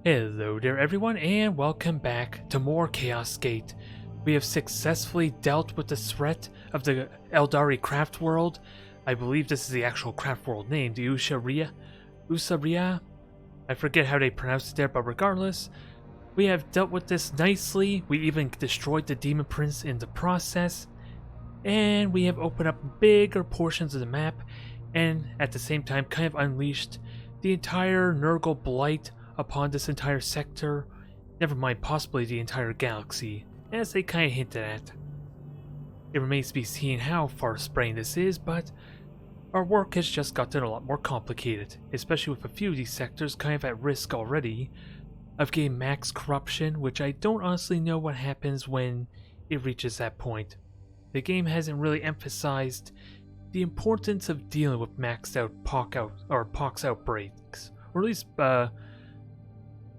Hello there everyone and welcome back to more Chaos Gate. We have successfully dealt with the threat of the Eldari Craftworld. I believe this is the actual Craftworld name, the Usaria? I forget how they pronounce it there, but regardless, we have dealt with this nicely. We even destroyed the Demon Prince in the process. And we have opened up bigger portions of the map and at the same time kind of unleashed the entire Nurgle Blight upon this entire sector, never mind possibly the entire galaxy, as they kind of hinted at. It remains to be seen how far-spraying this is, but our work has just gotten a lot more complicated, especially with a few of these sectors kind of at risk already of getting max corruption, which I don't honestly know what happens when it reaches that point. The game hasn't really emphasized the importance of dealing with maxed out pox outbreaks, or at least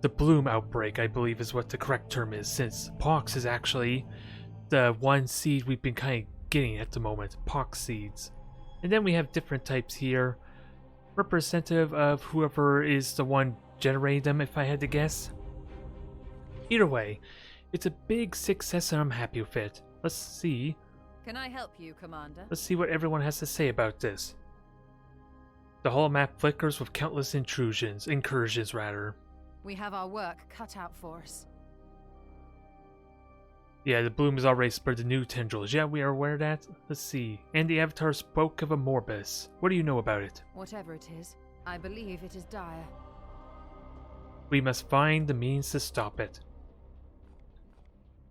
the bloom outbreak, I believe is what the correct term is, since pox is actually the one seed we've been kind of getting at the moment, pox seeds. And then we have different types here, representative of whoever is the one generating them, if I had to guess. Either way, it's a big success and I'm happy with it. Let's see. Can I help you, Commander? Let's see what everyone has to say about this. The whole map flickers with countless incursions. We have our work cut out for us. Yeah, the bloom has already spread the new tendrils. Yeah, we are aware of that. Let's see. And the Avatar spoke of a Morbus. What do you know about it? Whatever it is, I believe it is dire. We must find the means to stop it.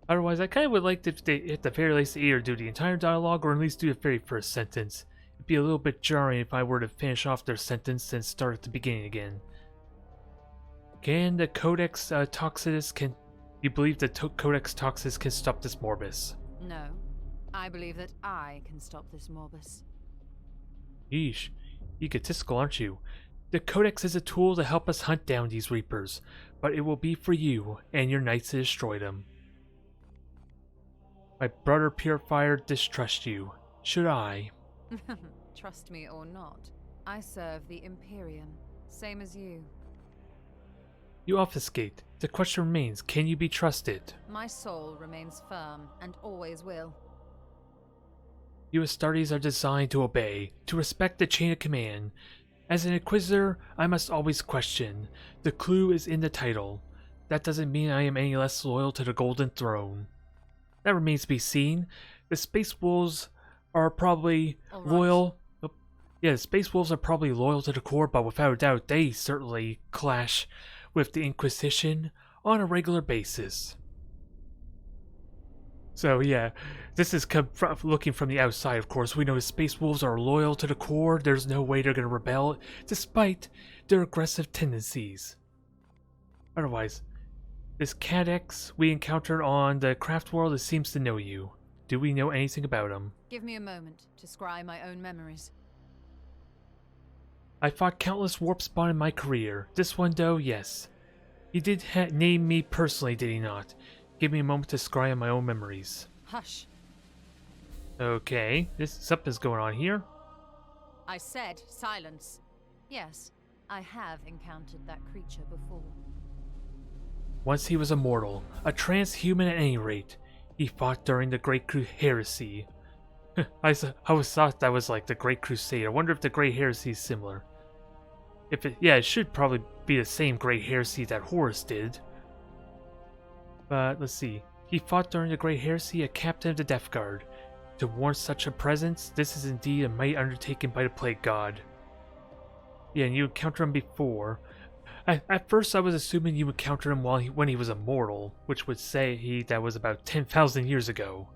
Otherwise, I kind of would like to, at the very least, either do the entire dialogue or at least do the very first sentence. It'd be a little bit jarring if I were to finish off their sentence and start at the beginning again. Can the Codex Toxidus you believe the Codex Toxidus can stop this Morbus? No. I believe that I can stop this Morbus. Yeesh. Egotistical, aren't you? The Codex is a tool to help us hunt down these Reapers, but it will be for you and your knights to destroy them. My brother Purifier distrusts you. Should I? Trust me or not, I serve the Imperium, same as you. You obfuscate. The question remains, can you be trusted? My soul remains firm, and always will. You Astartes are designed to obey, to respect the chain of command. As an Inquisitor, I must always question. The clue is in the title. That doesn't mean I am any less loyal to the Golden Throne. That remains to be seen. The Space Wolves are probably loyal. Yeah, the Space Wolves are probably loyal to the core, but without a doubt, they certainly clash with the Inquisition on a regular basis. So yeah, this is looking from the outside, of course. We know the Space Wolves are loyal to the core. There's no way they're going to rebel, despite their aggressive tendencies. Otherwise, this Cadex we encountered on the Craftworld, it seems to know you. Do we know anything about him? Give me a moment to scry my own memories. I fought countless warp spawn in my career. This one, though, yes. He did name me personally, did he not? Give me a moment to scry on my own memories. Hush. Okay, something's going on here. I said silence. Yes, I have encountered that creature before. Once he was a mortal, a transhuman at any rate. He fought during the Great Heresy. I always thought that was like the Great Crusade. I wonder if the Great Heresy is similar. It should probably be the same Great Heresy that Horus did. But let's see. He fought during the Great Heresy, a captain of the Death Guard. To warn such a presence, this is indeed a mighty undertaken by the Plague God. Yeah, and you encountered him before. At first I was assuming you encountered him when he was a mortal, which would say that was about 10,000 years ago.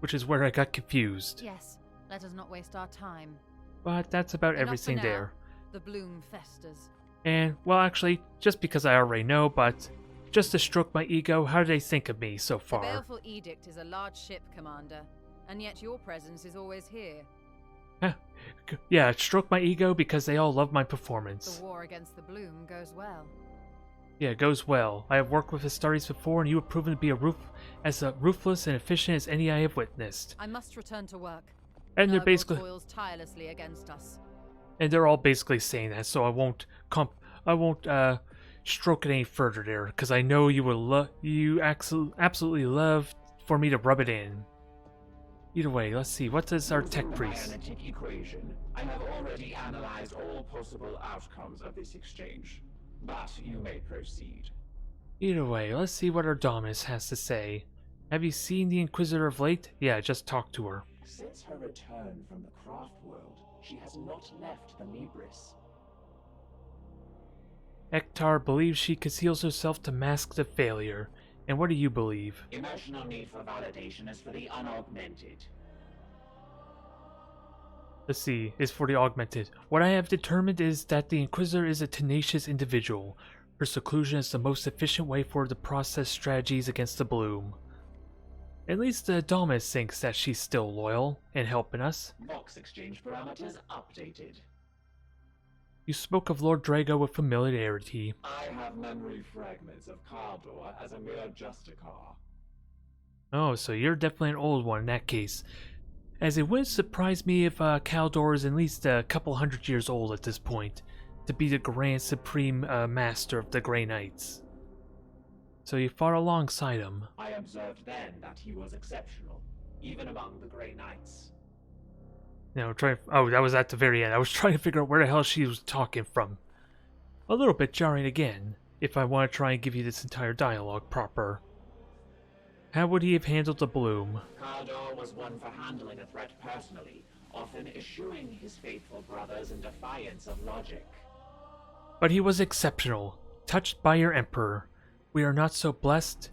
Which is where I got confused. Yes, let us not waste our time. But that's about Enough everything for now. there. The bloom festers. And, well actually, just because I already know, but just to stroke my ego, how do they think of me so far? The Baleful Edict is a large ship, Commander, and yet your presence is always here. Yeah, stroke my ego because they all love my performance. The war against the bloom goes well. Yeah, it goes well. I have worked with Astartes before, and you have proven to be as ruthless and efficient as any I have witnessed. I must return to work. And they're Nurgle basically toils tirelessly against us. And they're all basically saying that, so I won't stroke it any further there, because I know you would absolutely love for me to rub it in. Either way, let's see. What does our tech priest? Analytic equation. I have already analyzed all possible outcomes of this exchange, but you may proceed. Either way, let's see what our Dominus has to say. Have you seen the Inquisitor of late? Yeah, I just talked to her. Since her return from the Craftworld, she has not left the Libris. Ektar believes she conceals herself to mask the failure. And what do you believe? Emotional need for validation is for the unaugmented. Let's see, is for the augmented. What I have determined is that the Inquisitor is a tenacious individual. Her seclusion is the most efficient way for her to process strategies against the Bloom. At least the Dominus thinks that she's still loyal and helping us. Box exchange parameters updated. You spoke of Lord Drago with familiarity. I have memory fragments of Cardor as a mere Justicar. Oh, so you're definitely an old one in that case. As it wouldn't surprise me if Caldor is at least a couple hundred years old at this point, to be the Grand Supreme Master of the Grey Knights. So you fought alongside him. I observed then that he was exceptional, even among the Grey Knights. No, oh, that was at the very end. I was trying to figure out where the hell she was talking from. A little bit jarring again, if I want to try and give you this entire dialogue proper. How would he have handled the Bloom? Cardor was one for handling a threat personally, often eschewing his faithful brothers in defiance of logic. But he was exceptional, touched by your Emperor. We are not so blessed,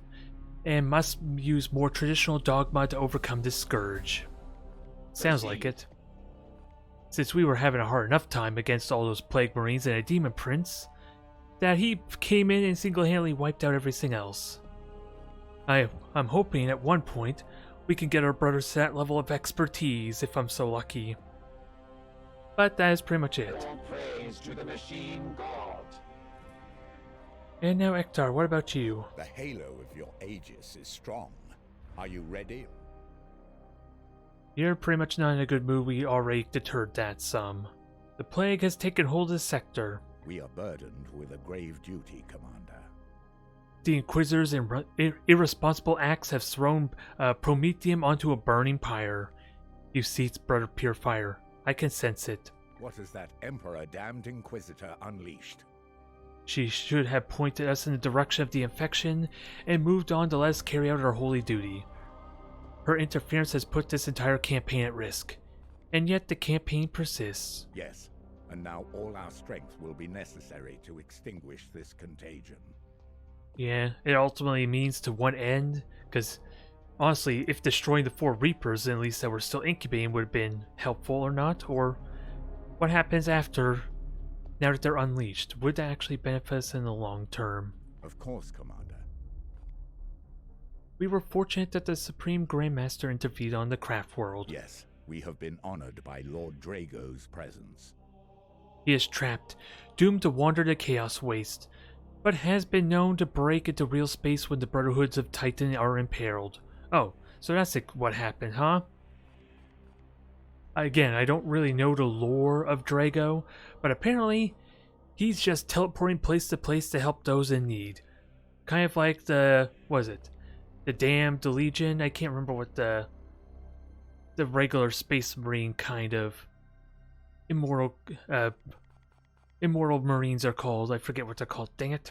and must use more traditional dogma to overcome this scourge. Sounds like it. Since we were having a hard enough time against all those Plague Marines and a Demon Prince, that he came in and single-handedly wiped out everything else. I'm hoping at one point we can get our brothers to that level of expertise if I'm so lucky. But that is pretty much it. All praise to the machine god. And now Ektar, what about you? The halo of your Aegis is strong. Are you ready? You're pretty much not in a good mood. We already deterred that some. The plague has taken hold of the sector. We are burdened with a grave duty, Commander. The Inquisitors' irresponsible acts have thrown Prometheum onto a burning pyre. You see its brother Purifier. I can sense it. What has that Emperor-damned Inquisitor unleashed? She should have pointed us in the direction of the infection and moved on to let us carry out our holy duty. Her interference has put this entire campaign at risk, and yet the campaign persists. Yes, and now all our strength will be necessary to extinguish this contagion. Yeah, it ultimately means to one end, because honestly, if destroying the 4 Reapers, at least that were still incubating, would have been helpful or not, or what happens after, now that they're unleashed, would that actually benefit us in the long term? Of course, Commander. We were fortunate that the Supreme Grandmaster intervened on the Craftworld. Yes, we have been honored by Lord Drago's presence. He is trapped, doomed to wander the Chaos Waste, but has been known to break into real space when the Brotherhoods of Titan are imperiled. Oh, so that's what happened, huh? Again, I don't really know the lore of Drago, but apparently he's just teleporting place to place to help those in need. Kind of like the Damned Legion? I can't remember what the regular Space Marine kind of immortal Marines are called. I forget what they're called, dang it.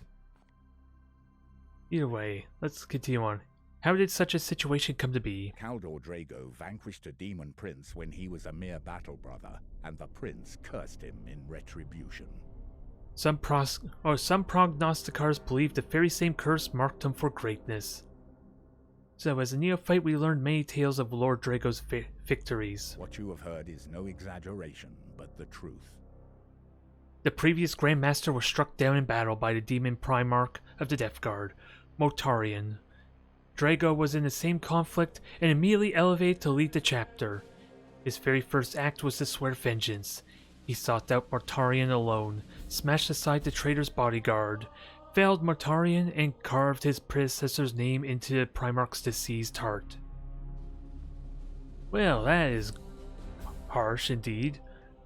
Either way, let's continue on. How did such a situation come to be? Caldor Drago vanquished a demon prince when he was a mere battle brother, and the prince cursed him in retribution. Some prognosticators believe the very same curse marked him for greatness. So as a neophyte, we learned many tales of Lord Drago's victories. What you have heard is no exaggeration, but the truth. The previous Grand Master was struck down in battle by the demon Primarch of the Death Guard, Mortarion. Drago was in the same conflict and immediately elevated to lead the chapter. His very first act was to swear vengeance. He sought out Mortarion alone, smashed aside the traitor's bodyguard, felled Mortarion, and carved his predecessor's name into the Primarch's deceased heart. Well, that is harsh indeed.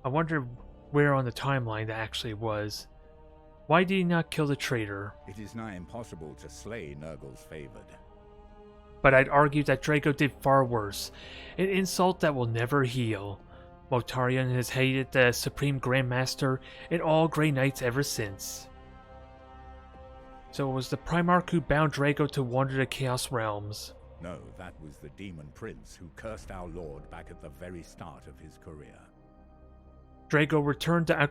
I wonder where on the timeline that actually was. Why did he not kill the traitor? It is nigh impossible to slay Nurgle's favored. But I'd argue that Drago did far worse. An insult that will never heal. Mortarion has hated the Supreme Grandmaster and all Grey Knights ever since. So it was the Primarch who bound Drago to wander the Chaos Realms. No, that was the Demon Prince who cursed our Lord back at the very start of his career. Drago returned to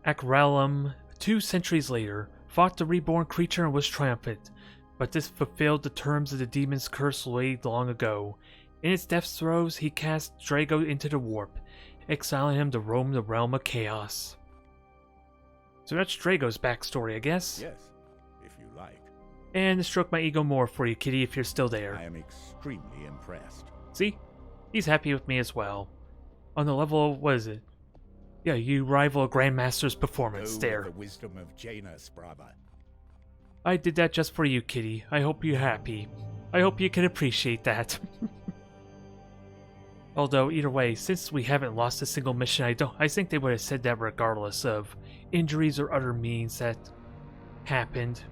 Akralum 2 centuries later, fought the reborn creature and was triumphant, but this fulfilled the terms of the demon's curse laid long ago. In its death throes, he cast Drago into the warp, exiling him to roam the realm of chaos. So that's Drago's backstory, I guess. Yes, if you like. And to stroke my ego more for you, Kitty, if you're still there. I am extremely impressed. See? He's happy with me as well. On the level of, what is it? Yeah, you rival a Grandmaster's performance there. The wisdom of Janus, brother. I did that just for you, Kitty. I hope you're happy. I hope you can appreciate that. Although, either way, since we haven't lost a single mission, I think they would have said that regardless of injuries or other means that happened.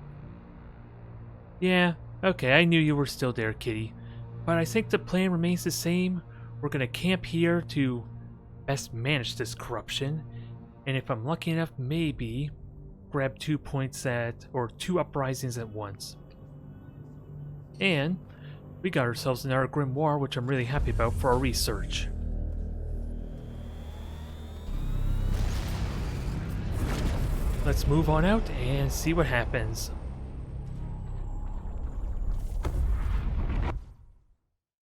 Yeah, okay, I knew you were still there, Kitty. But I think the plan remains the same. We're gonna camp here to best manage this corruption. And if I'm lucky enough, maybe grab 2 points or 2 uprisings at once. And we got ourselves another grimoire, which I'm really happy about for our research. Let's move on out and see what happens.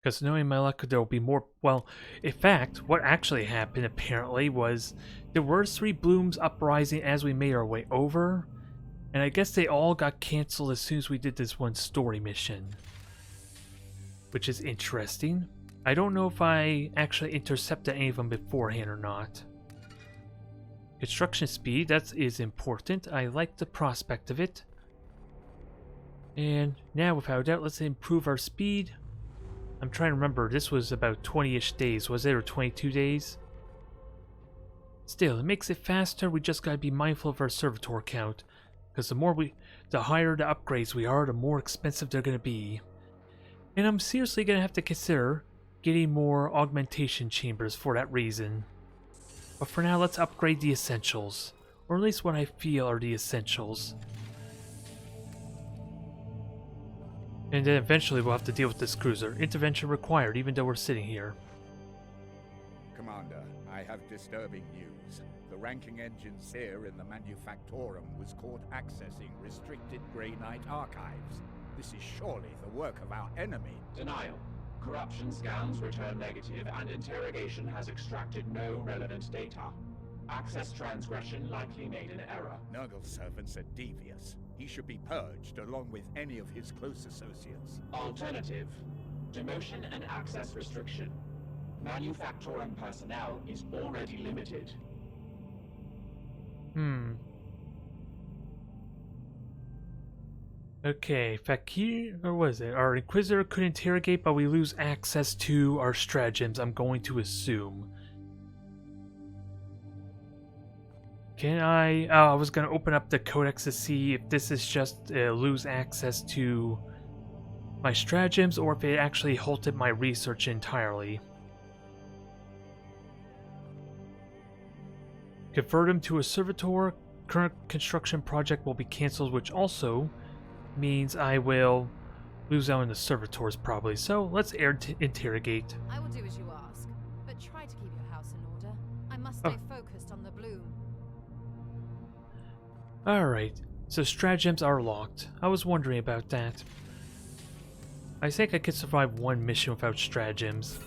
Because knowing my luck, there will be more. Well, in fact, what actually happened apparently was there were 3 blooms uprising as we made our way over, and I guess they all got cancelled as soon as we did this one story mission, which is interesting. I don't know if I actually intercepted any of them beforehand or not. Construction speed, that is important. I like the prospect of it. And now, without a doubt, let's improve our speed. I'm trying to remember, this was about 20-ish days, was it, or 22 days? Still, it makes it faster. We just gotta be mindful of our servitor count, because the higher the upgrades we are, the more expensive they're gonna be. And I'm seriously gonna have to consider getting more augmentation chambers for that reason. But for now, let's upgrade the essentials, or at least what I feel are the essentials. And then eventually we'll have to deal with this cruiser. Intervention required, even though we're sitting here. Commander, I have disturbing news. The ranking engine seer in the Manufactorum was caught accessing restricted Grey Knight archives. This is surely the work of our enemy. Denial. Corruption scans return negative and interrogation has extracted no relevant data. Access transgression likely made an error. Nurgle's servants are devious. He should be purged along with any of his close associates. Alternative. Demotion and access restriction. Manufactorum personnel is already limited. Okay, Fakir, or was it? Our Inquisitor could interrogate, but we lose access to our stratagems, I'm going to assume. Can I... Oh, I was going to open up the codex to see if this is just lose access to my stratagems, or if it actually halted my research entirely. Convert him to a servitor. Current construction project will be cancelled, which also means I will lose out on the servitors probably. So let's interrogate. I will do as you ask, but try to keep your house in order. I must stay focused on the bloom. Alright, so stratagems are locked. I was wondering about that. I think I could survive one mission without stratagems.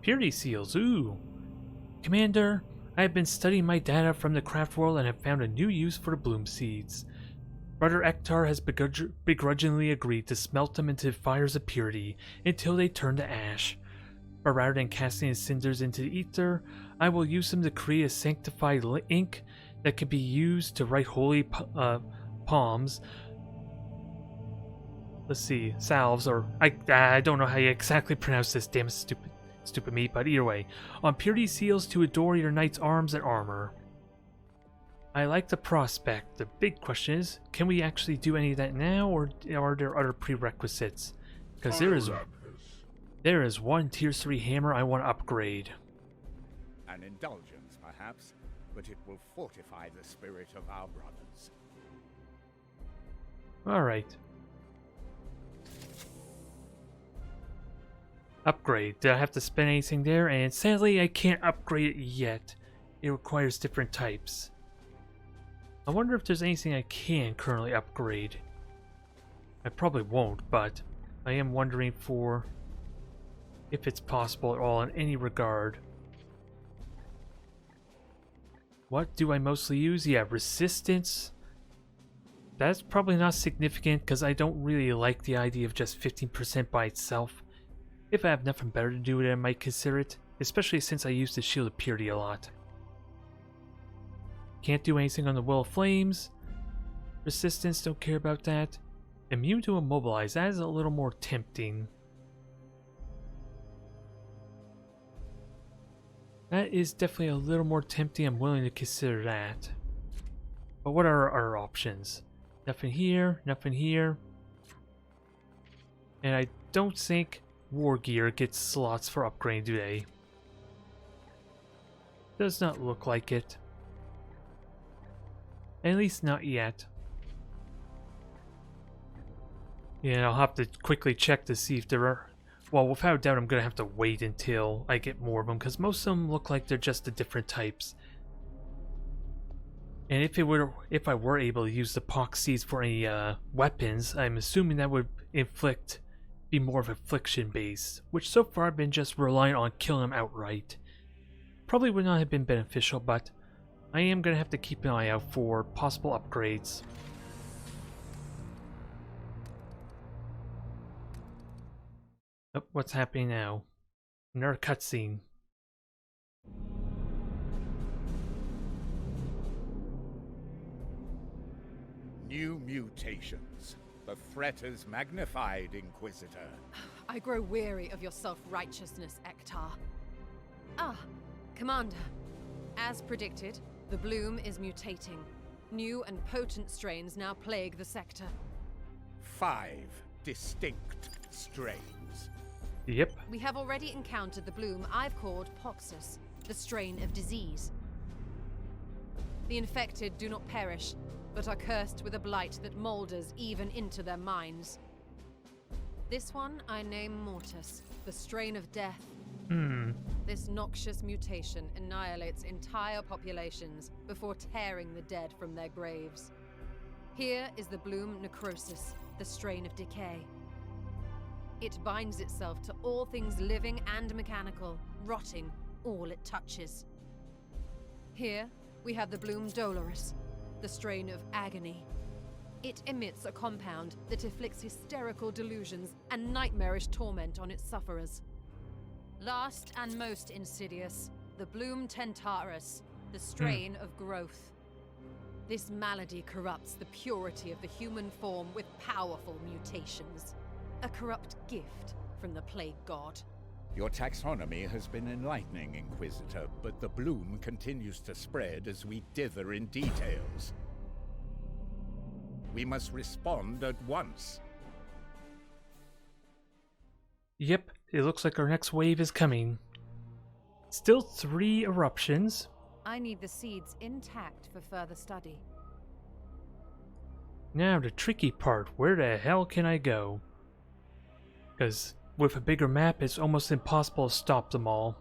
Purity seals, ooh. Commander, I have been studying my data from the Craftworld and have found a new use for the bloom seeds. Brother Ektar has begrudgingly agreed to smelt them into fires of purity until they turn to ash. But rather than casting his cinders into the ether, I will use them to create a sanctified ink that can be used to write holy palms. Let's see, salves, or I don't know how you exactly pronounce this, damn stupid me, but either way. On purity seals to adore your knight's arms and armor. I like the prospect. The big question is, can we actually do any of that now, or are there other prerequisites? Because there is one tier 3 hammer I want to upgrade. An indulgence, perhaps, but it will fortify the spirit of our brothers. Alright. Upgrade. Did I have to spend anything there? And sadly, I can't upgrade it yet. It requires different types. I wonder if there's anything I can currently upgrade. I probably won't, but I am wondering for if it's possible at all in any regard. What do I mostly use? Yeah, resistance. That's probably not significant because I don't really like the idea of just 15% by itself. If I have nothing better to do with it, I might consider it, especially since I use the Shield of Purity a lot. Can't do anything on the Will of Flames. Resistance, don't care about that. Immune to Immobilize, that is a little more tempting. That is definitely a little more tempting, I'm willing to consider that. But what are our options? Nothing here, nothing here. And I don't think War Gear gets slots for upgrading, do they? Does not look like it. At least not yet. Yeah, I'll have to quickly check to see if there are... Well, without a doubt, I'm going to have to wait until I get more of them, because most of them look like they're just the different types. And if I were able to use the pox seeds for any weapons, I'm assuming that would be more of affliction based, which so far I've been just relying on killing them outright. Probably would not have been beneficial, but I am going to have to keep an eye out for possible upgrades. Oh, what's happening now? Another cutscene. New mutations. The threat is magnified, Inquisitor. I grow weary of your self-righteousness, Ektar. Ah, Commander. As predicted, the bloom is mutating. New and potent strains now plague the sector. 5 distinct strains. Yep. We have already encountered the bloom I've called Poxus, the strain of disease. The infected do not perish, but are cursed with a blight that molders even into their minds. This one I name Mortis, the strain of death. This noxious mutation annihilates entire populations before tearing the dead from their graves. Here is the bloom Necrosis, the strain of decay. It binds itself to all things living and mechanical, rotting all it touches. Here we have the bloom Dolorous, the strain of agony. It emits a compound that inflicts hysterical delusions and nightmarish torment on its sufferers. Last and most insidious, the bloom Tentarus, the strain of growth. This malady corrupts the purity of the human form with powerful mutations. A corrupt gift from the plague god. Your taxonomy has been enlightening, Inquisitor, but the bloom continues to spread as we dither in details. We must respond at once. Yep, it looks like our next wave is coming. Still 3 eruptions. I need the seeds intact for further study. Now the tricky part, where the hell can I go? Because with a bigger map, it's almost impossible to stop them all.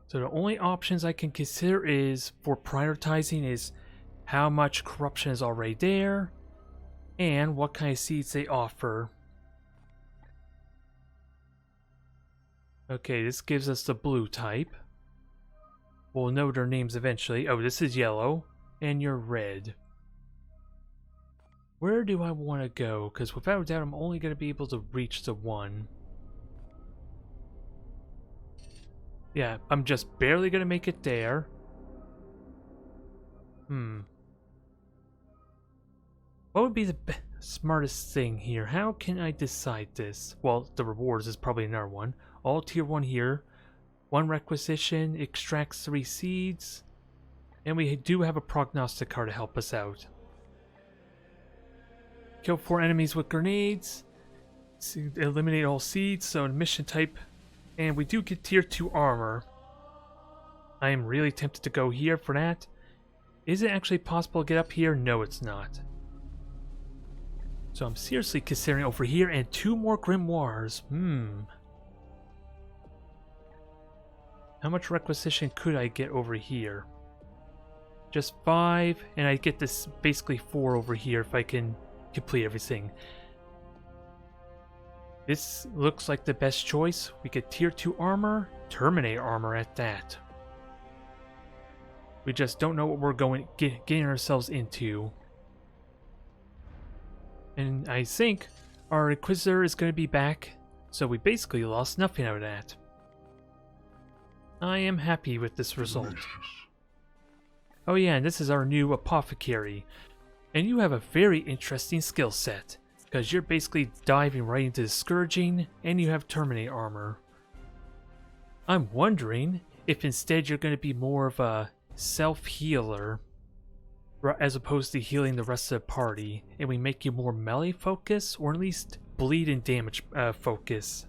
So the only options I can consider is, for prioritizing, is how much corruption is already there, and what kind of seeds they offer. Okay, this gives us the blue type. We'll know their names eventually. Oh, this is yellow, and you're red. Where do I want to go? Because without a doubt, I'm only going to be able to reach the one. Yeah, I'm just barely going to make it there. What would be the smartest thing here? How can I decide this? Well, the rewards is probably another one. All tier 1 here. 1 requisition, extracts 3 seeds, and we do have a prognosticar to help us out. Kill 4 enemies with grenades, eliminate all seeds, so mission type, and we do get tier 2 armor. I am really tempted to go here for that. Is it actually possible to get up here? No, it's not. So I'm seriously considering over here and 2 more grimoires. How much requisition could I get over here? Just 5, and I get this basically 4 over here if I can complete everything. This looks like the best choice. We get tier 2 armor, Terminator armor at that. We just don't know what we're getting ourselves into. And I think our Inquisitor is going to be back, so we basically lost nothing out of that. I am happy with this result. Oh yeah, and this is our new Apothecary. And you have a very interesting skill set, because you're basically diving right into the Scourging, and you have Terminate armor. I'm wondering if instead you're going to be more of a self-healer, as opposed to healing the rest of the party, and we make you more melee focus, or at least bleed and damage focus.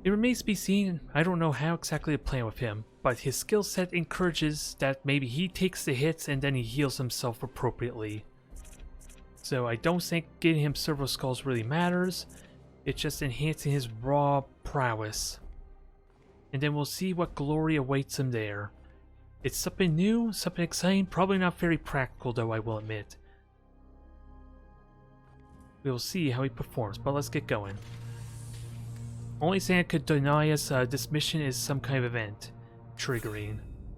It remains to be seen. I don't know how exactly to plan with him, but his skill set encourages that maybe he takes the hits and then he heals himself appropriately. So I don't think getting him Servo Skulls really matters, it's just enhancing his raw prowess. And then we'll see what glory awaits him there. It's something new, something exciting, probably not very practical though, I will admit. We'll see how he performs, but let's get going. Only thing that could deny us this mission is some kind of event. Triggering.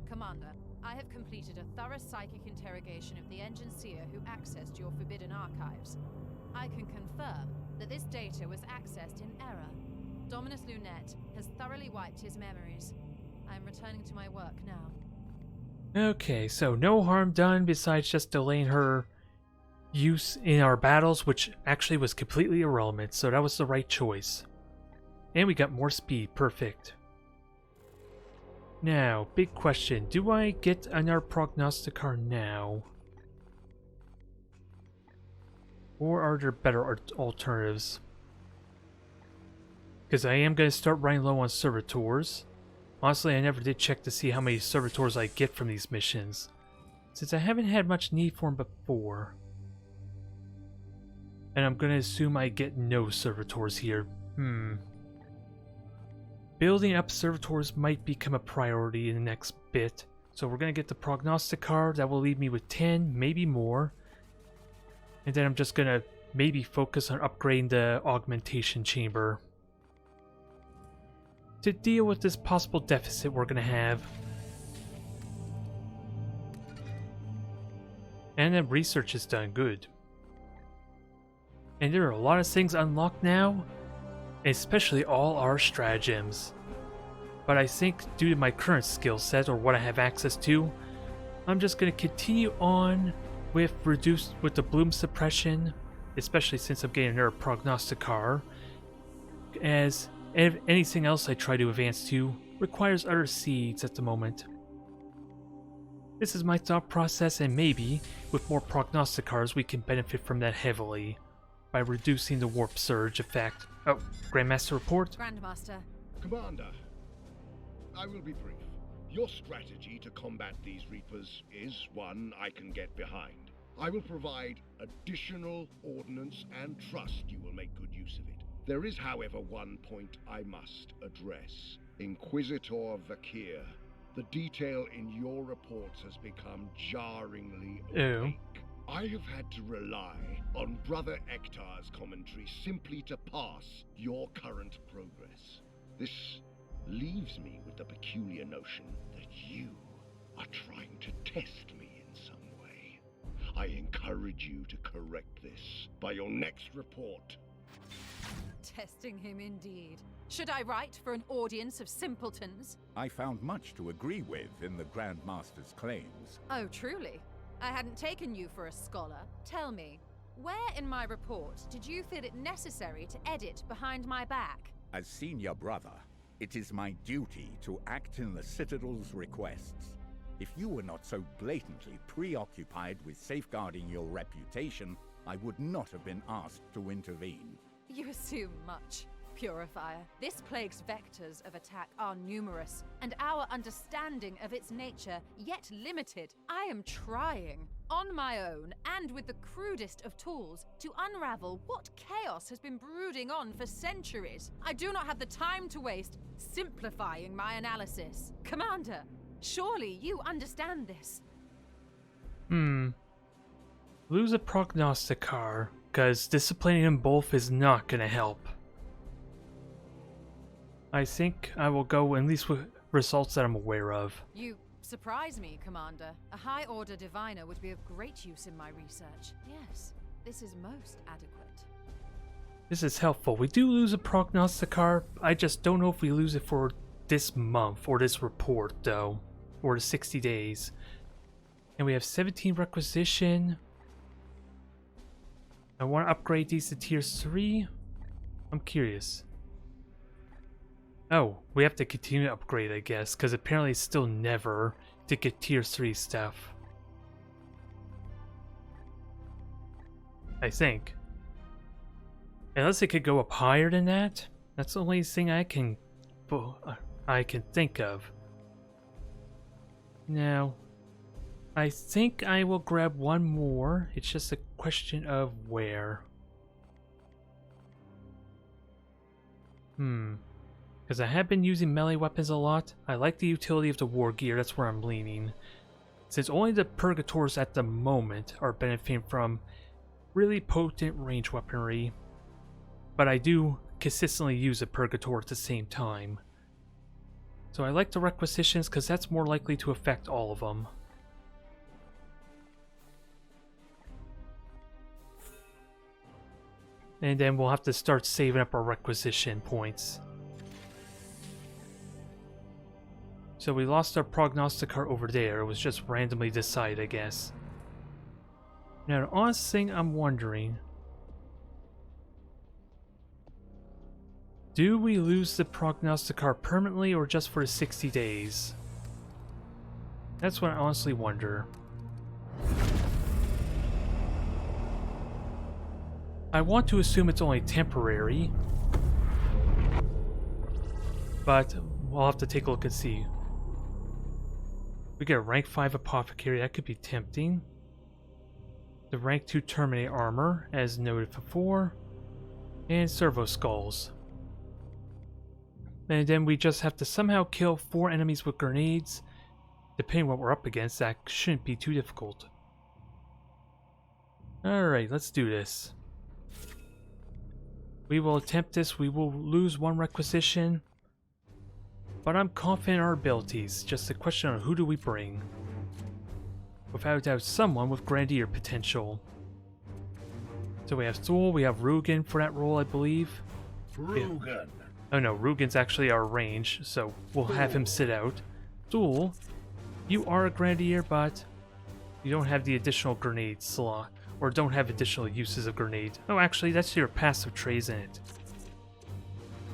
Commander, I have completed a thorough psychic interrogation of the Enginseer who accessed your forbidden archives. I can confirm that this data was accessed in error. Dominus Lunette has thoroughly wiped his memories. I am returning to my work now. Okay, so no harm done besides just delaying her use in our battles, which actually was completely irrelevant, so that was the right choice. And we got more speed, perfect. Now, big question, do I get another prognosticar now? Or are there better alternatives? Because I am going to start running low on servitors. Honestly, I never did check to see how many servitors I get from these missions, since I haven't had much need for them before. And I'm going to assume I get no servitors here. Building up servitors might become a priority in the next bit, so we're going to get the prognosticar. That will leave me with 10, maybe more. And then I'm just going to maybe focus on upgrading the augmentation chamber to deal with this possible deficit we're going to have. And then research is done good. And there are a lot of things unlocked now, especially all our stratagems. But I think due to my current skill set, or what I have access to, I'm just going to continue on with the bloom suppression, especially since I'm getting another prognosticar, as anything else I try to advance to requires other seeds at the moment. This is my thought process, and maybe with more prognosticars we can benefit from that heavily by reducing the warp surge effect. Oh, Grandmaster report? Grandmaster. Commander, I will be brief. Your strategy to combat these Reapers is one I can get behind. I will provide additional ordnance and trust you will make good use of it. There is, however, one point I must address. Inquisitor Vakir, the detail in your reports has become jarringly opaque. I have had to rely on Brother Ektar's commentary simply to pass your current progress. This leaves me with the peculiar notion that you are trying to test me in some way. I encourage you to correct this by your next report. Testing him indeed. Should I write for an audience of simpletons? I found much to agree with in the Grand Master's claims. Oh, truly? I hadn't taken you for a scholar. Tell me, where in my report did you feel it necessary to edit behind my back? As senior brother, It is my duty to act in the Citadel's requests. If you were not so blatantly preoccupied with safeguarding your reputation, I would not have been asked to intervene. You assume much, Purifier. This plague's vectors of attack are numerous, and our understanding of its nature yet limited. I am trying, on my own, and with the crudest of tools, to unravel what chaos has been brooding on for centuries. I do not have the time to waste simplifying my analysis. Commander, surely you understand this. Lose a prognosticar, because disciplining them both is not going to help. I think I will go at least with results that I'm aware of. You surprise me, Commander. A high-order diviner would be of great use in my research. Yes, this is most adequate. This is helpful. We do lose a prognosticar. I just don't know if we lose it for this month or this report, though, or the 60 days. And we have 17 requisition. I want to upgrade these to tier 3. I'm curious. Oh, we have to continue to upgrade, I guess, because apparently it's still never to get tier 3 stuff. I think. Unless it could go up higher than that. That's the only thing I can think of. Now, I think I will grab one more. It's just a question of where. Because I have been using melee weapons a lot. I like the utility of the war gear, that's where I'm leaning. Since only the Purgators at the moment are benefiting from really potent range weaponry. But I do consistently use a Purgator at the same time. So I like the requisitions because that's more likely to affect all of them. And then we'll have to start saving up our requisition points. So we lost our prognosticar over there. It was just randomly decided, I guess. Now, the honest thing I'm wondering... do we lose the prognosticar permanently or just for the 60 days? That's what I honestly wonder. I want to assume it's only temporary. But we'll have to take a look and see. We get a rank 5 apothecary, that could be tempting. The rank 2 terminate armor, as noted before. And servo skulls. And then we just have to somehow kill 4 enemies with grenades. Depending on what we're up against, that shouldn't be too difficult. Alright, let's do this. We will attempt this, we will lose 1 requisition. But I'm confident in our abilities, just a question of who do we bring. Without a doubt, someone with Grenadier potential. So we have Thule, we have Rugen for that role, I believe. Rugen. Yeah. Oh no, Rugen's actually our range, so we'll have him sit out. Thule, you are a Grenadier, but you don't have the additional grenade slot, or don't have additional uses of grenade. Oh, actually, that's your passive trays in it.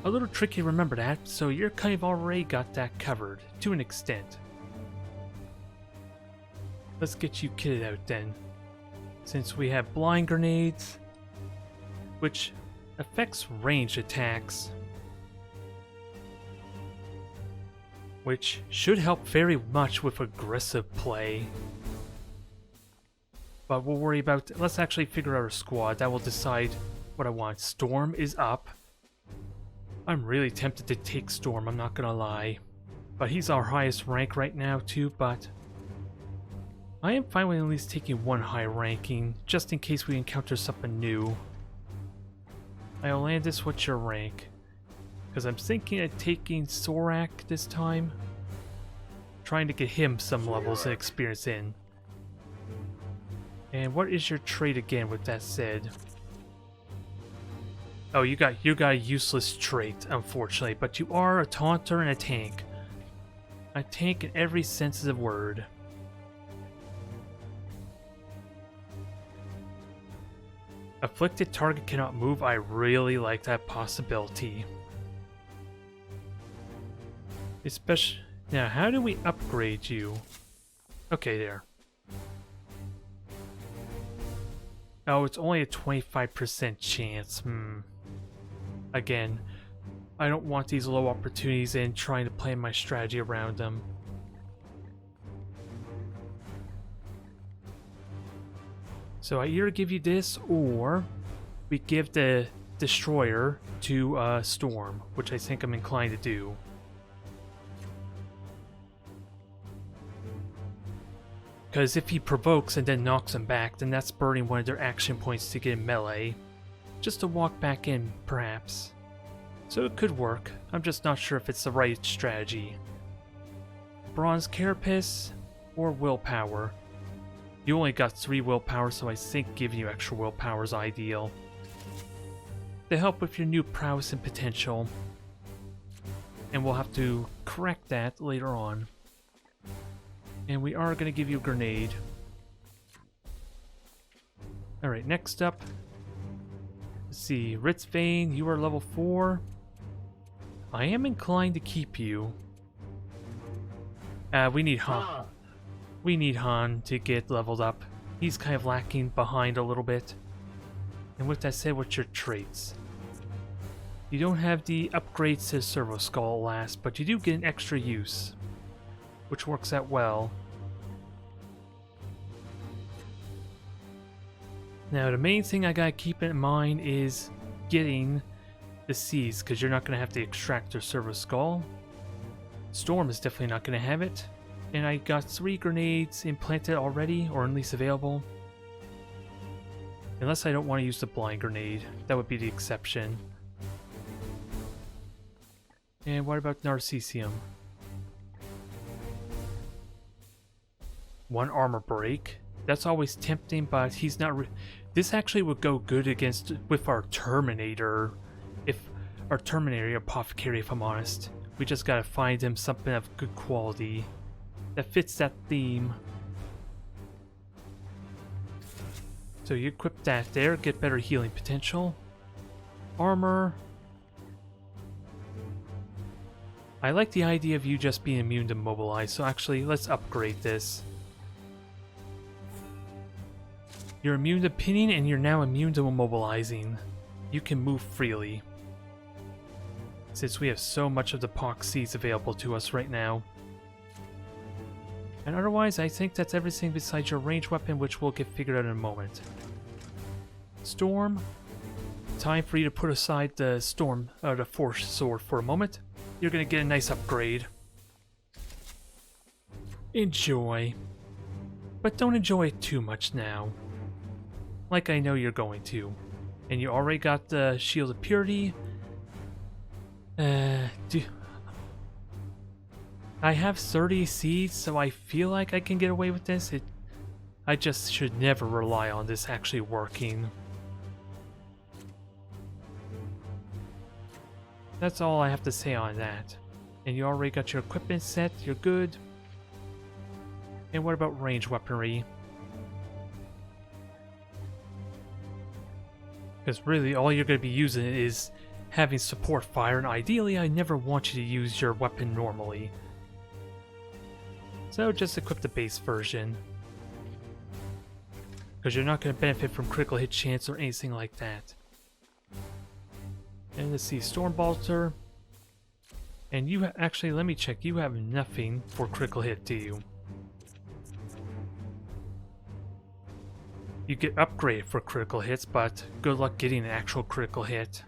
A little tricky to remember that, so you're kind of already got that covered, to an extent. Let's get you kitted out then. Since we have blind grenades, which affects ranged attacks, which should help very much with aggressive play. But we'll worry about... let's actually figure out our squad. That will decide what I want. Storm is up. I'm really tempted to take Storm, I'm not gonna lie. But he's our highest rank right now too, but... I am fine with at least taking 1 high ranking, just in case we encounter something new. Iolandis, what's your rank? Because I'm thinking of taking Sorak this time. Trying to get him some levels and experience in. And what is your trait again with that said? Oh, you got a useless trait, unfortunately, but you are a taunter and a tank. A tank in every sense of the word. Afflicted target cannot move. I really like that possibility. Especially now, how do we upgrade you? Okay, there. Oh, it's only a 25% chance. Again, I don't want these low opportunities and trying to plan my strategy around them. So I either give you this, or we give the Destroyer to Storm, which I think I'm inclined to do. Because if he provokes and then knocks him back, then that's burning one of their action points to get in melee. Just to walk back in, perhaps. So it could work. I'm just not sure if it's the right strategy. Bronze Carapace or Willpower. You only got 3 willpower, so I think giving you extra willpower is ideal. To help with your new prowess and potential. And we'll have to correct that later on. And we are going to give you a grenade. Alright, next up. Let's see, Ritz Vein, you are level 4. I am inclined to keep you. We need Han. We need Han to get leveled up. He's kind of lacking behind a little bit. And with that said, what's your traits? You don't have the upgrades to Servo Skull last, but you do get an extra use, which works out well. Now the main thing I gotta keep in mind is getting the C's, because you're not gonna have to extract their Servo Skull. Storm is definitely not gonna have it. And I got 3 grenades implanted already, or at least available. Unless I don't want to use the blind grenade. That would be the exception. And what about Narcisium? 1 armor break. That's always tempting, but he's not... This actually would go good against with our Terminator. If our Terminator Apothecary, if I'm honest. We just gotta find him something of good quality that fits that theme. So you equip that there, get better healing potential. Armor. I like the idea of you just being immune to mobilize, so actually let's upgrade this. You're immune to pinning and you're now immune to immobilizing. You can move freely. Since we have so much of the Pox Seeds available to us right now. And otherwise, I think that's everything besides your ranged weapon, which we'll get figured out in a moment. Storm. Time for you to put aside the Storm, the Force Sword for a moment. You're gonna get a nice upgrade. Enjoy. But don't enjoy it too much now. Like I know you're going to. And you already got the Shield of Purity. I have 30 seeds, so I feel like I can get away with this. I just should never rely on this actually working. That's all I have to say on that. And you already got your equipment set, you're good. And what about ranged weaponry? Because really all you're going to be using is having support fire, and ideally I never want you to use your weapon normally. So just equip the base version. Because you're not going to benefit from critical hit chance or anything like that. And let's see, Stormbolter. And you actually, let me check, you have nothing for critical hit, do you? You get upgraded for critical hits, but good luck getting an actual critical hit.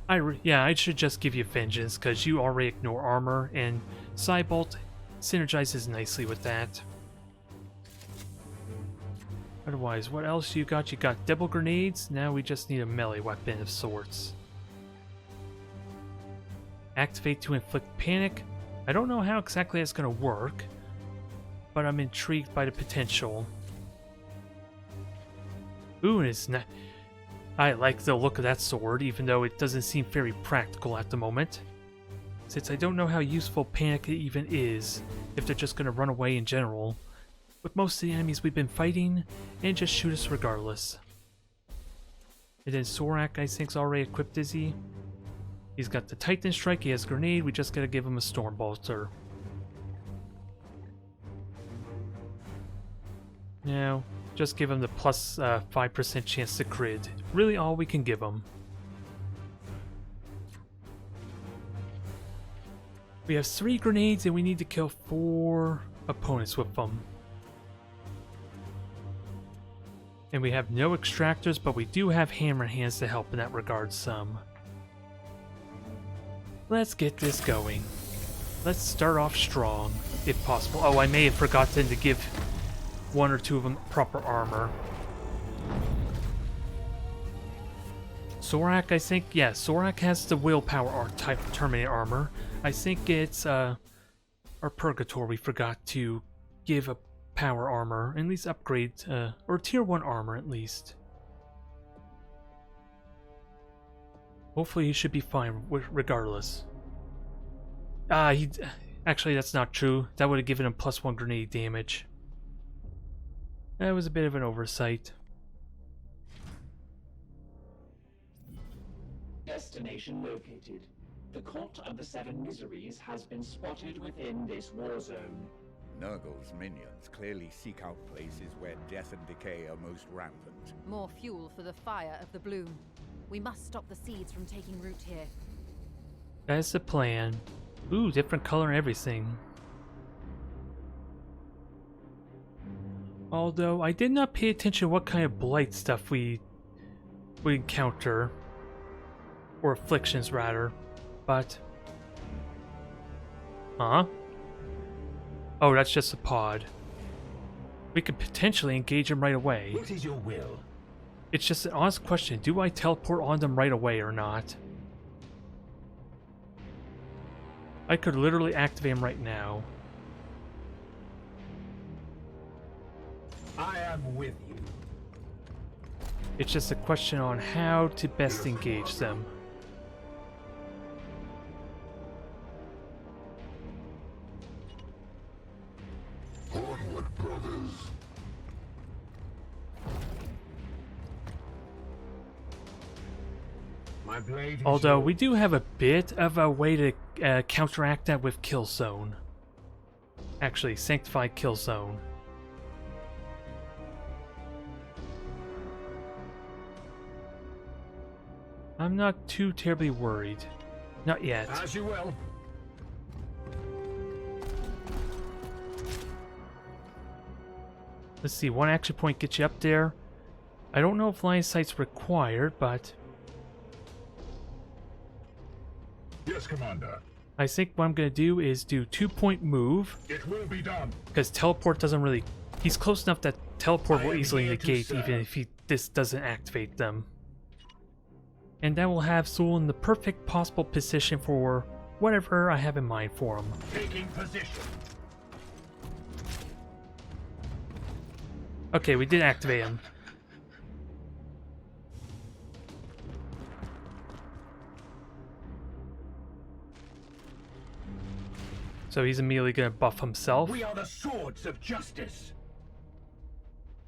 I should just give you Vengeance, because you already ignore armor, and Psybolt synergizes nicely with that. Otherwise, what else you got? You got double grenades, now we just need a melee weapon of sorts. Activate to inflict panic. I don't know how exactly that's going to work, but I'm intrigued by the potential. Ooh, it's not... I like the look of that sword, even though it doesn't seem very practical at the moment. Since I don't know how useful panic even is, if they're just going to run away in general. With most of the enemies we've been fighting, and just shoot us regardless. And then Sorak, I think, is already equipped, is he? He's got the Titan Strike, he has Grenade, we just gotta give him a Storm Bolter. Now, just give him the plus 5% chance to crit. Really all we can give him. We have 3 grenades and we need to kill 4 opponents with them. And we have no extractors, but we do have hammer hands to help in that regard some. Let's get this going. Let's start off strong, if possible. Oh, I may have forgotten to give 1 or 2 of them proper armor. Sorak, I think, yeah, Sorak has the willpower type Terminator armor. I think it's our Purgator we forgot to give a power armor, at least upgrade, or tier 1 armor at least. Hopefully he should be fine regardless. Actually that's not true. That would have given him +1 grenade damage. That was a bit of an oversight. Destination located. The Court of the Seven Miseries has been spotted within this war zone. Nurgle's minions clearly seek out places where death and decay are most rampant. More fuel for the fire of the bloom. We must stop the seeds from taking root here. That's the plan. Ooh, different color and everything. Although, I did not pay attention what kind of blight stuff we encounter. Or afflictions, rather. But... Huh? Oh, that's just a pod. We could potentially engage him right away. What is your will? It's just an honest question. Do I teleport on them right away or not? I could literally activate him right now. I am with you. It's just a question on how to best engage them. Onward, brothers. My blade is Although yours. we do have a bit of a way to counteract that with Kill Zone. Actually, Sanctified Kill Zone. I'm not too terribly worried. Not yet. As you will. Let's see, 1 action point gets you up there. I don't know if line sight's required, but Yes, Commander. I think what I'm going to do is do 2-point move, It will be done. because teleport doesn't really... He's close enough that teleport I will am easily here to negate serve. even if this doesn't activate them. And that will have Soul in the perfect possible position for whatever I have in mind for him. Taking position. Okay, we did activate him. So he's immediately going to buff himself. We are the swords of justice.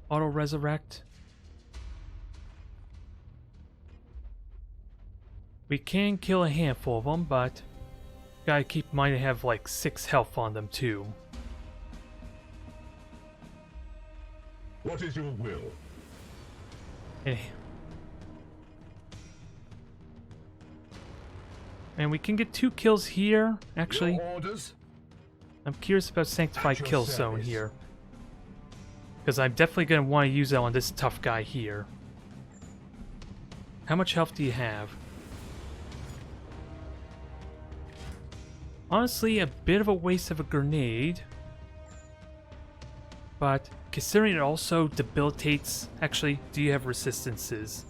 Auto resurrect. We can kill a handful of them, but gotta keep in mind they have like 6 health on them too. What is your will? Eh. And we can get 2 kills here, actually. Your orders? I'm curious about Sanctified At your Kill Zone service. here. Because I'm definitely going to want to use that on this tough guy here. How much health do you have? Honestly, a bit of a waste of a grenade. But considering it also debilitates... Actually, do you have resistances?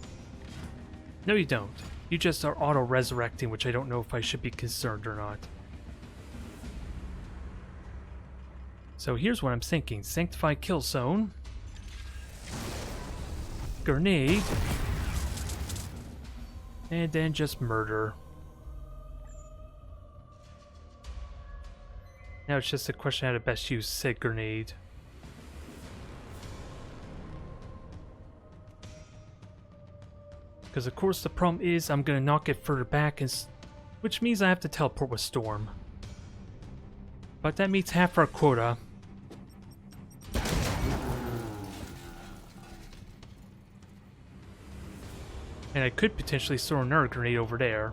No, you don't. You just are auto-resurrecting, which I don't know if I should be concerned or not. So here's what I'm thinking. Sanctified Kill Zone. Grenade. And then just murder. Now it's just a question how to best use said grenade. Because of course the problem is I'm going to knock it further back and Which means I have to teleport with Storm. But that meets half our quota. And I could potentially throw another grenade over there.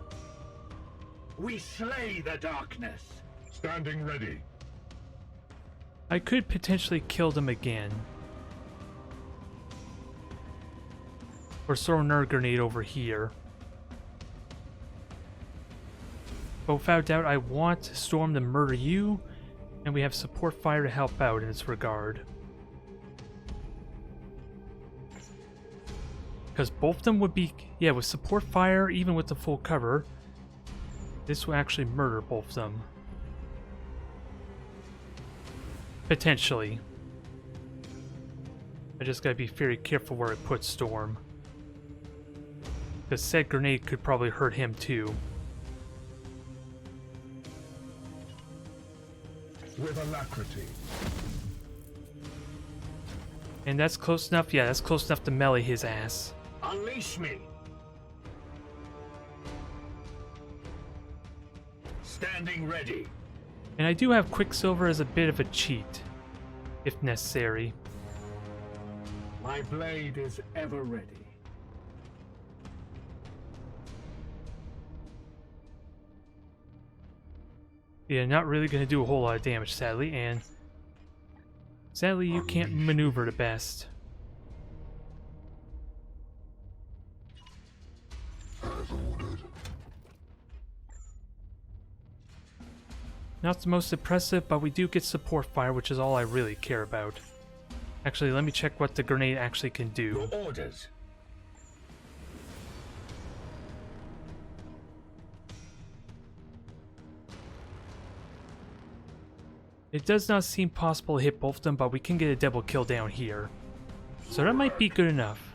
We slay the darkness. Standing ready. I could potentially kill them again. Or throw another grenade over here. But without doubt, I want Storm to murder you, and we have support fire to help out in this regard. Because both of them would be, yeah, with support fire, even with the full cover, this will actually murder both of them. Potentially. I just gotta be very careful where I put Storm. Because said grenade could probably hurt him too. With alacrity. And that's close enough, yeah, that's close enough to melee his ass. Unleash me. Standing ready. And I do have Quicksilver as a bit of a cheat, if necessary. My blade is ever ready. Yeah, not really going to do a whole lot of damage, sadly, and sadly you can't maneuver the best. Not the most impressive, but we do get support fire, which is all I really care about. Actually, let me check what the grenade actually can do. Your orders. It does not seem possible to hit both of them, but we can get a double kill down here. So that might be good enough.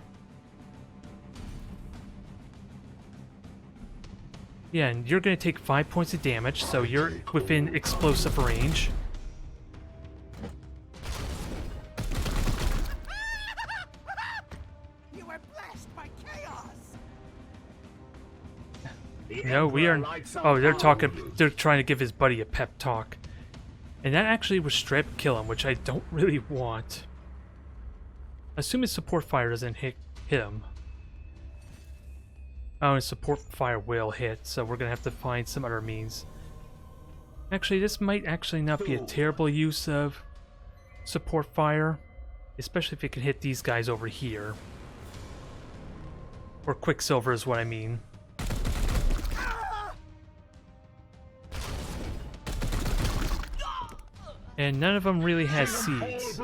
Yeah, and you're going to take 5 points of damage, so you're within explosive range. You were blessed by chaos. No, we are... Oh, they're trying to give his buddy a pep talk. And that actually was straight up kill him, which I don't really want. Assuming support fire doesn't hit him. Oh, and support fire will hit, so we're gonna have to find some other means. Actually, this might actually not be a terrible use of support fire, especially if it can hit these guys over here. Or Quicksilver is what I mean. And none of them really has seeds.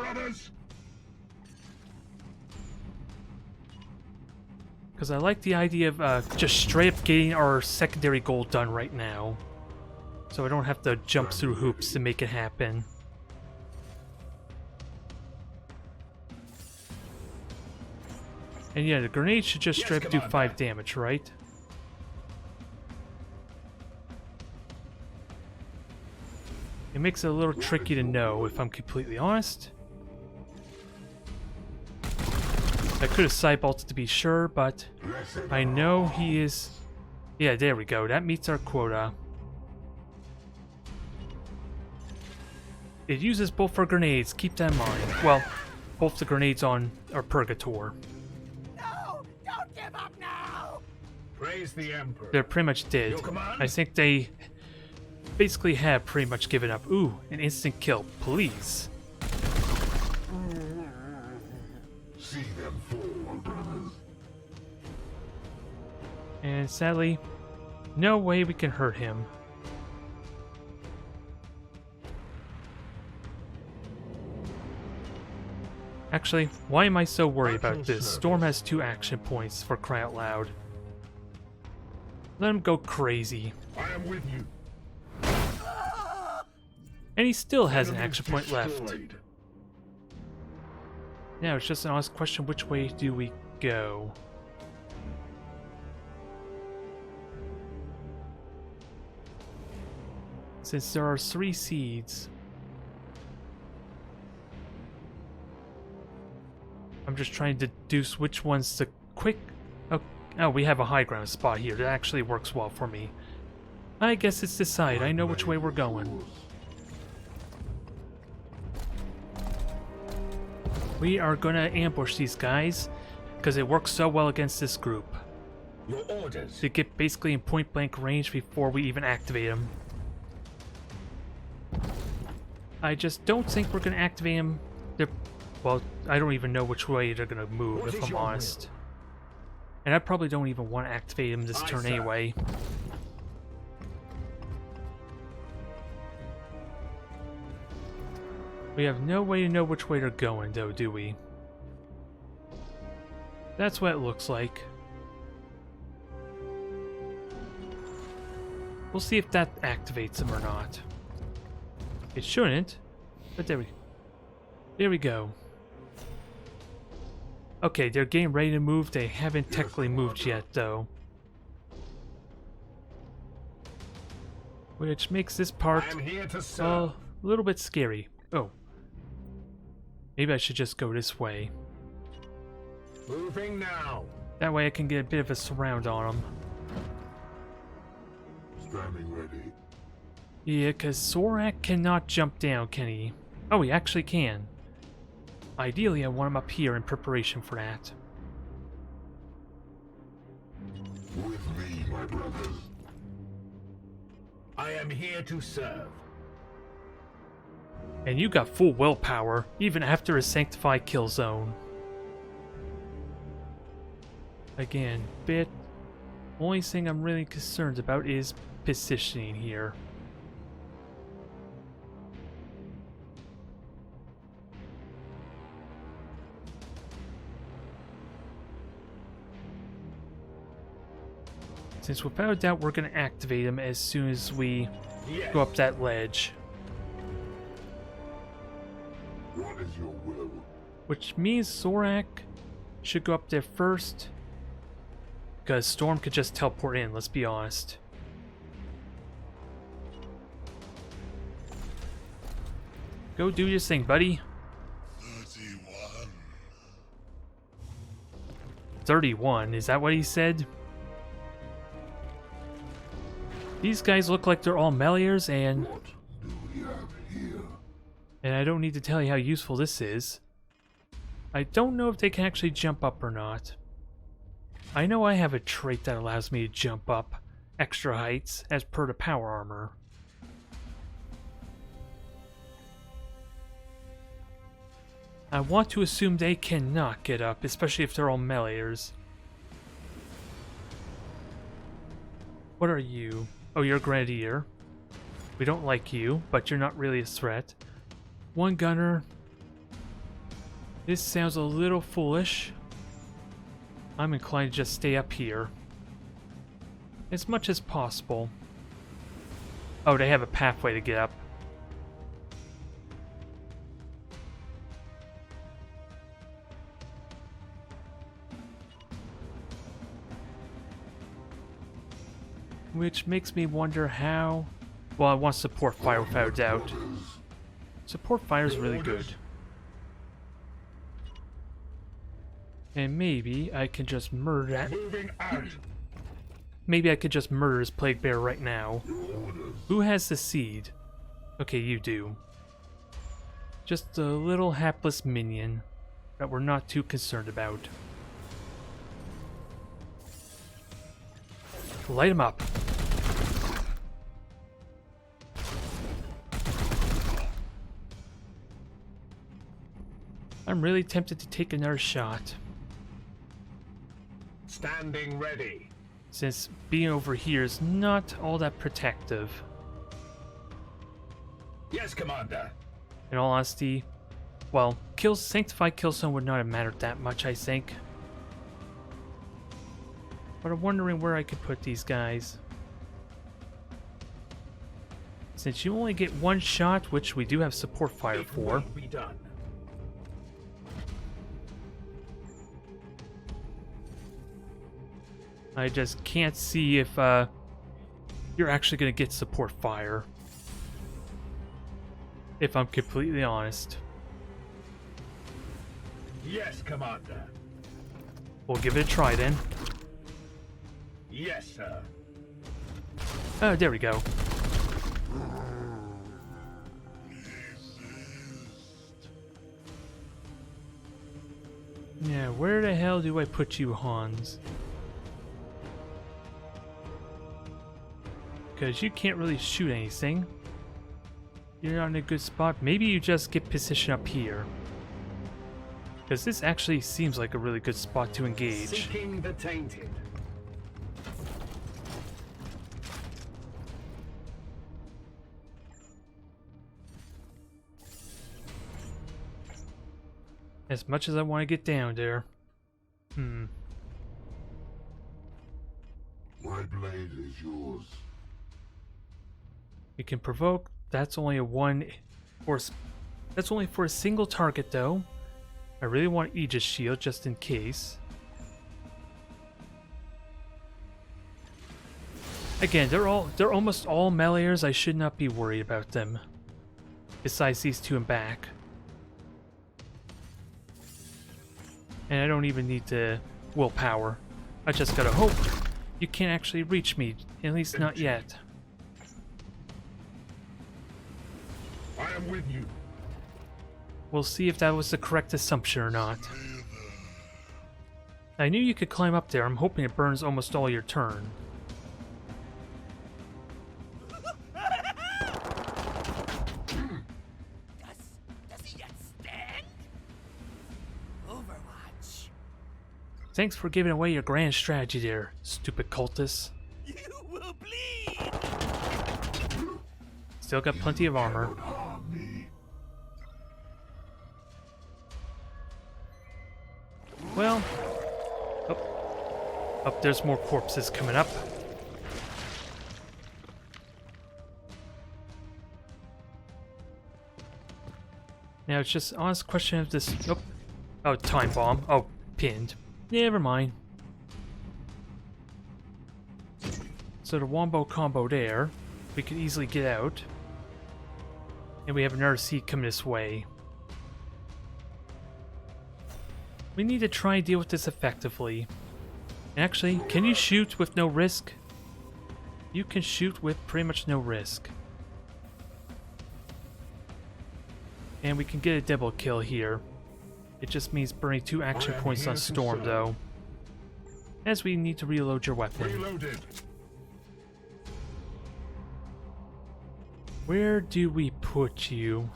Because I like the idea of just straight up getting our secondary goal done right now. So I don't have to jump through hoops to make it happen. And yeah, the grenade should just straight up do 5 damage, right? It makes it a little tricky to know, if I'm completely honest. I could have side-bolted to be sure, but I know he is... Yeah, there we go. That meets our quota. It uses both our grenades. Keep that in mind. Well, both the grenades on our Purgator. No! Don't give up now! Praise the Emperor. They're pretty much dead. I think they basically have pretty much given up. Ooh, an instant kill, please. See them fall, brothers. And sadly, no way we can hurt him. Actually, why am I so worried about this? Storm has 2 action points, for cry out loud. Let him go crazy. I am with you. And he still has an action point left. Destroyed. Now it's just an honest question, which way do we go? Since there are 3 seeds, I'm just trying to deduce which one's the quick... Oh, we have a high ground spot here. That actually works well for me. I guess it's this side. I know which way we're going. We are gonna ambush these guys because it works so well against this group. Your orders. To get basically in point blank range before we even activate them. I just don't think we're gonna activate them. Well, I don't even know which way they're gonna move, What if is I'm your honest. will? And I probably don't even want to activate them this Aye, turn sir. anyway. We have no way to know which way they're going, though, do we? That's what it looks like. We'll see if that activates them or not. It shouldn't, but there we go. Okay, they're getting ready to move. They haven't technically moved yet, though. Which makes this part I am here to a serve. little bit scary. Oh. Maybe I should just go this way. Moving now. That way I can get a bit of a surround on them. Standing ready. Yeah, because Sorak cannot jump down, can he? Oh, he actually can. Ideally, I want him up here in preparation for that. With me, my brothers. I am here to serve. And you got full willpower, even after a sanctified kill zone. Again, only thing I'm really concerned about is positioning here. Since without a doubt we're going to activate him as soon as we Yes. go up that ledge. What is your will? Which means Sorak should go up there first. Because Storm could just teleport in, let's be honest. Go do your thing, buddy. 31. 31, is that what he said? These guys look like they're all meleeers, and What do we have here? I don't need to tell you how useful this is. I don't know if they can actually jump up or not. I know I have a trait that allows me to jump up extra heights as per the power armor. I want to assume they cannot get up, especially if they're all meleeers. What are you? Oh, you're a grenadier. We don't like you, but you're not really a threat. One gunner. This sounds a little foolish. I'm inclined to just stay up here. As much as possible. Oh, they have a pathway to get up. Which makes me wonder how... Well, I want support fire without a doubt. Support fire is really good. And maybe I can just murder that. Moving out. Maybe I could just murder this plague bear right now. Who has the seed? Okay, you do. Just a little hapless minion that we're not too concerned about. Light him up. I'm really tempted to take another shot, Standing ready. since being over here is not all that protective. Yes, Commander. In all honesty, well, Sanctified Killzone would not have mattered that much, I think. But I'm wondering where I could put these guys. Since you only get one shot, which we do have support fire It for. will be done. I just can't see if you're actually going to get support fire. If I'm completely honest. Yes, Commander. We'll give it a try then. Yes, sir. Oh, there we go. Yeah, where the hell do I put you, Hans? Because you can't really shoot anything. You're not in a good spot. Maybe you just get positioned up here. Because this actually seems like a really good spot to engage. Seeking the tainted. As much as I want to get down there. My blade is yours. You can provoke. That's only a one for that's only for a single target though. I really want Aegis Shield just in case. Again, they're almost all meleeers. I should not be worried about them. Besides these two in back. And I don't even need the willpower. I just gotta hope you can't actually reach me. At least not yet. I am with you. We'll see if that was the correct assumption or not. I knew you could climb up there. I'm hoping it burns almost all your turn. Does he yet stand? Overwatch. Thanks for giving away your grand strategy there, stupid cultist. You will bleed. Still got plenty of armor. Well, oh, there's more corpses coming up. Now it's just honest question of this. Oh, time bomb. Oh, pinned. Never mind. So the wombo combo there, we could easily get out. And we have another seed coming this way. We need to try and deal with this effectively. Actually, can you shoot with no risk? You can shoot with pretty much no risk. And we can get a double kill here. It just means burning 2 action points on Storm though. As we need to reload your weapon. Reloaded. Where do we put you?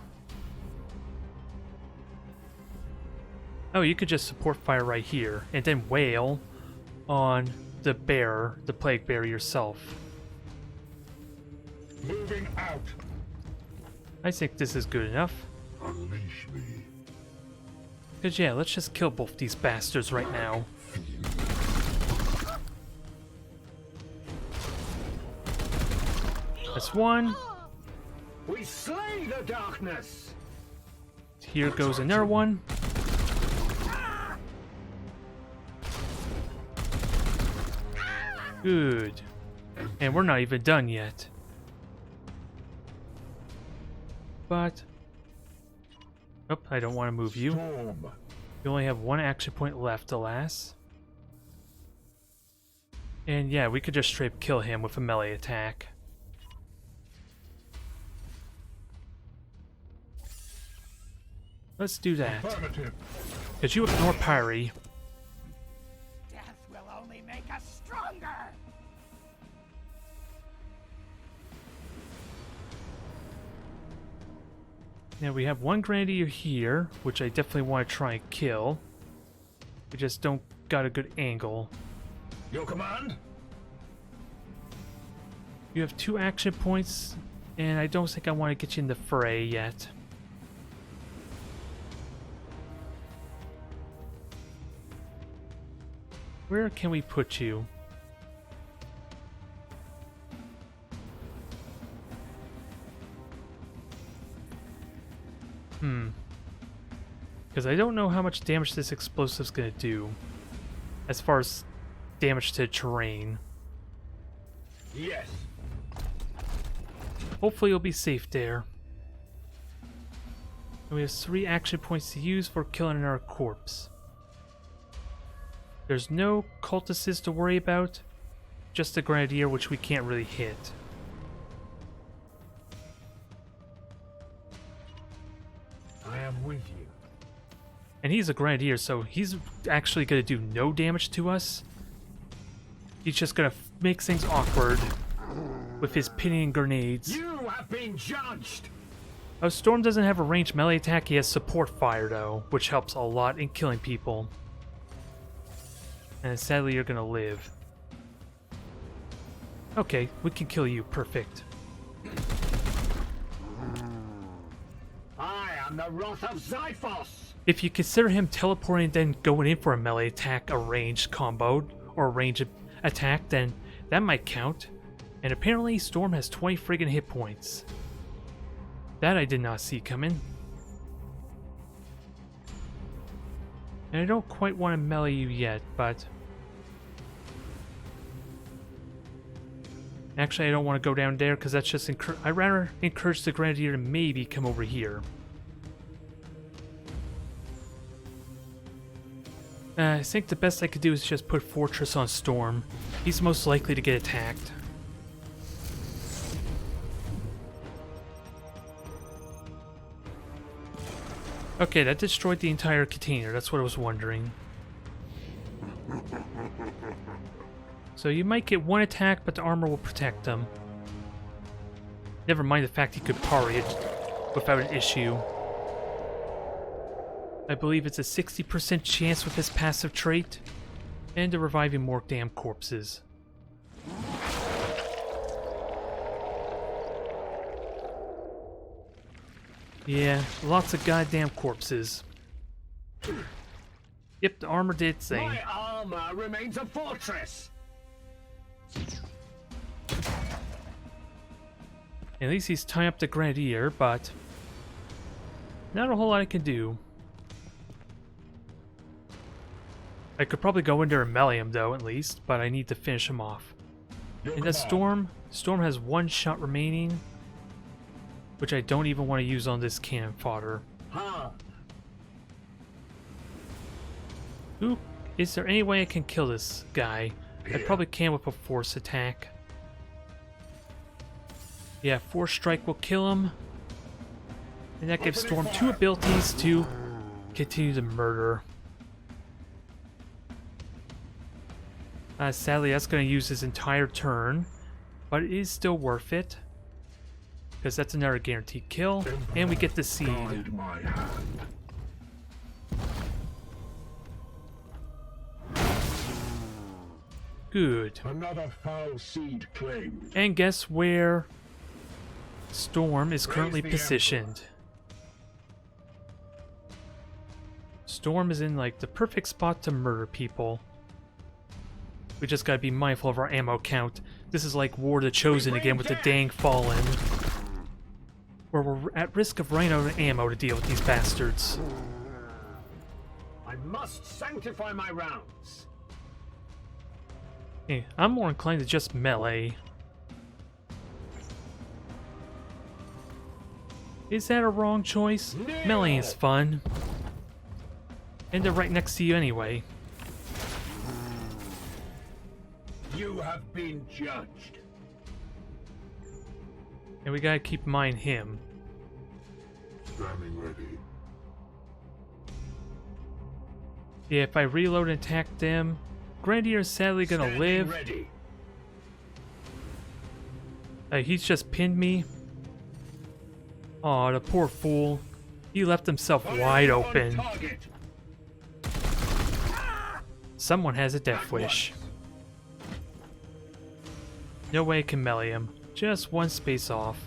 Oh, you could just support fire right here, and then wail on the bearer, the plague bearer yourself. Moving out. I think this is good enough. Unleash me. Cause yeah, let's just kill both these bastards right now. That's one. We slay the darkness. Here goes another one. Good. And we're not even done yet. But... oh, I don't want to move you. Storm. You only have 1 action point left, alas. And yeah, we could just straight up kill him with a melee attack. Let's do that. Affirmative. Because you ignore Pyre. Death will only make us stronger. Now we have 1 Grenadier here, which I definitely want to try and kill. We just don't got a good angle. Your command? You have 2 action points, and I don't think I want to get you in the fray yet. Where can we put you? Because I don't know how much damage this explosive's gonna do. As far as damage to terrain. Yes. Hopefully you'll be safe there. And we have 3 action points to use for killing our corpse. There's no cultists to worry about, just the Grenadier, which we can't really hit. I am with you. And he's a grenadier, so he's actually going to do no damage to us. He's just going to make things awkward with his pinning grenades. You have been judged! Oh, Storm doesn't have a ranged melee attack, he has support fire though, which helps a lot in killing people. And sadly you're gonna live. Okay, we can kill you, perfect. I am the wrath of Xiphos! If you consider him teleporting and then going in for a melee attack, a ranged combo, or a ranged attack, then that might count. And apparently Storm has 20 friggin' hit points. That I did not see coming. And I don't quite want to melee you yet, but... Actually, I don't want to go down there, because that's just I'd rather encourage the Grenadier to maybe come over here. I think the best I could do is just put Fortress on Storm. He's most likely to get attacked. Okay, that destroyed the entire container. That's what I was wondering. So you might get one attack, but the armor will protect him. Never mind the fact he could parry it without an issue. I believe it's a 60% chance with his passive trait, and to reviving more damn corpses. Yeah, lots of goddamn corpses. Yep, the armor did its thing. My armor remains a fortress! At least he's tying up the Grenadier, but not a whole lot I can do. I could probably go in there and melee him though, at least, but I need to finish him off. And that Storm has one shot remaining, which I don't even want to use on this cannon fodder. Huh. Ooh, is there any way I can kill this guy? I probably can with a force attack. Yeah, force strike will kill him. And that gives Storm 2 abilities to continue to murder. Sadly, that's going to use his entire turn, but it is still worth it. Because that's another guaranteed kill, and we get the seed. Guide my hand. Good. Another foul seed claimed. And guess where Storm is currently the positioned? Storm is in like the perfect spot to murder people. We just gotta be mindful of our ammo count. This is like War of the Chosen again with the dang Fallen. Where we're at risk of running out of ammo to deal with these bastards. I must sanctify my rounds. Hey, I'm more inclined to just melee. Is that a wrong choice? Melee is fun. And they're right next to you anyway. You have been judged. And we gotta keep in mind him. Standing ready. Yeah, if I reload and attack them, Grenadier is sadly gonna Standing live. ready. He's just pinned me. Aw, the poor fool. He left himself wide On open. target. Someone has a death wish. No way I can melee him. Just one space off.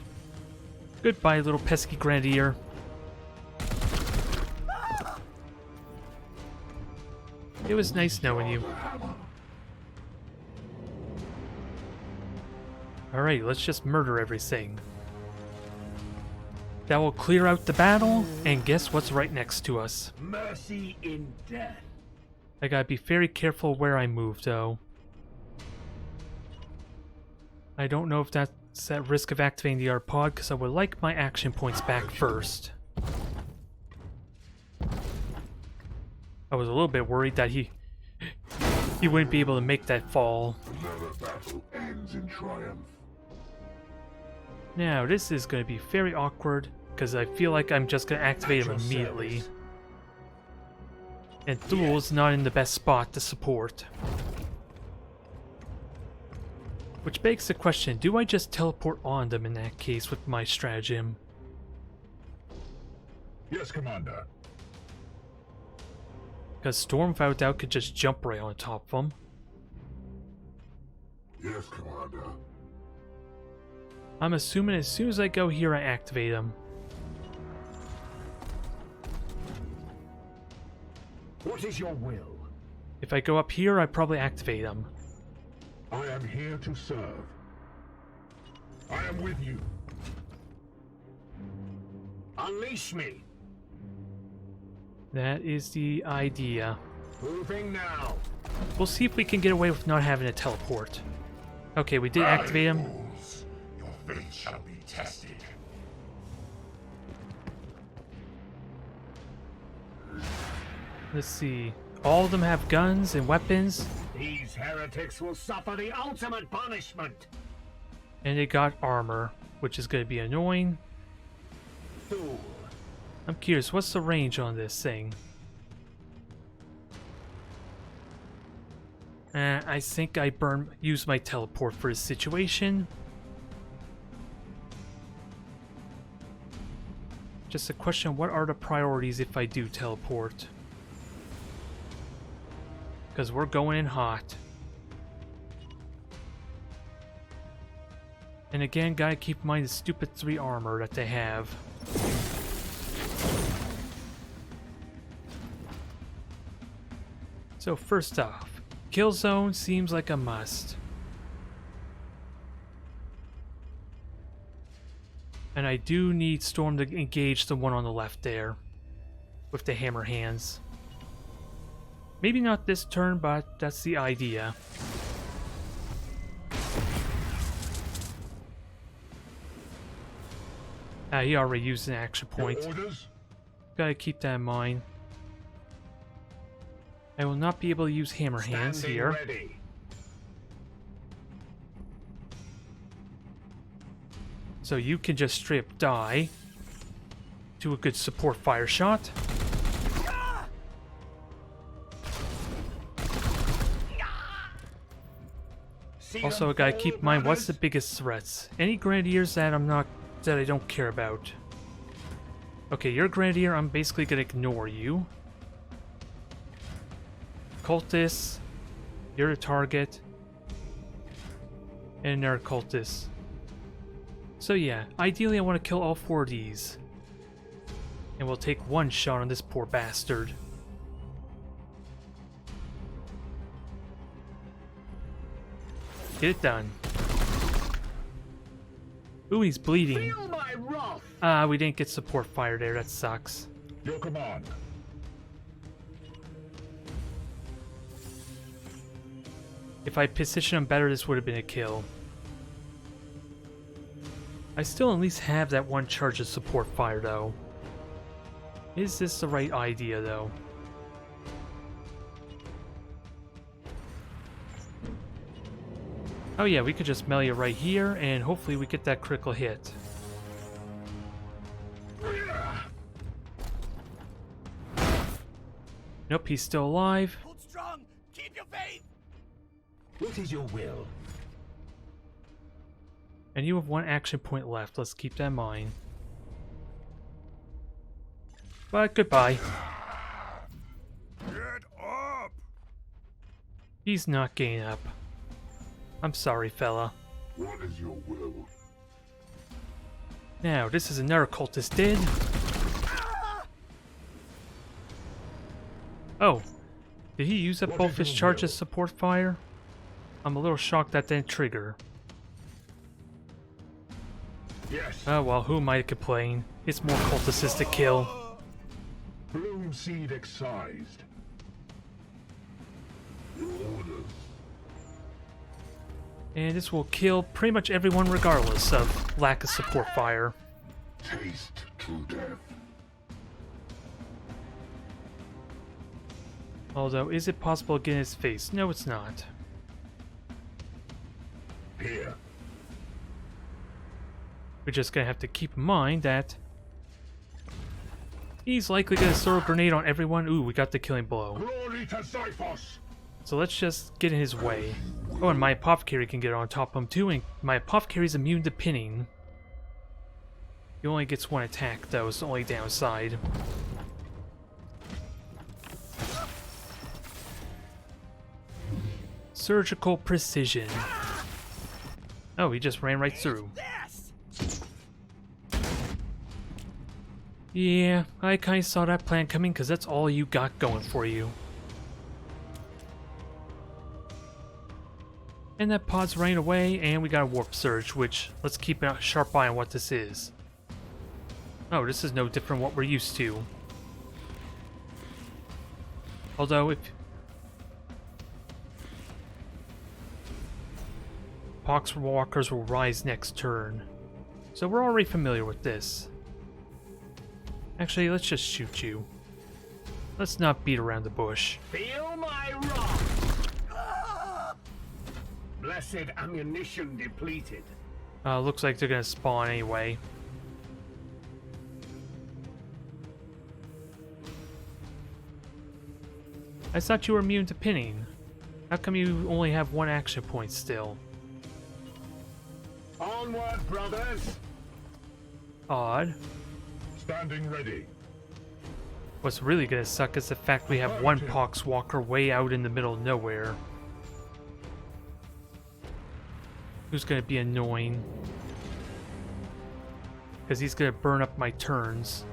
Goodbye, little pesky Grenadier. It was nice knowing you. Alright, let's just murder everything. That will clear out the battle, and guess what's right next to us? Mercy in death. I gotta be very careful where I move, though. I don't know if that's at risk of activating the art pod, because I would like my action points back first. I was a little bit worried that he wouldn't be able to make that fall. Another battle ends in triumph. Now, this is going to be very awkward. because I feel like I'm just gonna activate him immediately. And Thul's not in the best spot to support. Which begs the question, do I just teleport on them in that case with my stratagem? Yes, Commander. Because Storm, without doubt, could just jump right on top of them. Yes, Commander. I'm assuming as soon as I go here, I activate them. What is your will? If I go up here, I probably activate them. I am here to serve. I am with you. Unleash me. That is the idea. Moving now. We'll see if we can get away with not having to teleport. Okay, we did activate him. Fools, your fate shall be tested. Let's see. All of them have guns and weapons, These heretics will suffer the ultimate punishment. and they got armor, which is going to be annoying. Fool. I'm curious, what's the range on this thing? I think I use my teleport for this situation. Just a question, what are the priorities if I do teleport? Because we're going in hot. And again, gotta keep in mind the stupid 3 armor that they have. So first off, kill zone seems like a must. And I do need Storm to engage the one on the left there with the hammer hands. Maybe not this turn, but that's the idea. He already used an action point. Your orders? Gotta keep that in mind. I will not be able to use hammer hands Standing here. ready. So you can just straight up die to a good support fire shot. See Also, I them gotta fall, keep in mind what's the brothers? biggest threats. Any grenadiers that I don't care about. Okay, you're a grenadier, I'm basically gonna ignore you. Cultists, you're a target. And they're a cultist. So yeah, ideally I want to kill all 4 of these. And we'll take one shot on this poor bastard. Get it done. Ooh, he's bleeding. Feel my wrath. Ah, we didn't get support fire there, that sucks. Your command. If I position him better, this would have been a kill. I still at least have that one charge of support fire, though. Is this the right idea, though? Oh yeah, we could just melee it right here, and hopefully we get that critical hit. Nope, he's still alive. Hold strong. Keep your faith. What is your will? And you have one action point left, let's keep that in mind. But goodbye. Get up! He's not getting up. I'm sorry, fella. What is your will? Now, this is another cultist dead. Oh, did he use up What both is his your charges will? support fire? I'm a little shocked that didn't trigger. Yes. Oh well, who am I to complain? It's more cultists to kill. Bloom seed excised. Your orders. And this will kill pretty much everyone regardless of lack of support fire. Taste to death. Although, is it possible to get in his face? No, it's not. Here. We're just gonna have to keep in mind that He's likely gonna throw a grenade on everyone. Ooh, we got the killing blow. Glory to Xiphos! So let's just get in his way. Oh, and my apothecary can get on top of him too, and my apothecary's immune to pinning. He only gets one attack though, it's the only downside. Surgical precision. Oh, he just ran right through. Yeah, I kinda saw that plan coming because that's all you got going for you. And that pod's running away, and we got a warp surge, which, let's keep a sharp eye on what this is. Oh, this is no different from what we're used to. Although, if... Poxwalkers will rise next turn. So we're already familiar with this. Actually, let's just shoot you. Let's not beat around the bush. Feel my wrath! Blessed ammunition depleted. Looks like they're gonna spawn anyway. I thought you were immune to pinning. How come you only have one action point still? Onward, brothers! Odd. Standing ready. What's really gonna suck is the fact we have one Poxwalker way out in the middle of nowhere. Who's gonna be annoying? Because he's gonna burn up my turns.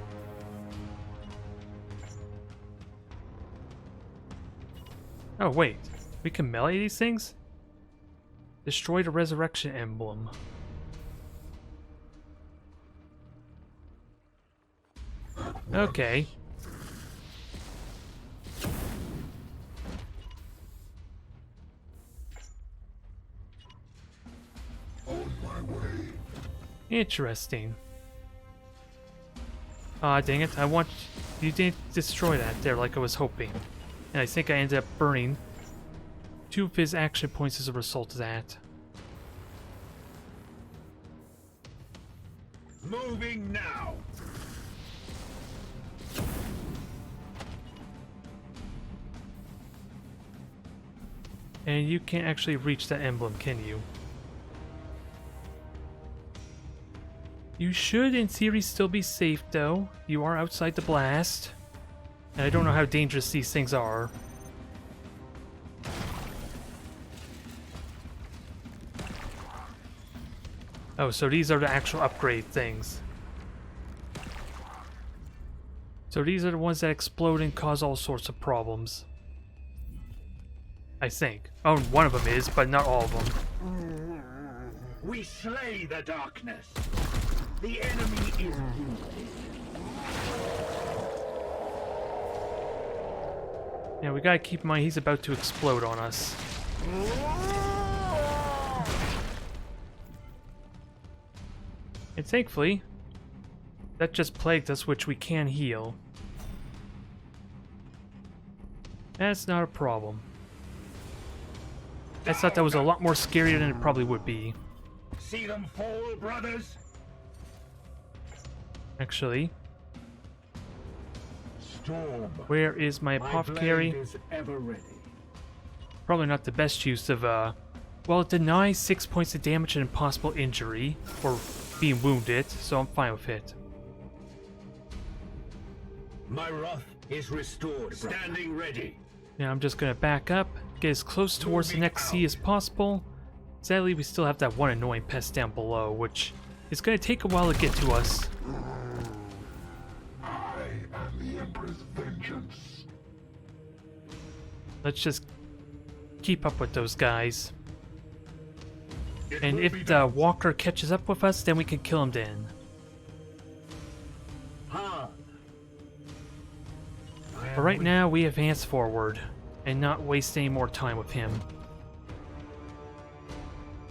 Oh wait, we can melee these things? Destroy the resurrection emblem. Okay. On my way. Interesting. Ah, dang it. You didn't destroy that there like I was hoping. And I think I ended up burning 2 of his action points as a result of that. Moving now. And you can't actually reach that emblem, can you? You should, in theory, still be safe, though. You are outside the blast. And I don't know how dangerous these things are. Oh, so these are the actual upgrade things. So these are the ones that explode and cause all sorts of problems. I think. Oh, one of them is, but not all of them. We slay the darkness. The enemy is wounded. Yeah, we gotta keep in mind he's about to explode on us. And thankfully, that just plagued us, which we can heal. That's not a problem. I thought that was a lot more scarier than it probably would be. See them fall, brothers? Actually, Storm. where is my My apothecary? blade is ever ready. Probably not the best use of, well, it denies 6 points of damage and impossible injury, or being wounded, so I'm fine with it. My wrath is restored. Standing ready. Now I'm just gonna back up, get as close towards the next sea as possible. Sadly, we still have that one annoying pest down below, which is gonna take a while to get to us. I am the Emperor's vengeance. Let's just keep up with those guys. It And will if be the done. walker catches up with us, then we can kill him then. Hard. But right now, we advance forward, and not waste any more time with him.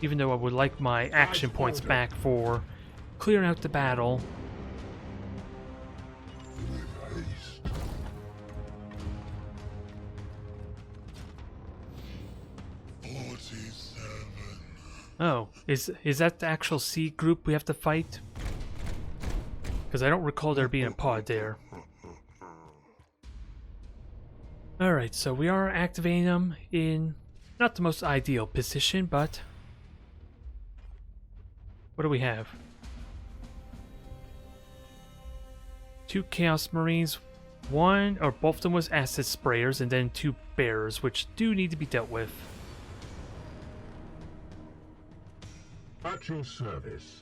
Even though I would like my action points back for clearing out the battle. With haste. Oh, is that the actual sea group we have to fight? Because I don't recall there being a pod there. Alright, so we are activating them in not the most ideal position, but what do we have? 2 Chaos Marines, one or both of them was acid sprayers, and then 2 bearers, which do need to be dealt with. At your service.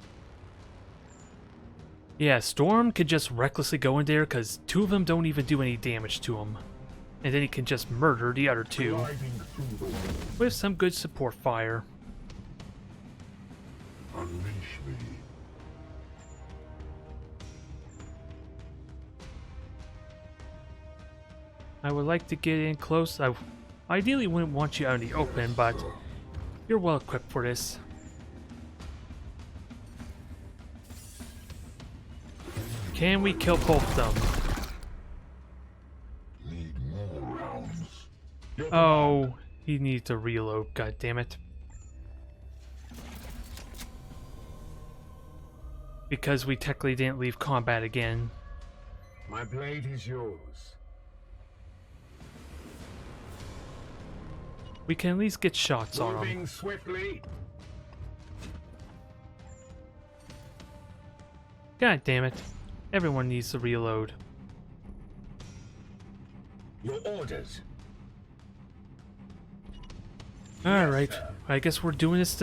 Yeah, Storm could just recklessly go in there because 2 of them don't even do any damage to him. And then he can just murder the other 2 Gliding through the wind. with some good support fire. Unleash me. I would like to get in close. I ideally wouldn't want you out in the open, but you're well equipped for this. Can we kill both of them? Need more rounds. Oh, he needs to reload, god damn it. Because we technically didn't leave combat again. My blade is yours. We can at least get shots on him. Moving swiftly. God damn it. Everyone needs to reload. Your orders. Alright, I guess we're doing this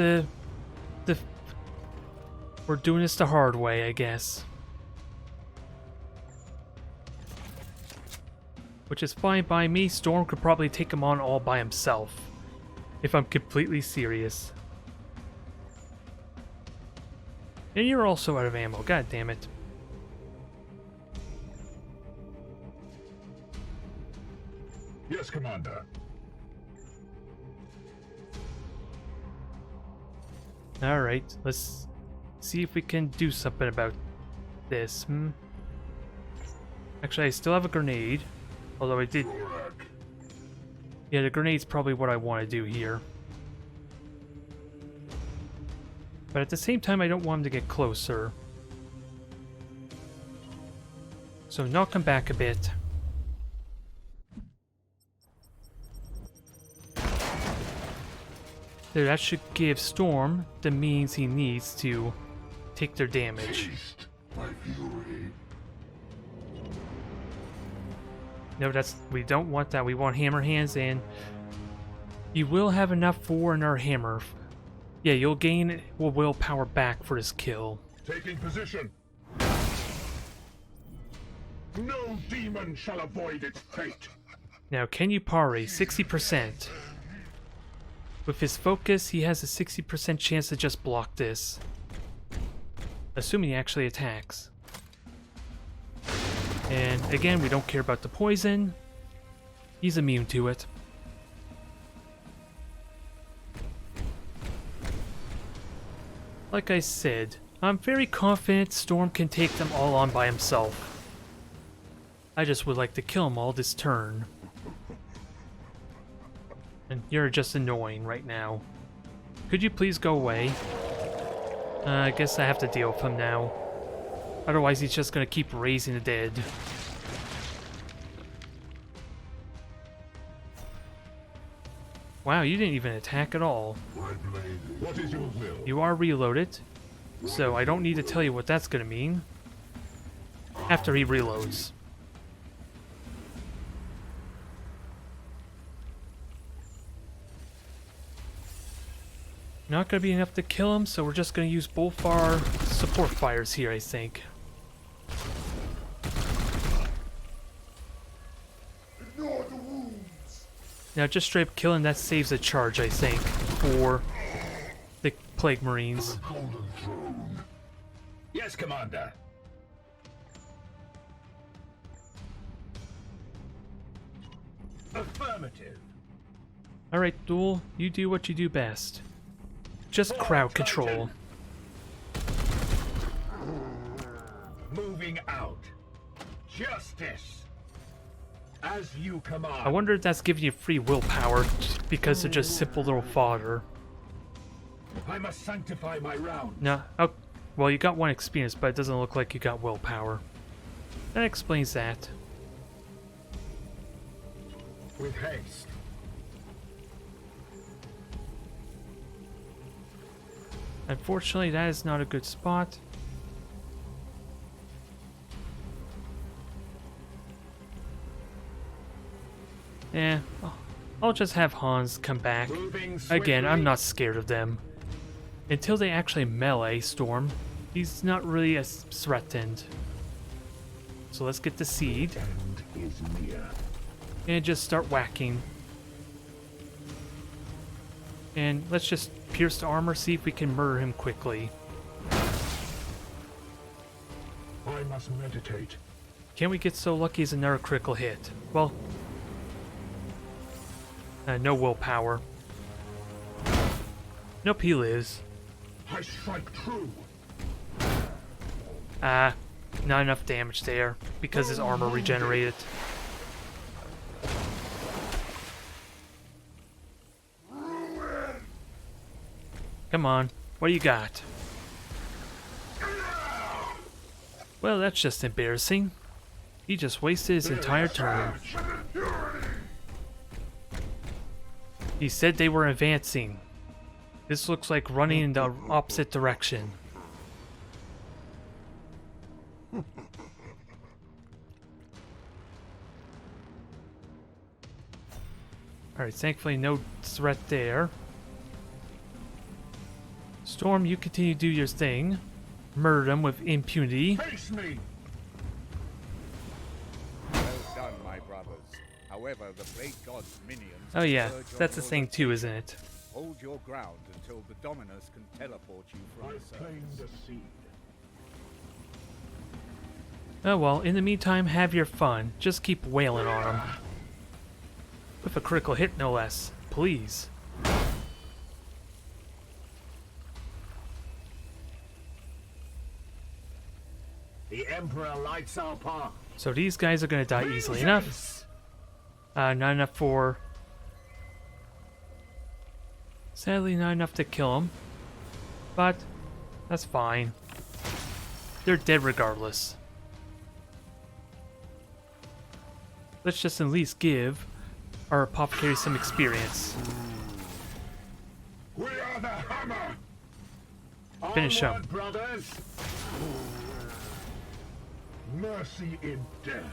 we're doing this the hard way, I guess. Which is fine by me. Storm could probably take him on all by himself. If I'm completely serious. And you're also out of ammo, god damn it. Yes, Commander. Alright, let's see if we can do something about this. Actually, I still have a grenade. Although I did... Yeah, the grenade's probably what I want to do here. But at the same time, I don't want him to get closer. So knock him back a bit. There, that should give Storm the means he needs to take their damage. Taste my fury. No, we don't want that. We want hammer hands, and you will have enough for another hammer. Yeah, you'll gain willpower back for this kill. Taking position. No demon shall avoid its fate. Now, can you parry? 60%. With his focus, he has a 60% chance to just block this. Assuming he actually attacks. And again, we don't care about the poison. He's immune to it. Like I said, I'm very confident Storm can take them all on by himself. I just would like to kill them all this turn. And you're just annoying right now. Could you please go away? I guess I have to deal with him now. Otherwise he's just gonna keep raising the dead. Wow, you didn't even attack at all. My blade. What is your will? You are reloaded, so I don't need to tell you what that's gonna mean. After he reloads. Not gonna be enough to kill him, so we're just gonna use both our support fires here, I think. Ignore the wounds. Now just straight up killing, that saves a charge, I think, for the Plague Marines. Golden throne. Yes, Commander. Affirmative. Alright, Duel, you do what you do best. Just crowd control. Moving out. Justice. As you command. I wonder if that's giving you free willpower because of just simple little fodder. I must sanctify my round. No, oh, well, you got 1 experience, but it doesn't look like you got willpower. That explains that. with haste. Unfortunately, that is not a good spot. Eh, I'll just have Hans come back. Again, I'm not scared of them. Until they actually melee Storm, he's not really as threatened. So let's get the seed. End is near. And just start whacking. And let's just pierce the armor, see if we can murder him quickly. I must meditate. Can we get so lucky as another critical hit? Well, no willpower. Nope, he lives. I strike true. Not enough damage there because his armor regenerated. Come on, what do you got? Well, that's just embarrassing. He just wasted his entire turn. He said they were advancing. This looks like running in the opposite direction. Alright, thankfully no threat there. Storm, you continue to do your thing. Murder them with impunity. Face me. Well done, my brothers. However, the Blade God's minions... Oh yeah, converge on that's the your thing too, isn't it? Hold your ground until the Dominus can teleport you from the I've claimed surface. the seed. Oh well, in the meantime, have your fun. Just keep wailing on them. With a critical hit, no less. Please. The Emperor lights our path. So these guys are gonna die easily enough. Not enough for... Sadly, not enough to kill them. But, that's fine. They're dead regardless. Let's just at least give our apothecary some experience. We are the hammer. Finish him. Onward, brothers. Mercy in death.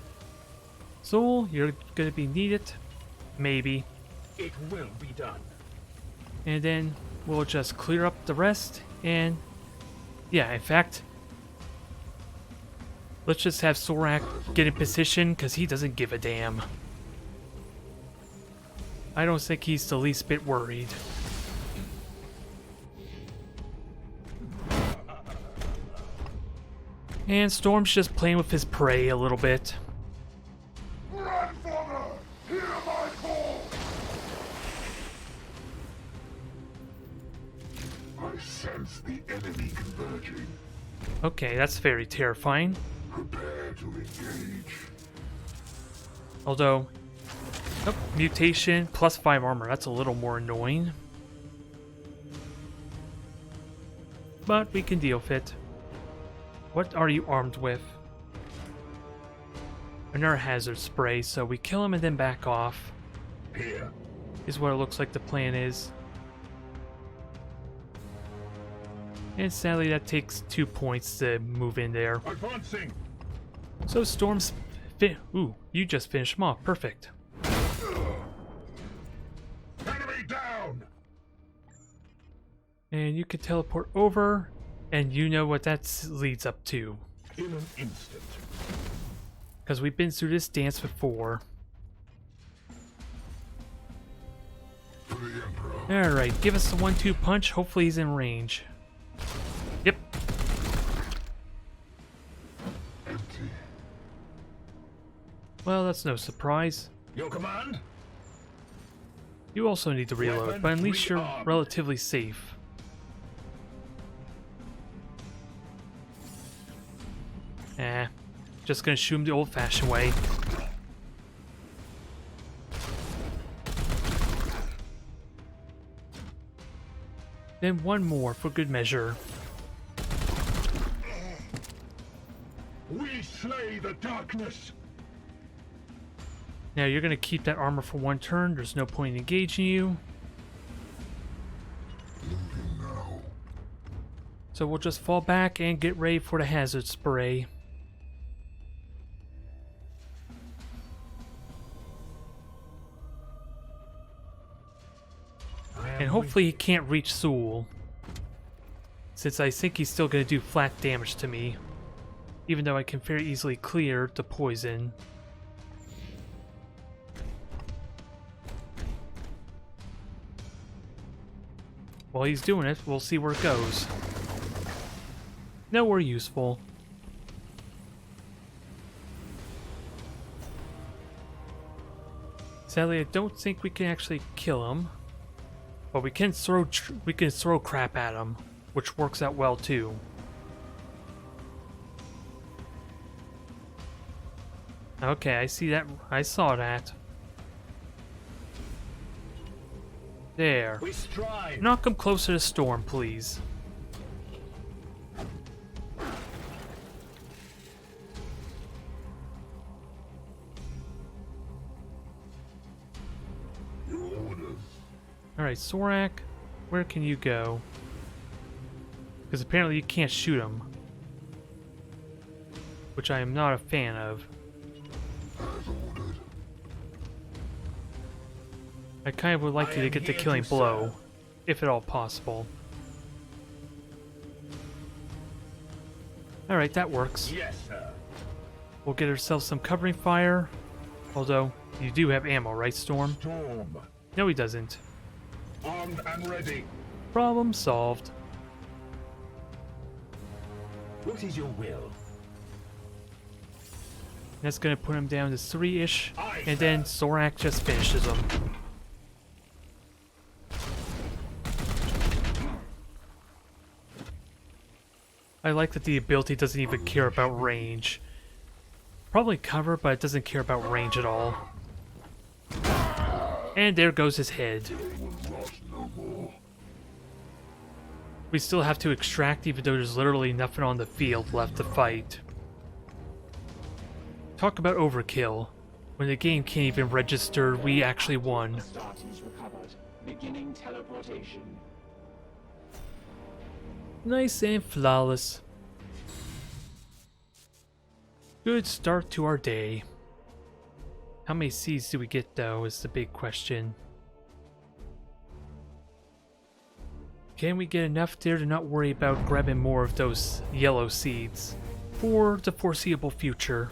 Soul, you're gonna be needed. Maybe. It will be done. And then we'll just clear up the rest. And yeah, in fact, let's just have Sorak get in position because he doesn't give a damn. I don't think he's the least bit worried. And Storm's just playing with his prey a little bit. Grandfather, hear my call. I sense the enemy converging. Okay, that's very terrifying. Prepare to engage. Although, oh, mutation, +5 armor, that's a little more annoying. But we can deal with it. What are you armed with? Another hazard spray, so we kill him and then back off. Here. Is what it looks like the plan is. And sadly that takes 2 points to move in there. Advancing. So Storm's ooh, you just finished him off. Perfect. Enemy down. And you can teleport over, and you know what that leads up to. In an instant. Because we've been through this dance before. To the Emperor. Alright, give us the 1-2 punch. Hopefully he's in range. Yep. Empty. Well, that's no surprise. Your command? You also need to reload, Weapon but at least you're rearmed. relatively safe. Just gonna shoot him the old-fashioned way. Then one more for good measure. We slay the darkness. Now you're going to keep that armor for one turn. There's no point in engaging you. So we'll just fall back and get ready for the hazard spray. And hopefully he can't reach Sewell, since I think he's still going to do flat damage to me, even though I can very easily clear the poison. While he's doing it, we'll see where it goes. Nowhere useful. Sadly, I don't think we can actually kill him, but we can throw crap at him, which works out well too. Okay, I see that. I saw that. There. We strive. Knock him closer to the storm, please. Alright, Sorak, where can you go? Because apparently you can't shoot him, which I am not a fan of. I kind of would like you to get the killing blow, if at all possible. Alright, that works. Yes, sir. We'll get ourselves some covering fire. Although, you do have ammo, right, Storm? Storm. No, he doesn't. Armed and ready. Problem solved. What is your will? That's gonna put him down to 3-ish, Aye, and then Sorak just finishes him. I like that the ability doesn't even care about range. Probably cover, but it doesn't care about range at all. And there goes his head. We still have to extract even though there's literally nothing on the field left to fight. Talk about overkill. When the game can't even register we actually won. Astartes recovered. Beginning teleportation. Nice and flawless. Good start to our day. How many seeds do we get though is the big question. Can we get enough there to not worry about grabbing more of those yellow seeds for the foreseeable future?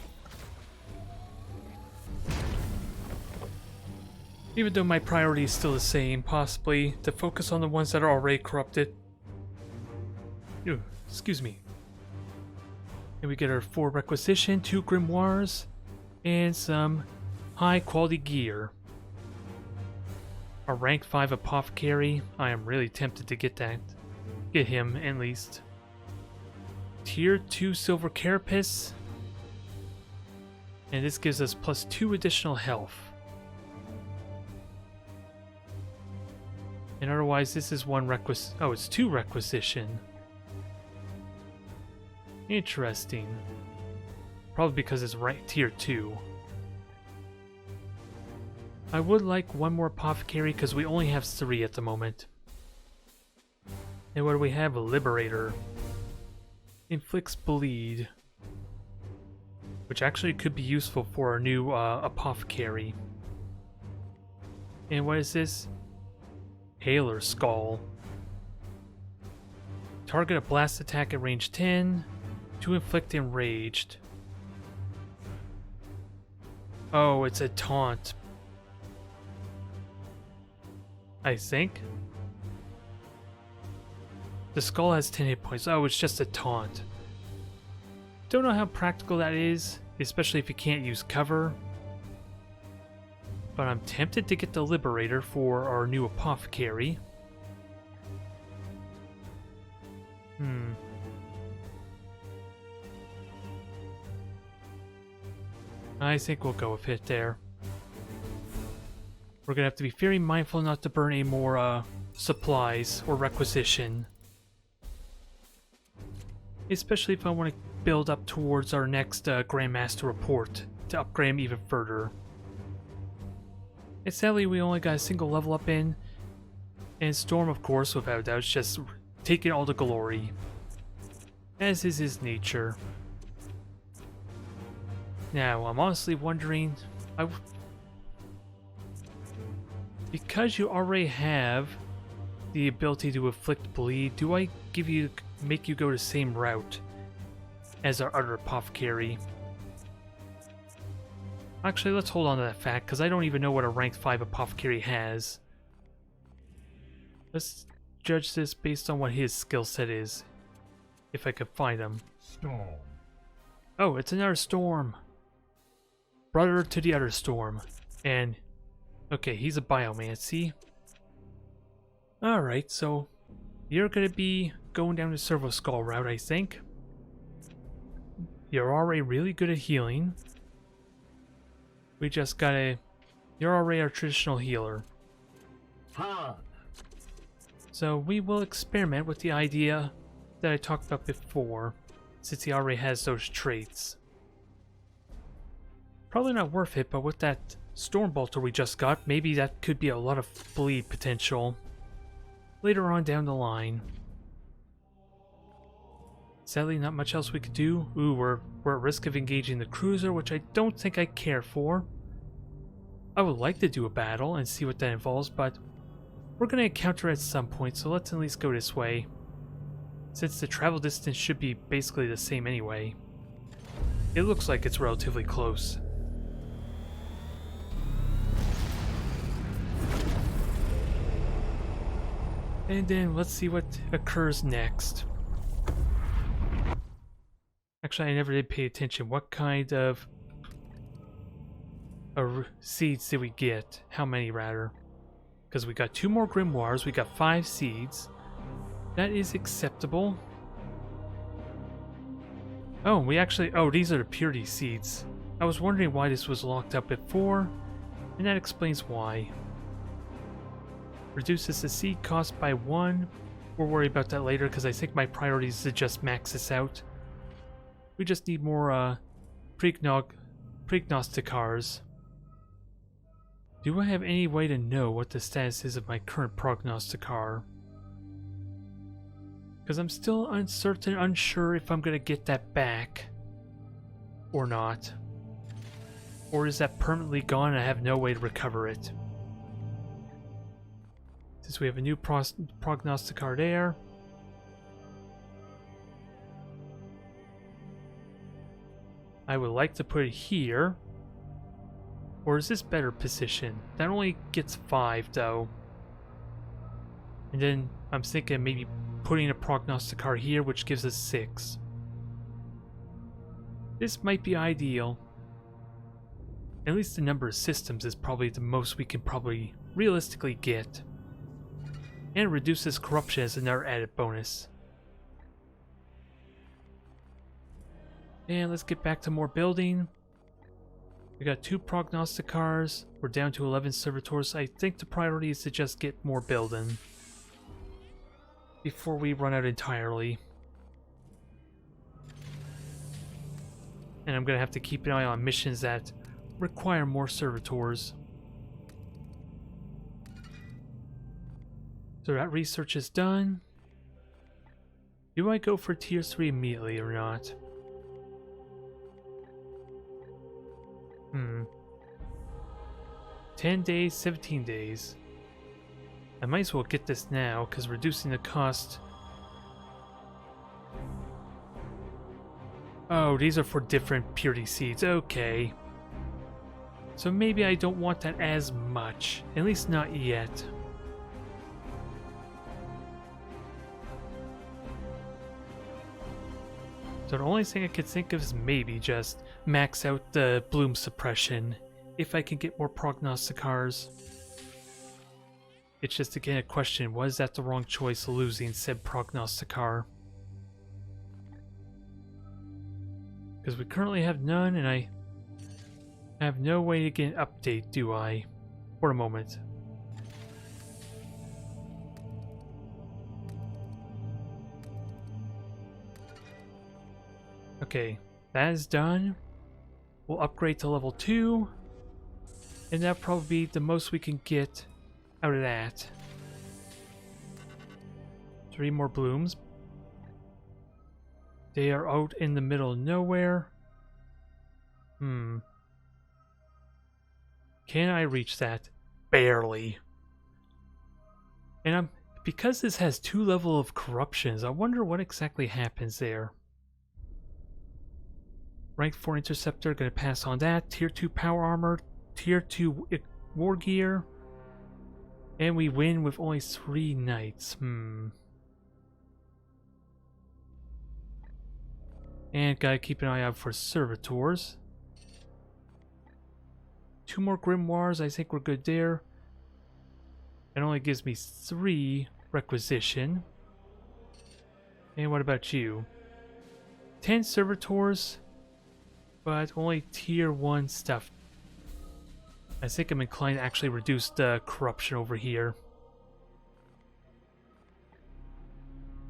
Even though my priority is still the same, possibly to focus on the ones that are already corrupted. Ew, excuse me. And we get our 4 requisition, 2 grimoires, and some high quality gear. A rank 5 apothecary. I am really tempted to get that. Get him, at least. Tier 2 silver carapace. And this gives us plus 2 additional health. And otherwise this is 1 oh, it's 2 requisition. Interesting. Probably because it's rank tier 2. I would like 1 more apothecary because we only have 3 at the moment. And what do we have? A liberator. Inflicts bleed. Which actually could be useful for our new apothecary. And what is this? Hailer Skull. Target a blast attack at range 10 to inflict enraged. Oh, it's a taunt. I think. The skull has 10 hit points. Oh, it's just a taunt. Don't know how practical that is, especially if you can't use cover. But I'm tempted to get the Liberator for our new apothecary. I think we'll go with it there. We're gonna have to be very mindful not to burn any more supplies or requisition. Especially if I want to build up towards our next Grandmaster report to upgrade him even further. And sadly, we only got a single level up in. And Storm, of course, without a doubt, is just taking all the glory. As is his nature. Now, I'm honestly wondering... because you already have the ability to inflict bleed, do I make you go the same route as our other apothecary? Actually, let's hold on to that fact, because I don't even know what a rank 5 apothecary has. Let's judge this based on what his skill set is, if I could find him. Storm. Oh, it's another Storm. Brother to the other Storm. And, okay, he's a biomancy. Alright, so you're gonna be going down the Servo Skull route, I think. You're already really good at healing. We just gotta... You're already our traditional healer. Han. So we will experiment with the idea that I talked about before, since he already has those traits. Probably not worth it, but with that Storm Bolter we just got, maybe that could be a lot of bleed potential later on down the line. Sadly, not much else we could do. Ooh, we're at risk of engaging the cruiser, which I don't think I care for. I would like to do a battle and see what that involves, but we're going to encounter at some point, so let's at least go this way. Since the travel distance should be basically the same anyway. It looks like it's relatively close. And then let's see what occurs next. Actually, I never did pay attention. What kind of seeds did we get? How many, rather? Because we got 2 more grimoires. We got 5 seeds. That is acceptable. Oh, we actually... Oh, these are the purity seeds. I was wondering why this was locked up before, and that explains why. Reduces the seed cost by 1. We'll worry about that later, because I think my priority is to just max this out. We just need more prognosticars. Do I have any way to know what the status is of my current prognosticar? Because I'm still unsure if I'm going to get that back or not. Or is that permanently gone and I have no way to recover it? Since we have a new prognosticar there. I would like to put it here. Or is this better position? That only gets 5 though. And then I'm thinking maybe putting a prognosticar here, which gives us 6. This might be ideal. At least the number of systems is probably the most we can probably realistically get. And reduces corruption as another added bonus. And let's get back to more building. We got 2 prognosticars. We're down to 11 servitors. I think the priority is to just get more building before we run out entirely. And I'm gonna have to keep an eye on missions that require more servitors. So that research is done. Do I go for tier 3 immediately or not? 10 days, 17 days. I might as well get this now, because reducing the cost... Oh, these are for different purity seeds. Okay. So maybe I don't want that as much. At least not yet. So the only thing I could think of is maybe just max out the bloom suppression if I can get more prognosticars. It's just again a question, was that the wrong choice losing said prognosticar? Because we currently have none and I have no way to get an update, do I? For a moment. Okay, that is done. We'll upgrade to level 2. And that'll probably be the most we can get out of that. 3 more blooms. They are out in the middle of nowhere. Can I reach that? Barely. And because this has 2 levels of corruptions, I wonder what exactly happens there. Rank 4 interceptor, gonna pass on that. Tier 2 power armor, Tier 2 war gear. And we win with only 3 knights. And gotta keep an eye out for servitors. 2 more grimoires, I think we're good there. It only gives me 3 requisition. And what about you? 10 servitors, but only tier 1 stuff. I think I'm inclined to actually reduce the corruption over here.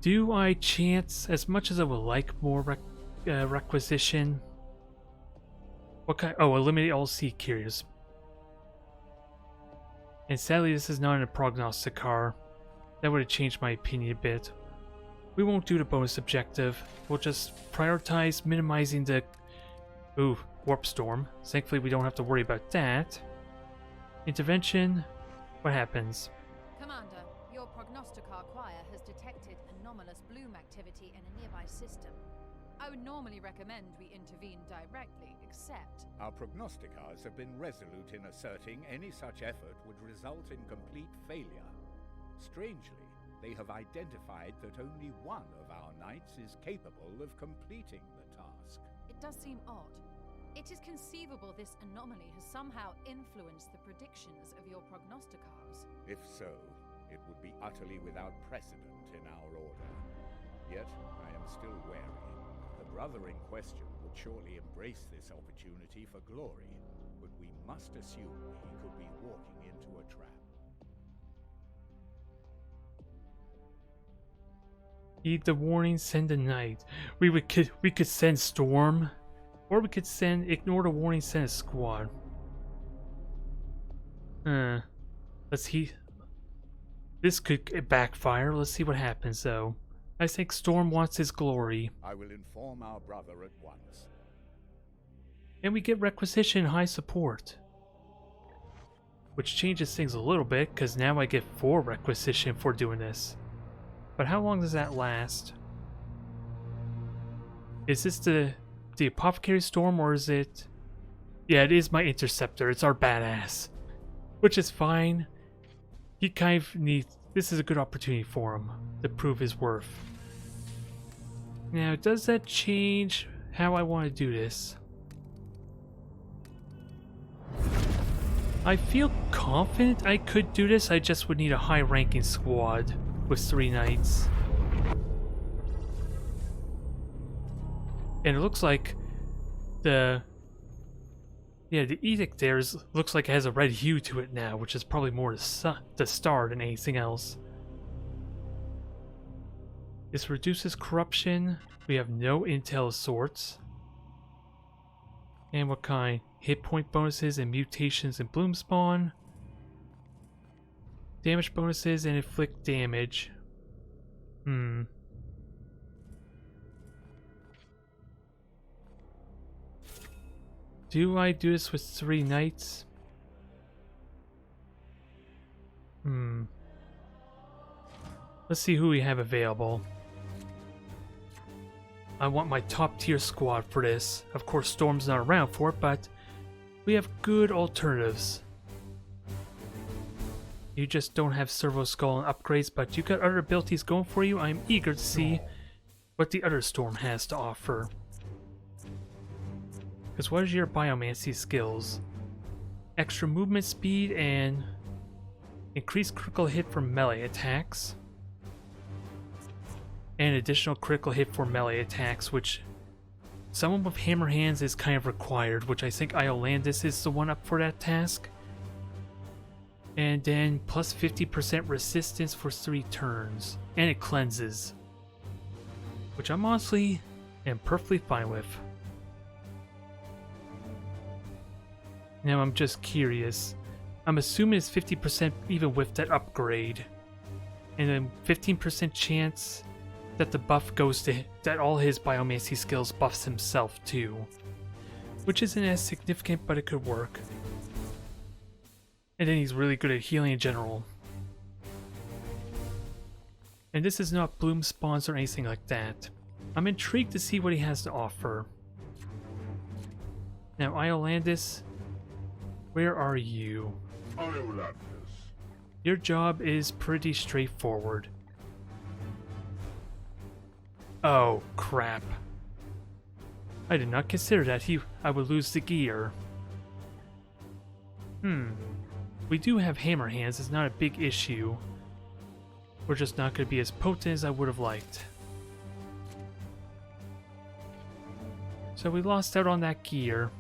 Do I chance, as much as I would like more requisition? What kind? Oh, eliminate all sea carriers. And sadly, this is not a prognosticar. That would have changed my opinion a bit. We won't do the bonus objective. We'll just prioritize minimizing the... Ooh, warp storm. Thankfully, we don't have to worry about that. Intervention. What happens? Commander, your prognosticar choir has detected anomalous bloom activity in a nearby system. I would normally recommend we intervene directly, except... Our prognosticars have been resolute in asserting any such effort would result in complete failure. Strangely, they have identified that only one of our knights is capable of completing the task. It does seem odd. It is conceivable this anomaly has somehow influenced the predictions of your prognosticars. If so, it would be utterly without precedent in our order. Yet, I am still wary. The brother in question would surely embrace this opportunity for glory, but we must assume he could be walking into a trap. Heed the warning, send a knight. We could send Storm, or we could send ignore the warning, send a squad. Let's see. This could backfire. Let's see what happens though. I think Storm wants his glory. I will inform our brother at once. And we get requisition high support, which changes things a little bit because now I get 4 requisition for doing this. But how long does that last? Is this the Apothecary Storm, or is it... Yeah, it is my Interceptor. It's our badass. Which is fine. He kind of needs... This is a good opportunity for him to prove his worth. Now, does that change how I want to do this? I feel confident I could do this. I just would need a high-ranking squad with 3 knights. And it looks like the edict there looks like it has a red hue to it now, which is probably more the star than anything else. This reduces corruption. We have no intel of sorts. And what kind? Hit point bonuses and mutations and bloom spawn. Damage bonuses and inflict damage. Do I do this with 3 knights? Let's see who we have available. I want my top tier squad for this. Of course, Storm's not around for it, but we have good alternatives. You just don't have Servo Skull and upgrades, but you got other abilities going for you. I'm eager to see what the other Storm has to offer. Because what is your Biomancy skills? Extra movement speed and increased critical hit for melee attacks. And additional critical hit for melee attacks, which someone with hammer hands is kind of required, which I think Iolandis is the one up for that task. And then plus 50% resistance for 3 turns. And it cleanses, which I'm honestly am perfectly fine with. Now I'm just curious. I'm assuming it's 50% even with that upgrade. And then 15% chance that the buff goes to that all his biomancy skills buffs himself too. Which isn't as significant, but it could work. And then he's really good at healing in general. And this is not bloom spawns or anything like that. I'm intrigued to see what he has to offer. Now, Iolandis, where are you? Iolandis. Your job is pretty straightforward. Oh, crap. I did not consider that I would lose the gear. We do have hammer hands, it's not a big issue. We're just not going to be as potent as I would have liked. So we lost out on that gear.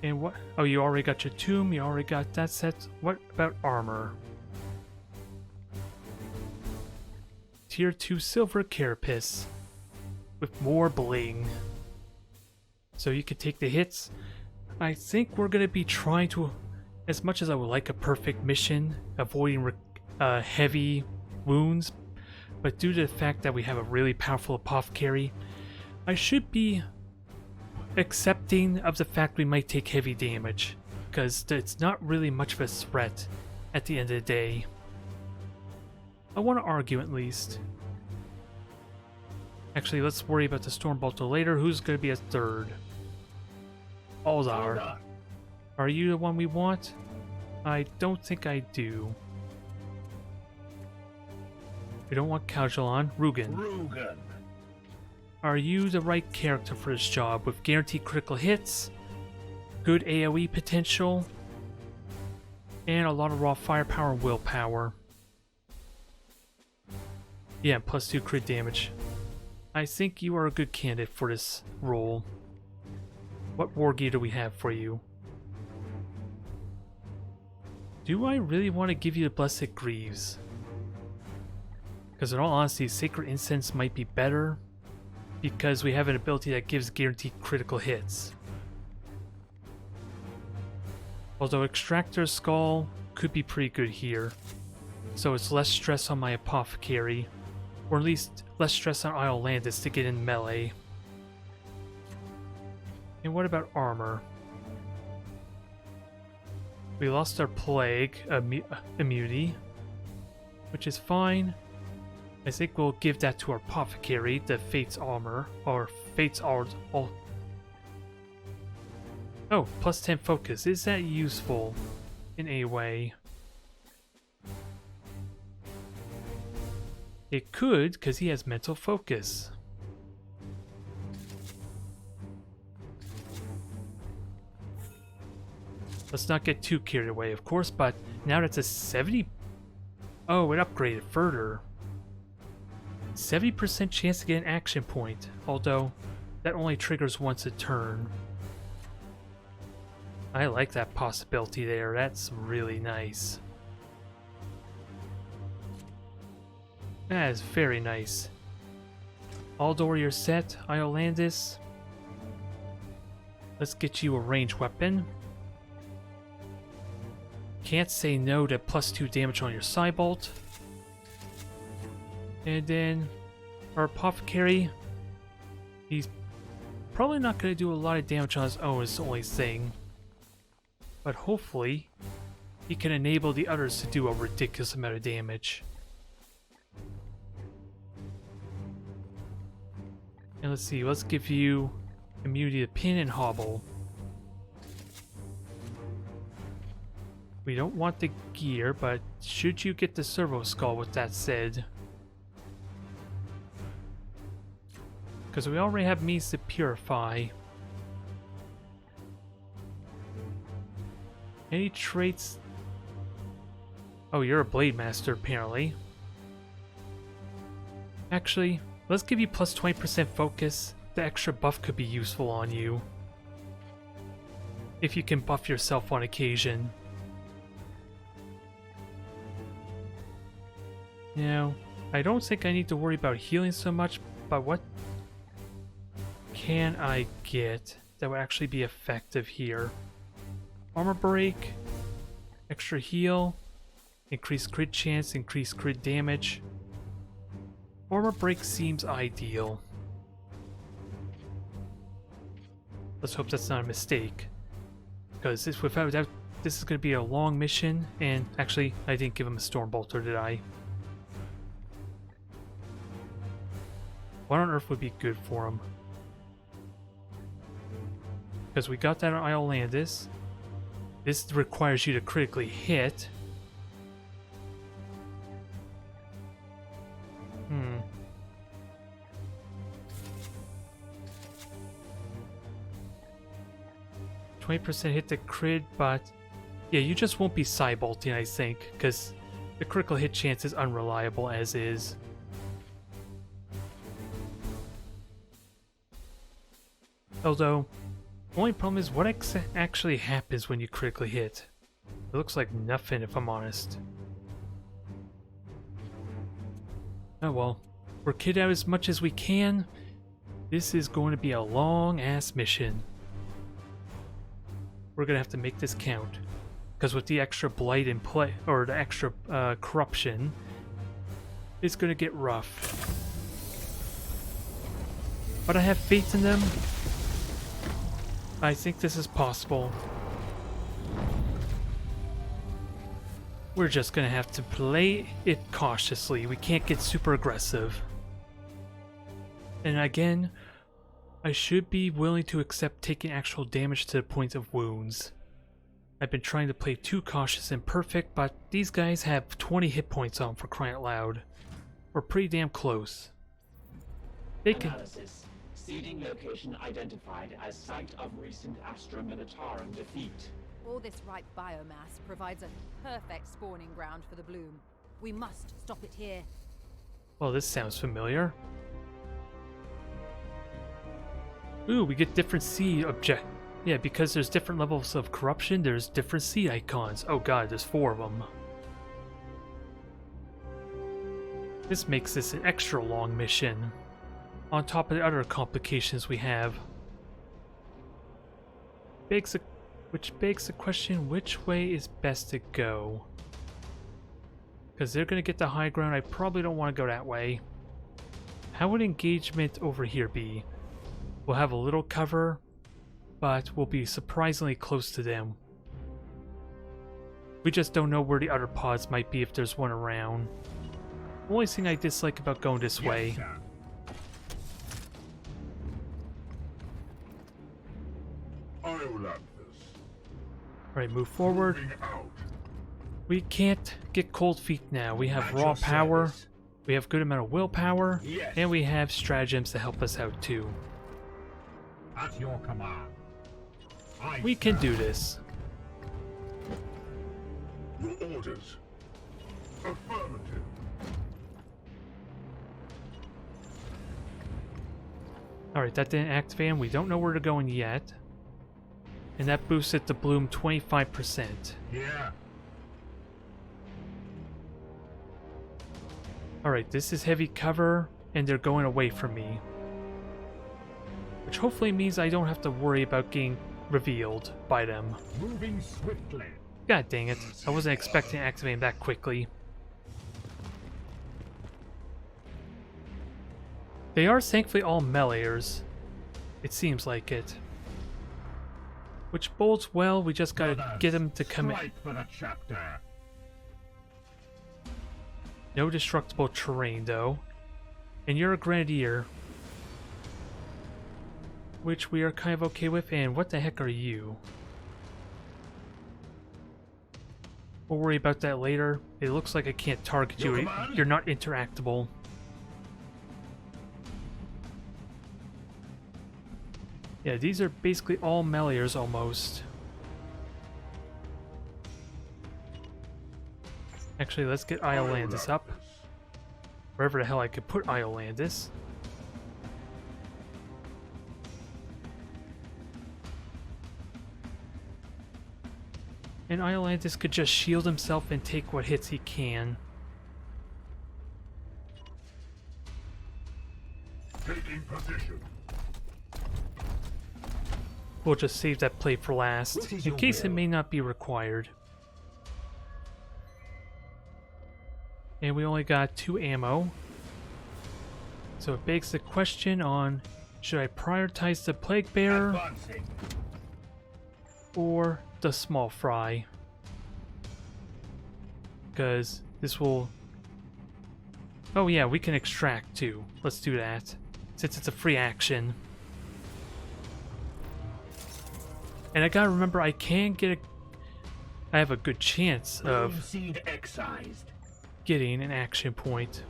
And what? Oh, you already got your tomb, you already got that set. What about armor? Tier 2 silver carapace with more bling. So you can take the hits. I think we're going to be trying to, as much as I would like a perfect mission, avoiding heavy wounds, but due to the fact that we have a really powerful apothecary, I should be accepting of the fact we might take heavy damage, because it's not really much of a threat at the end of the day. I want to argue at least. Actually, let's worry about the Stormbolter later. Who's going to be a third? Aldar. Are you the one we want? I don't think I do. We don't want Kaujalan. Rugen. Are you the right character for this job with guaranteed critical hits, good AoE potential, and a lot of raw firepower and willpower? Yeah, plus 2 crit damage. I think you are a good candidate for this role. What war gear do we have for you? Do I really want to give you the Blessed Greaves? Because in all honesty, Sacred Incense might be better, because we have an ability that gives guaranteed critical hits. Although Extractor's Skull could be pretty good here, so it's less stress on my Apothecary, or at least less stress on Iolandis to get in melee. And what about armor? We lost our Plague immunity, which is fine. I think we'll give that to our Apothecary, the Fate's Armor, or Fate's Art. Oh, plus 10 focus. Is that useful in a way? It could, because he has mental focus. Let's not get too carried away, of course, but now that's a 70... Oh, it upgraded further. 70% chance to get an action point, although that only triggers once a turn. I like that possibility there, that's really nice. That is very nice. Aldor, you're set. Iolandis. Let's get you a ranged weapon. Can't say no to plus 2 damage on your Cybolt. And then our Apothecary, he's probably not going to do a lot of damage on his own, is the only thing. But hopefully, he can enable the others to do a ridiculous amount of damage. And let's see, let's give you immunity to Pin and Hobble. We don't want the gear, but should you get the Servo Skull with that said? Because we already have means to purify. Any traits? Oh, you're a Blade Master, apparently. Actually, let's give you plus 20% focus. The extra buff could be useful on you. If you can buff yourself on occasion. Now, I don't think I need to worry about healing so much, but what can I get that would actually be effective here? Armor break, extra heal, increased crit chance, increased crit damage. Armor break seems ideal. Let's hope that's not a mistake, because this, without doubt, this is going to be a long mission. And actually, I didn't give him a storm bolter, did I? What on earth would be good for him? Because we got that on Islandis. This requires you to critically hit. 20% hit the crit, but yeah, you just won't be Psybolting, I think, because the critical hit chance is unreliable as is. Although, the only problem is what actually happens when you critically hit. It looks like nothing, if I'm honest. Oh well, we're kid out as much as we can. This is going to be a long-ass mission. We're gonna have to make this count, because with the extra blight in play, or the extra corruption, it's gonna get rough. But I have faith in them. I think this is possible. We're just gonna have to play it cautiously. We can't get super aggressive. And again, I should be willing to accept taking actual damage to the point of wounds. I've been trying to play too cautious and perfect, but these guys have 20 hit points on, for crying out loud. We're pretty damn close. They can... Analysis. Seeding location identified as site of recent Astra Minotauran defeat. All this ripe biomass provides a perfect spawning ground for the bloom. We must stop it here. Well, this sounds familiar. Ooh, we get different seed object. Yeah, because there's different levels of corruption, there's different seed icons. Oh god, there's 4 of them. This makes this an extra long mission, on top of the other complications we have. Which begs the question, which way is best to go? Because they're going to get the high ground, I probably don't want to go that way. How would engagement over here be? We'll have a little cover, but we'll be surprisingly close to them. We just don't know where the other pods might be if there's one around. The only thing I dislike about going this way. Sir. Alright, move forward. We can't get cold feet now. We have raw power, we have good amount of willpower, Yes. and we have stratagems to help us out too. At your command. We can do this. Your orders. Affirmative. Alright, that didn't activate him. We don't know where they're going yet. And that boosted the bloom 25%. Yeah. Alright, this is heavy cover, and they're going away from me. Which hopefully means I don't have to worry about getting revealed by them. Moving swiftly. God dang it, I wasn't expecting to activate him that quickly. They are thankfully all meleeers. It seems like it. Which bodes well, we just gotta get them to come in. Strike for the chapter. No destructible terrain though. And you're a grenadier. Which we are kind of okay with, and what the heck are you? We'll worry about that later. It looks like I can't target Your you. command? You're not interactable. Yeah, these are basically all meleeers almost. Actually, let's get Iolandis up. Wherever the hell I could put Iolandis. And Iolandis could just shield himself and take what hits he can. Taking position. We'll just save that play for last, in case it may not be required. And we only got 2 ammo. So it begs the question on, should I prioritize the Plague Bearer Advancing. or the Small Fry? Because this will... Oh yeah, we can extract too. Let's do that, since it's a free action. And I gotta remember, I can get I have a good chance of Seed excised. getting an action point.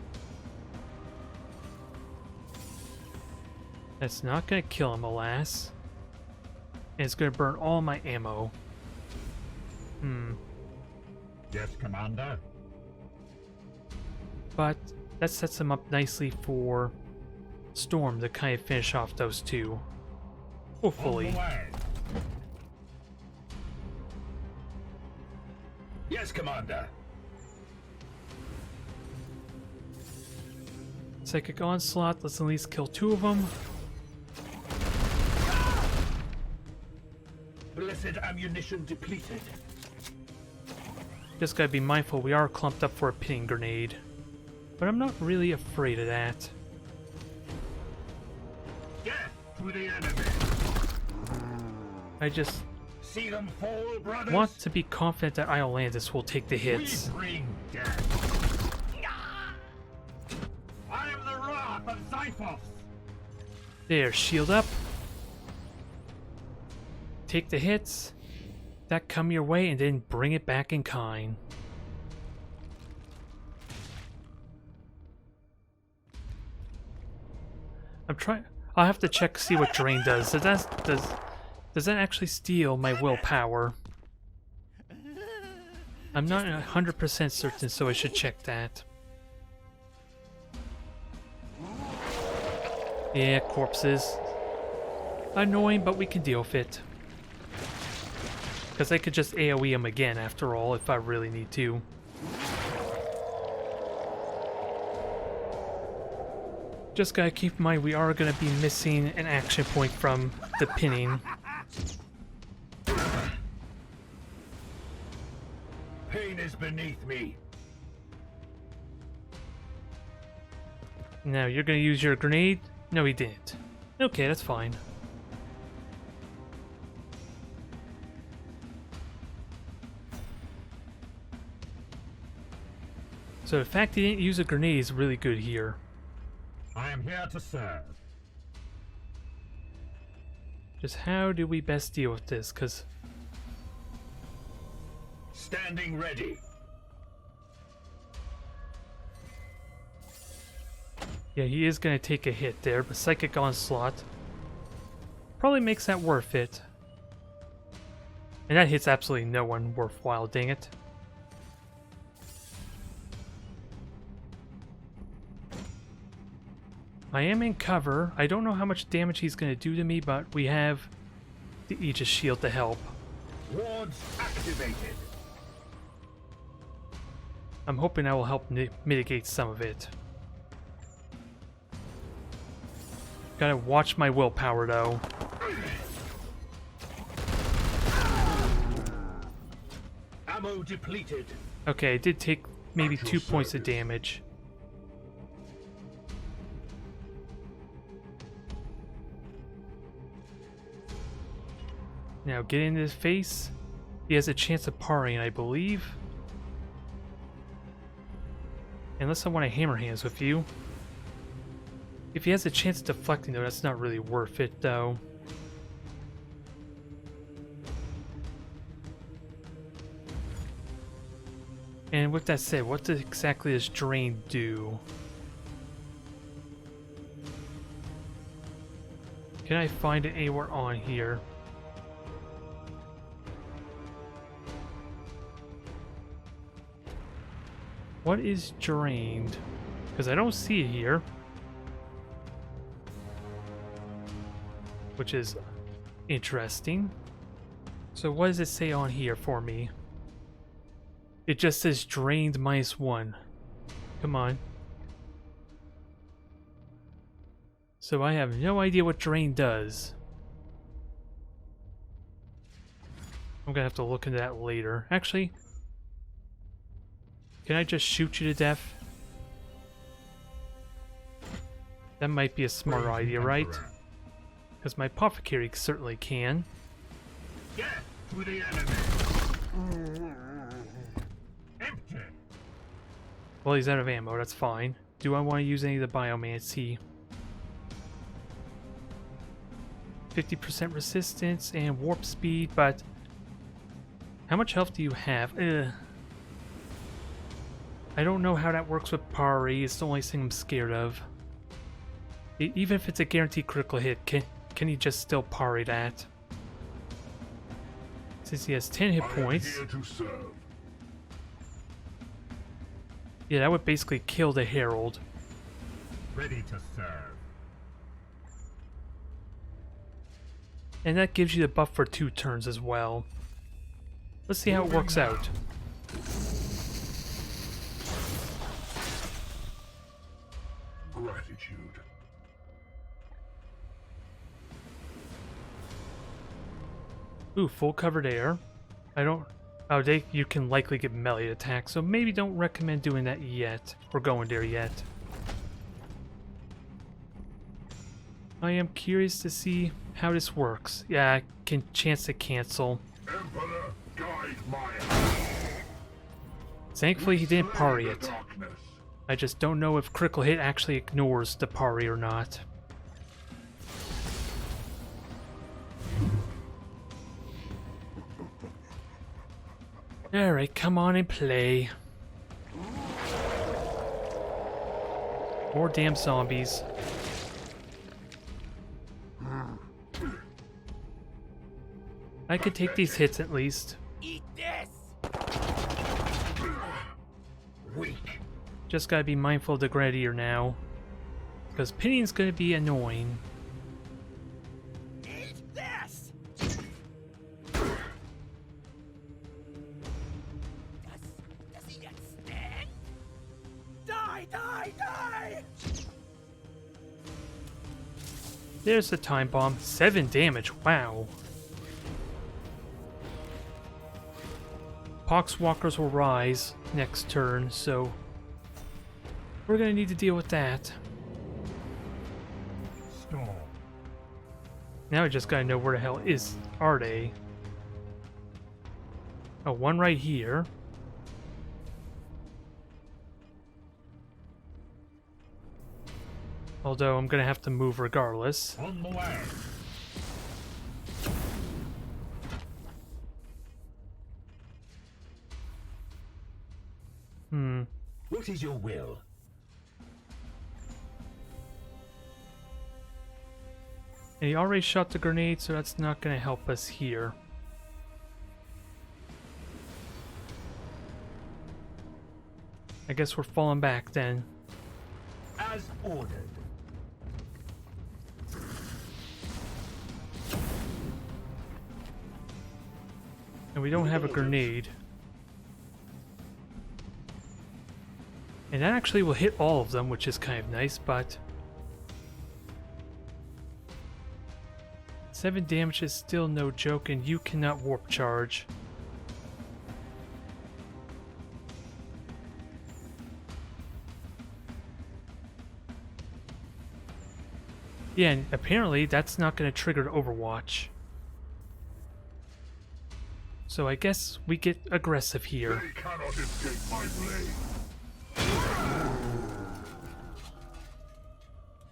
That's not gonna kill him, alas. And it's gonna burn all my ammo. Yes, Commander. But that sets him up nicely for Storm to kind of finish off those two. Hopefully. On the way. Yes, Commander. Psychic Onslaught, let's at least kill 2 of them. Blessed ammunition depleted. Just gotta be mindful, we are clumped up for a pinning grenade. But I'm not really afraid of that. Death to the enemy. I just See them fall, brothers. want to be confident that Iolandis will take the hits. We bring death. I am the wrath of Zyphos. There, shield up. Take the hits that come your way and then bring it back in kind. I'll have to check see what drain does. Does that actually steal my willpower? I'm not 100% certain, so I should check that. Yeah, corpses. Annoying, but we can deal with it. Because I could just AoE him again after all, if I really need to. Just gotta keep in mind we are gonna be missing an action point from the pinning. Pain is beneath me. Now, you're gonna use your grenade? No, he didn't. Okay, that's fine. So the fact he didn't use a grenade is really good here. I am here to serve. Just how do we best deal with this? Because Standing ready. yeah, he is going to take a hit there, but Psychic Onslaught probably makes that worth it. And that hits absolutely no one worthwhile, dang it. I am in cover. I don't know how much damage he's going to do to me, but we have the Aegis Shield to help. Wards activated. I'm hoping that will help mitigate some of it. Gotta watch my willpower though. Ammo depleted. Okay, I did take maybe 2 points of damage. Now get in his face. He has a chance of parrying, I believe. Unless I want to hammer hands with you. If he has a chance of deflecting though, that's not really worth it though. And with that said, what exactly does Drain do? Can I find it anywhere on here? What is drained? Because I don't see it here. Which is interesting. So what does it say on here for me? It just says drained -1. Come on. So I have no idea what drain does. I'm gonna have to look into that later. Actually, can I just shoot you to death? That might be a smarter idea, right? Because my apothecary certainly can. Get to the enemy. Empty. Well, he's out of ammo, that's fine. Do I want to use any of the biomancy? 50% resistance and warp speed, but how much health do you have? Ugh. I don't know how that works with Pari. It's the only thing I'm scared of. Even if it's a guaranteed critical hit, can he just still Pari that? Since he has 10 hit points. Here to serve. Yeah, that would basically kill the Herald. Ready to serve. And that gives you the buff for 2 turns as well. Let's see how it works out. Gratitude. Ooh, full covered air. I don't... Oh, you can likely get melee attacks, so maybe don't recommend doing that yet. Or going there yet. I am curious to see how this works. Yeah, I can chance to cancel. Emperor, guide my hand. Thankfully he didn't parry The it. darkness. I just don't know if critical hit actually ignores the parry or not. Alright, come on and play. More damn zombies. I could take these hits at least. Eat this! Weak. Just gotta be mindful of the Gradier now. Because Pinion's gonna be annoying. Eat this! Does he yet stand? Die, die, die! There's the time bomb. 7 damage. Wow. Poxwalkers will rise next turn, so we're gonna need to deal with that. Storm. Now I just gotta know where the hell are they? Oh, one right here. Although I'm gonna have to move regardless. On the way. What is your will? And he already shot the grenade, so that's not gonna help us here. I guess we're falling back then. As ordered. And we don't have a grenade. And that actually will hit all of them, which is kind of nice, but 7 damage is still no joke, and you cannot warp charge. Yeah, and apparently that's not going to trigger Overwatch. So I guess we get aggressive here. They cannot escape my blade.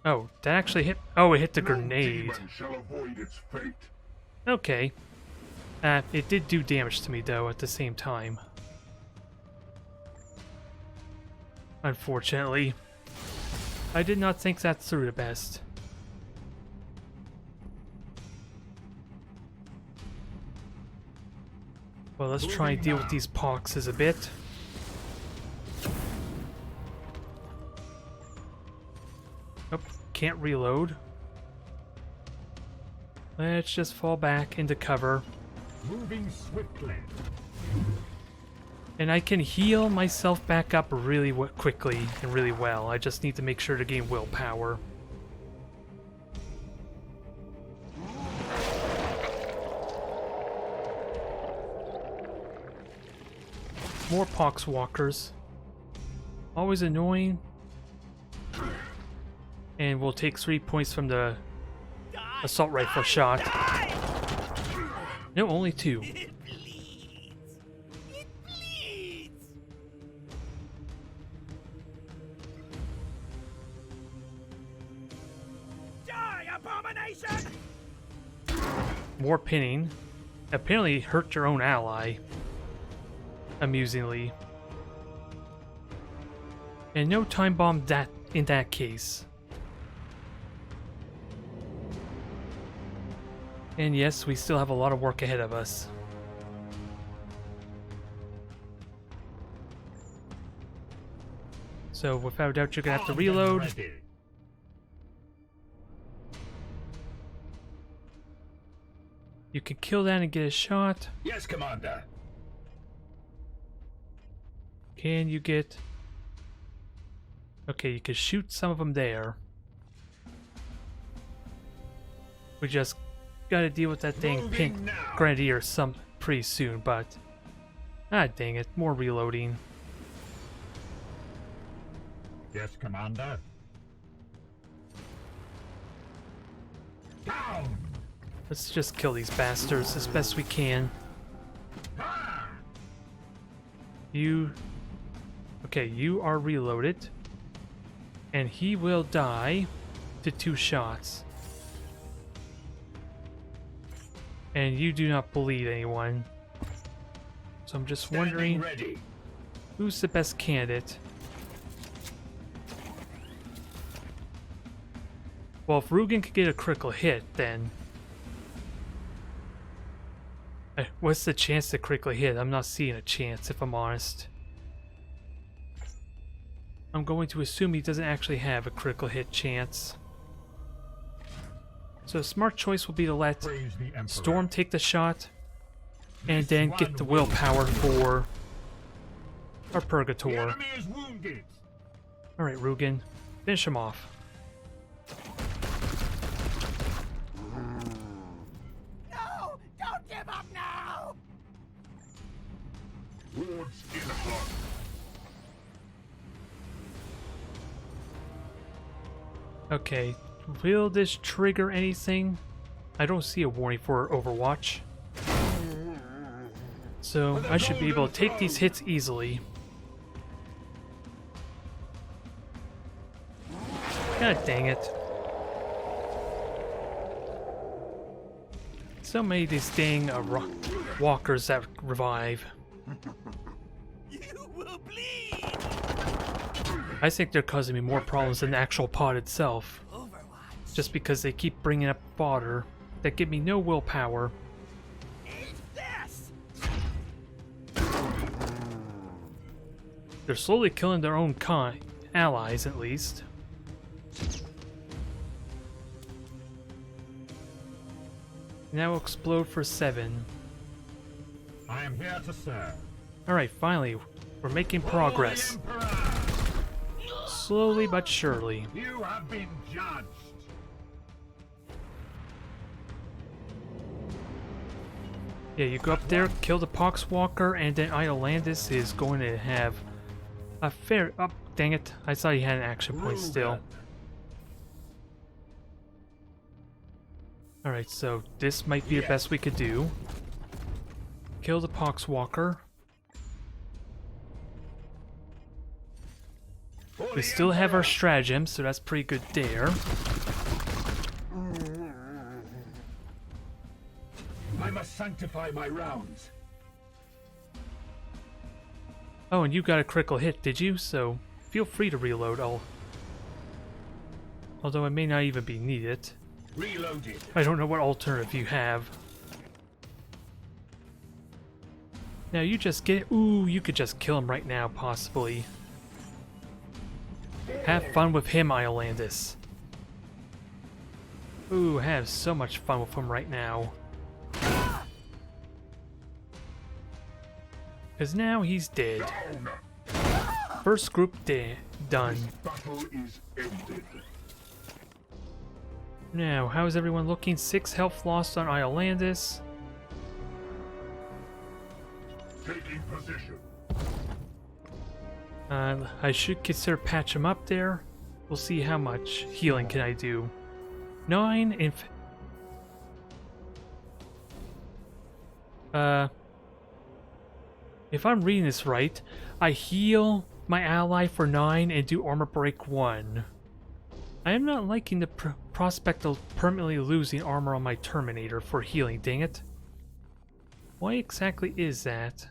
Oh, that actually hit... Oh, it hit the grenade. No demon shall avoid its fate. Okay. It did do damage to me, though, at the same time. Unfortunately. I did not think that through the best. Well, let's try and deal with these poxes a bit. Nope, can't reload. Let's just fall back into cover. Moving swiftly. And I can heal myself back up really quickly and really well. I just need to make sure to gain willpower. More poxwalkers. Always annoying. And we'll take 3 points from the assault rifle shot. No, only 2. It bleeds. It bleeds. Die, abomination! More pinning. Apparently hurt your own ally. Amusingly. And no time bomb in that case. And yes, we still have a lot of work ahead of us. So without a doubt you're gonna have to reload. Ready. You can kill that and get a shot. Yes, Commander. Can you get... Okay, you can shoot some of them there. We just gotta deal with that dang pink Moving now. grenadier pretty soon, but... Ah, dang it. More reloading. Yes, Commander. Down. Let's just kill these bastards as best we can. Ah! You... Okay, you are reloaded. And he will die to 2 shots. And you do not bleed anyone. So I'm just Standing wondering ready. who's the best candidate. Well, if Rugen could get a critical hit, then... What's the chance to critically hit? I'm not seeing a chance, if I'm honest. I'm going to assume he doesn't actually have a critical hit chance. So a smart choice will be to let Praise the Emperor. Storm take the shot, and then get the willpower for our The Purgator. enemy is wounded. Alright, Rugen, finish him off. No! Don't give up now! Wards in front. Okay, will this trigger anything? I don't see a warning for Overwatch. So I should be able to take these hits easily. God dang it. So many of these dang walkers that revive. You will bleed! I think they're causing me more problems than the actual pod itself. Overwatch. Just because they keep bringing up fodder that give me no willpower. Eat this! They're slowly killing their own allies, at least. Now explode for 7. I am here to serve. Alright, finally, we're making progress. For the Emperor. Slowly but surely. You have been judged. Yeah, you go up there, kill the Poxwalker, and then Iolandis is going to have a fair... Oh, dang it. I thought he had an action point still. Alright, so this might be the best we could do. Kill the Poxwalker. We still have our stratagem, so that's pretty good there. I must sanctify my rounds. Oh, and you got a critical hit, did you? So feel free to reload. Although it may not even be needed. Reloaded. I don't know what alternative you have. Now you just get... Ooh, you could just kill him right now, possibly. Have fun with him, Iolandis. Ooh, have so much fun with him right now. Because now he's dead. First group done. Battle is ended. Now, how is everyone looking? 6 health lost on Iolandis. Taking position. I should consider patch him up there. We'll see how much healing can I do. 9 if I'm reading this right, I heal my ally for 9 and do armor break 1. I am not liking the prospect of permanently losing armor on my Terminator for healing, dang it. Why exactly is that?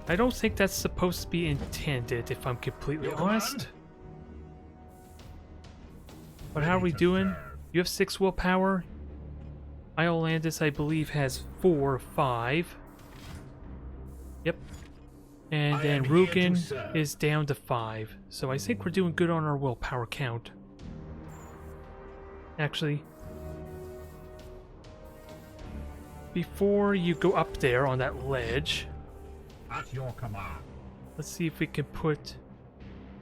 I don't think that's supposed to be intended, if I'm completely honest. But how are we doing? You have 6 willpower. Iolandis, I believe, has 4 or 5. Yep. And then Rugen is down to 5. So I think we're doing good on our willpower count. Actually, before you go up there on that ledge, At your command. let's see if we can put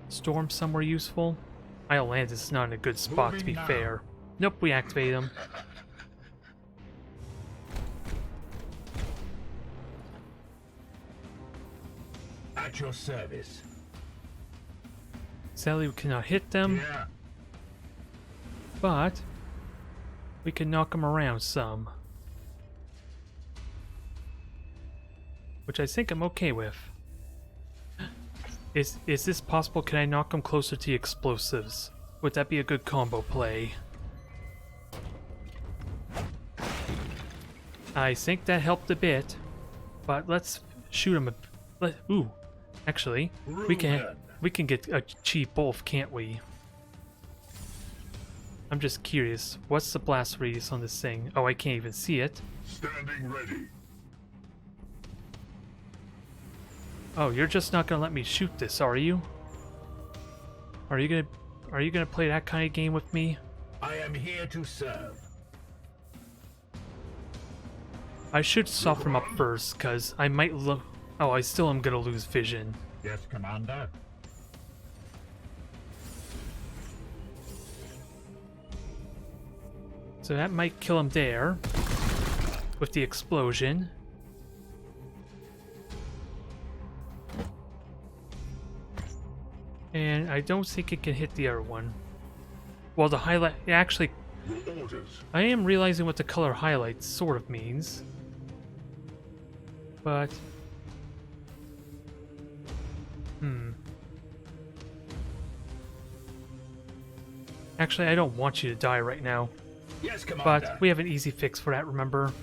Storm somewhere useful. Iolandis is not in a good spot, to be fair. Nope, we activate him. At your service. Sadly, we cannot hit them, Yeah. but we can knock them around some. Which I think I'm okay with. Is this possible? Can I knock them closer to the explosives? Would that be a good combo play? I think that helped a bit, but let's shoot him. Ooh, actually, we can get a cheap both, can't we? I'm just curious. What's the blast radius on this thing? Oh, I can't even see it. Standing ready. Oh, you're just not gonna let me shoot this, are you? Are you gonna play that kind of game with me? I am here to serve. I should soften him up first, cause I might look. Oh, I still am gonna lose vision. Yes, Commander. So that might kill him there with the explosion. And I don't think it can hit the other one. Well, the highlight... Actually, Your orders. I am realizing what the color highlight sort of means. But... Actually, I don't want you to die right now. Yes, Commander. But we have an easy fix for that, remember?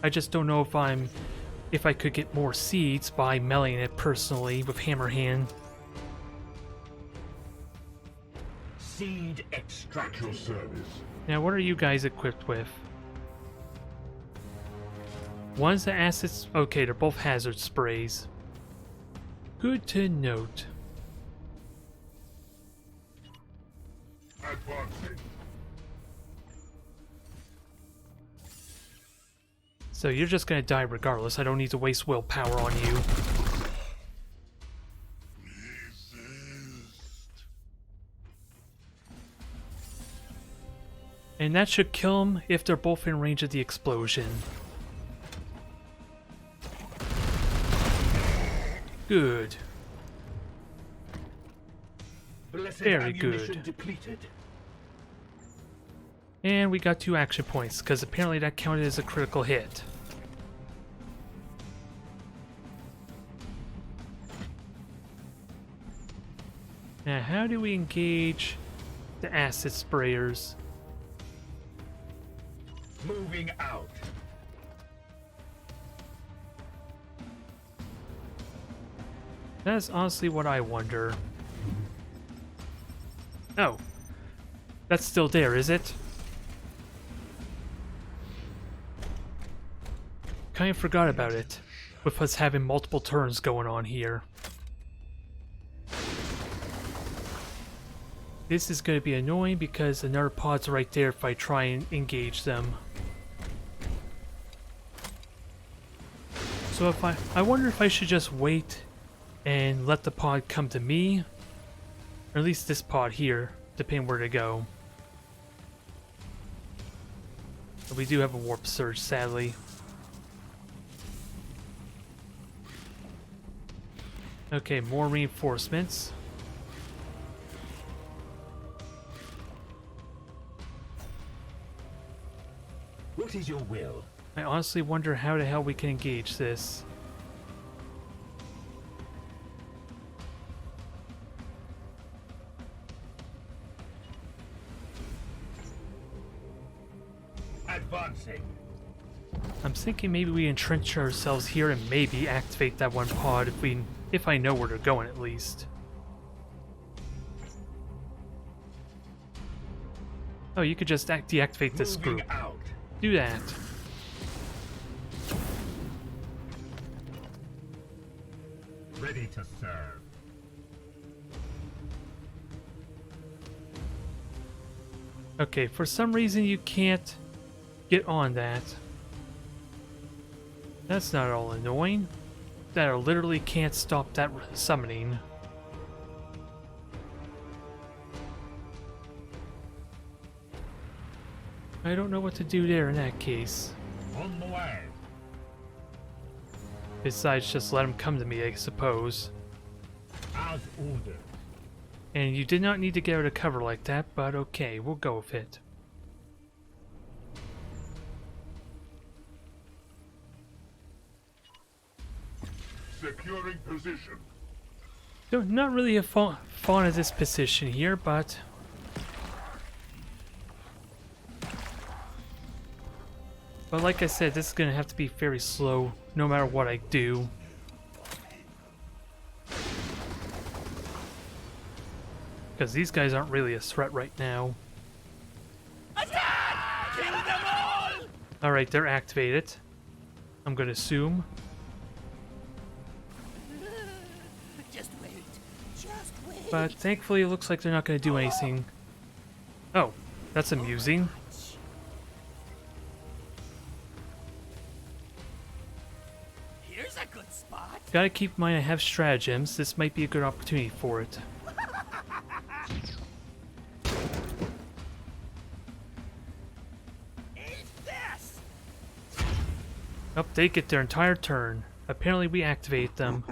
I just don't know if I could get more seeds by meleeing it personally with Hammer Hand. Seed extract. Your service. Now, what are you guys equipped with? One's the acids. Okay, they're both hazard sprays. Good to note. Advancing. So you're just gonna die regardless. I don't need to waste willpower on you. And that should kill them if they're both in range of the explosion. Good. Blessed Very ammunition good. Depleted. And we got 2 action points, because apparently that counted as a critical hit. Now, how do we engage the acid sprayers? Moving out. That's honestly what I wonder. Oh. That's still there, is it? Kind of forgot about it, with us having multiple turns going on here. This is going to be annoying because another pod's right there if I try and engage them. So if I wonder if I should just wait and let the pod come to me, or at least this pod here, depending where to go. But we do have a warp surge, sadly. Okay, more reinforcements. What is your will? I honestly wonder how the hell we can engage this. Advancing. I'm thinking maybe we entrench ourselves here and maybe activate that one pod if I know where they're going at least. Oh, you could just deactivate this Moving group. out. Do that. Ready to serve. Okay, for some reason you can't get on that. That's not at all annoying. That I literally can't stop that summoning. I don't know what to do there in that case. On the way. Besides, just let him come to me, I suppose. As ordered. And you did not need to get out of cover like that, but okay, we'll go with it. Securing position. So, not really a fond of this position here, but... But like I said, this is going to have to be very slow, no matter what I do. Because these guys aren't really a threat right now. Attack! Kill them all! Alright, they're activated. I'm going to assume. Just wait. Just wait. But thankfully it looks like they're not going to do anything. Oh, that's amusing. Here's a good spot. Gotta keep in mind I have stratagems. This might be a good opportunity for it. Eat this! Oh, they get their entire turn. Apparently we activate them.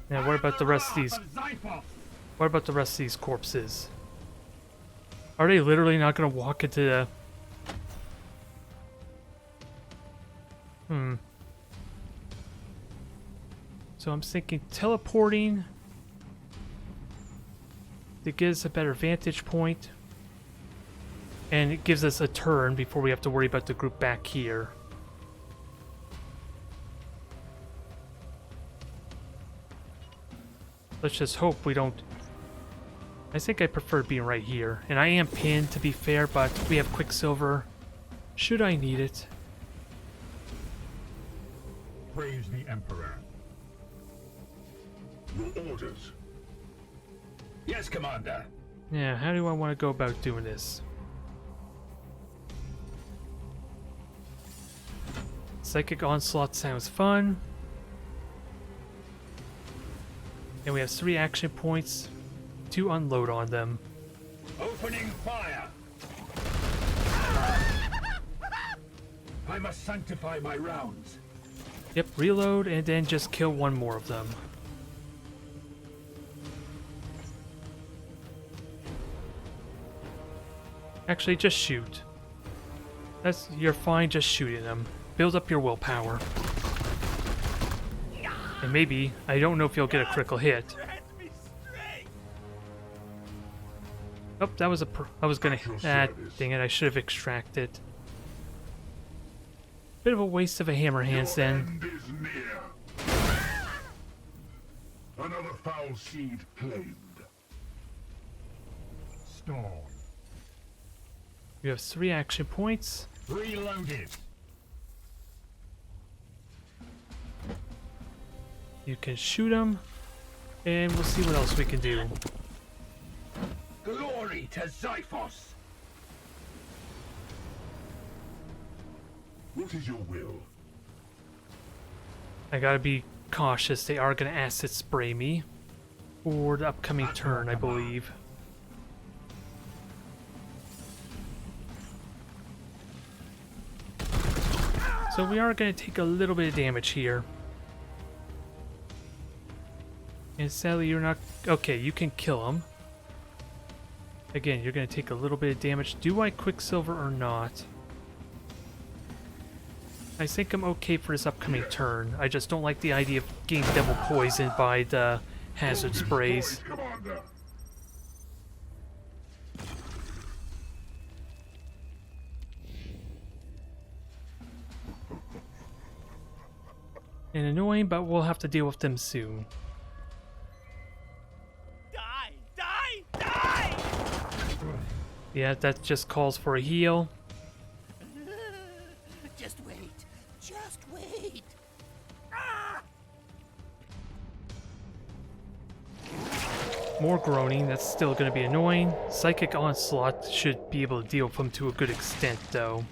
Now what about the rest of these? What about the rest of these corpses? Are they literally not gonna walk into the... So I'm thinking teleporting to give us a better vantage point, and it gives us a turn before we have to worry about the group back here. Let's just hope we don't... I think I prefer being right here. And I am pinned, to be fair, but we have Quicksilver. Should I need it? Praise the Emperor. Your orders. Yes, Commander. Yeah, how do I want to go about doing this? Psychic Onslaught sounds fun. And we have 3 action points to unload on them. Opening fire. I must sanctify my rounds. Yep, reload and then just kill one more of them. Actually, just shoot. You're fine just shooting them. Build up your willpower. And maybe, I don't know if you'll get a critical hit. Oh, that was I was gonna... dang it, I should have extracted. Bit of a waste of a hammer hands then. End is near. Another foul seed claimed. Storm. You have 3 action points. Reloaded. You can shoot them. And we'll see what else we can do. Glory to Xiphos. What is your will? I gotta be cautious. They are gonna acid spray me. for the upcoming turn, I believe. So we are going to take a little bit of damage here. And sadly, you're not... Okay, you can kill him. Again, you're going to take a little bit of damage. Do I Quicksilver or not? I think I'm okay for this upcoming turn. I just don't like the idea of getting double poisoned by the hazard sprays. And annoying, but we'll have to deal with them soon. Die! Die! Die! Yeah, that just calls for a heal. Just wait. Just wait. Ah! More groaning, that's still going to be annoying. Psychic Onslaught should be able to deal with them to a good extent, though.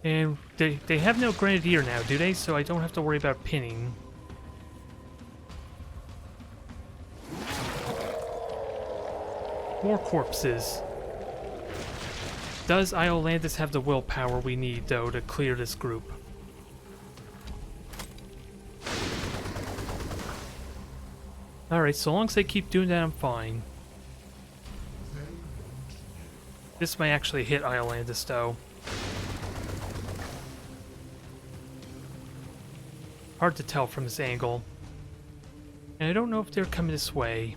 And they have no Grenadier now, do they? So I don't have to worry about pinning. More corpses. Does Iolandis have the willpower we need, though, to clear this group? Alright, so long as they keep doing that, I'm fine. This might actually hit Iolandis, though. Hard to tell from this angle. And I don't know if they're coming this way.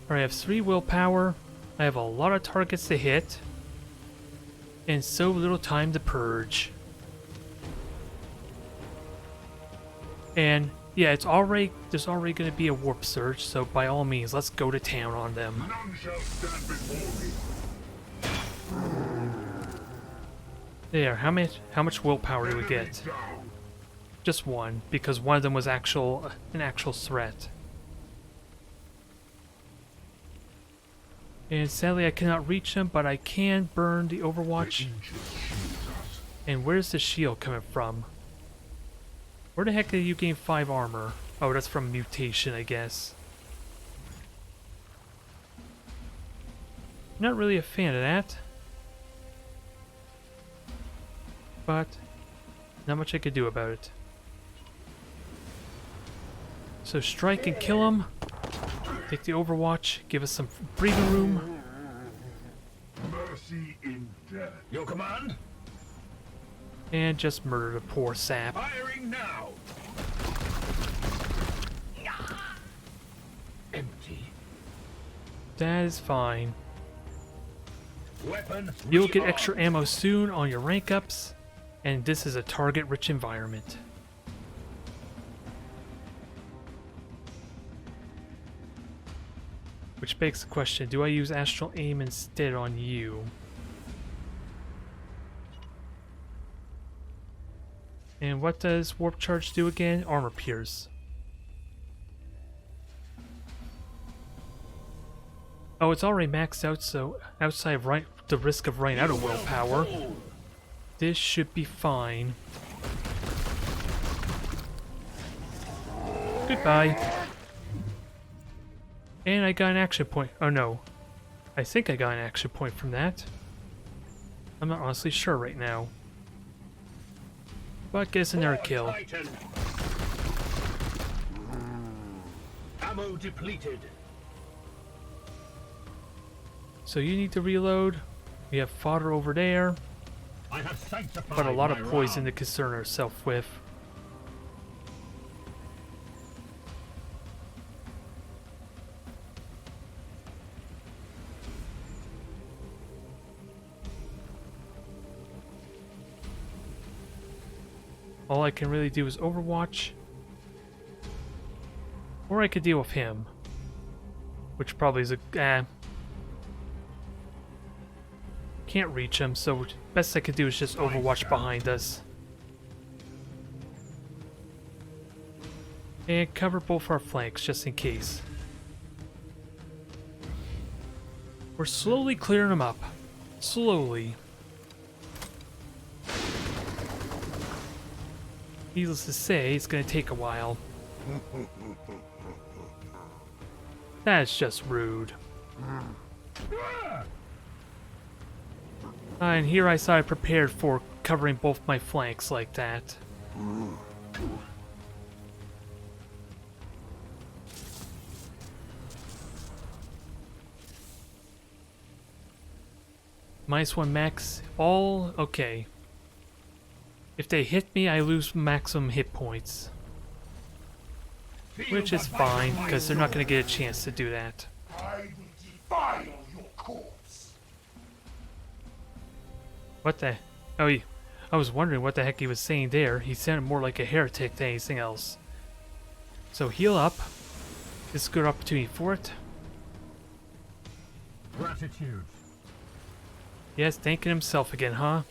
Alright, I have 3 willpower. I have a lot of targets to hit. And so little time to purge. And yeah, there's already going to be a warp surge, so by all means, let's go to town on them. None shall stand before me. There, how much willpower do we get? Just 1, because one of them was an actual threat. And sadly I cannot reach them, but I can burn the Overwatch. And where's the shield coming from? Where the heck did you gain 5 armor? Oh, that's from mutation, I guess. Not really a fan of that. But not much I could do about it. So strike and kill him. Take the Overwatch. Give us some breathing room. Mercy in death. Your command? And just murder the poor sap. Firing now. Empty. That is fine. Weapon. You'll get extra ammo soon on your rank ups. And this is a target-rich environment. Which begs the question, do I use Astral Aim instead on you? And what does Warp Charge do again? Armor Pierce. Oh, it's already maxed out, so outside of the risk of running out of willpower, this should be fine. Goodbye. And I got an action point. Oh no. I think I got an action point from that. I'm not honestly sure right now. But gets another kill. Titan. Ammo depleted. So you need to reload. We have fodder over there. I have sanctified But a lot my of poison round. to concern ourselves with. All I can really do is Overwatch. Or I could deal with him. Which probably is a... Can't reach him, so best I could do is just Overwatch behind us. And cover both our flanks, just in case. We're slowly clearing them up. Slowly. Needless to say, it's gonna take a while. That's just rude. And here I saw I prepared for covering both my flanks like that. -1 max, all okay. If they hit me, I lose maximum hit points. Which is fine, because they're not going to get a chance to do that. I will defile your corpse. What the? Oh, I was wondering what the heck he was saying there. He sounded more like a heretic than anything else. So heal up. This is a good opportunity for it. Gratitude. Yes, thanking himself again, huh?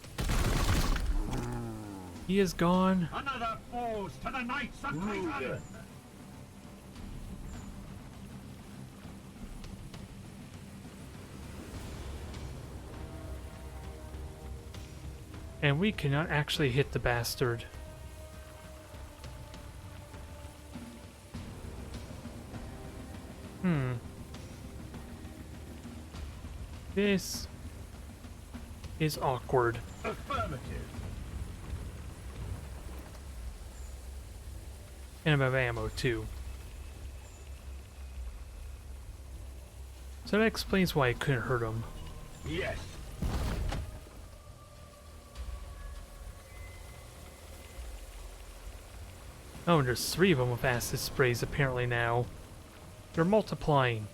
He is gone. Another falls to the Knights of Titan. And we cannot actually hit the bastard. This is awkward. Affirmative. And I'm out of ammo too. So that explains why I couldn't hurt him. Yes. Oh, and there's 3 of them with acid sprays apparently now. They're multiplying.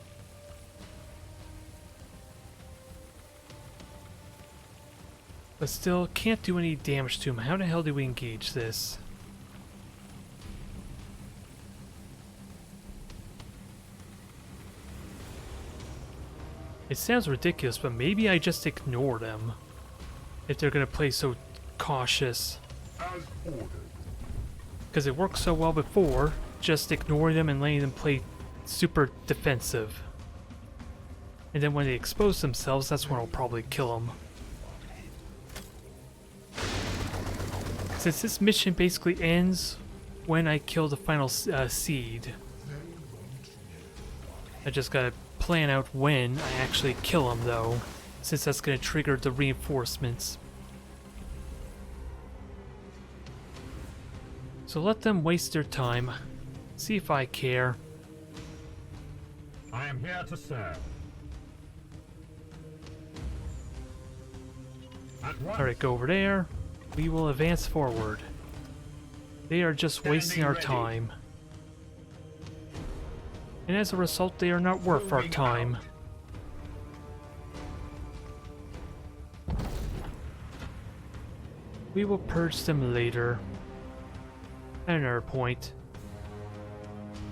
But still, can't do any damage to him. How the hell do we engage this? It sounds ridiculous, but maybe I just ignore them. If they're gonna play so cautious. As ordered. Because it worked so well before, just ignoring them and letting them play super defensive. And then when they expose themselves, that's when I'll probably kill them. Since this mission basically ends when I kill the final seed, I just gotta plan out when I actually kill them though, since that's gonna trigger the reinforcements. So let them waste their time. See if I care. I am here to serve. Alright, go over there. We will advance forward. They are just wasting our time. And as a result, they are not worth our time. We will purge them later. At another point.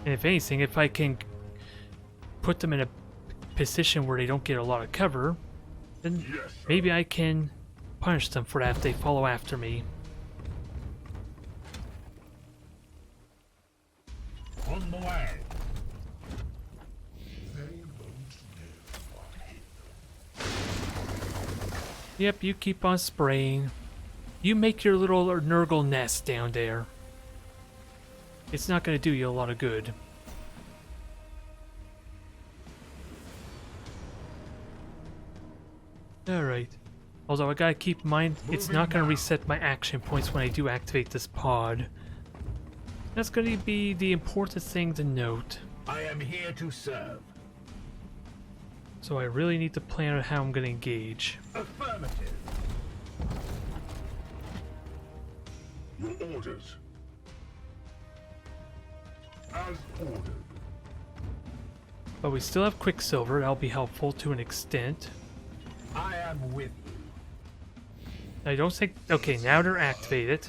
And if anything, if I can put them in a position where they don't get a lot of cover, then maybe I can punish them for that if they follow after me. On the way. Yep, you keep on spraying. You make your little Nurgle nest down there. It's not going to do you a lot of good. Alright. Although I gotta keep in mind, it's not going to reset my action points when I do activate this pod. That's going to be the important thing to note. I am here to serve. So I really need to plan out how I'm going to engage. Affirmative. Your orders. As ordered. But we still have Quicksilver, that'll be helpful to an extent. I am with you. I don't think... Okay, now they're activated.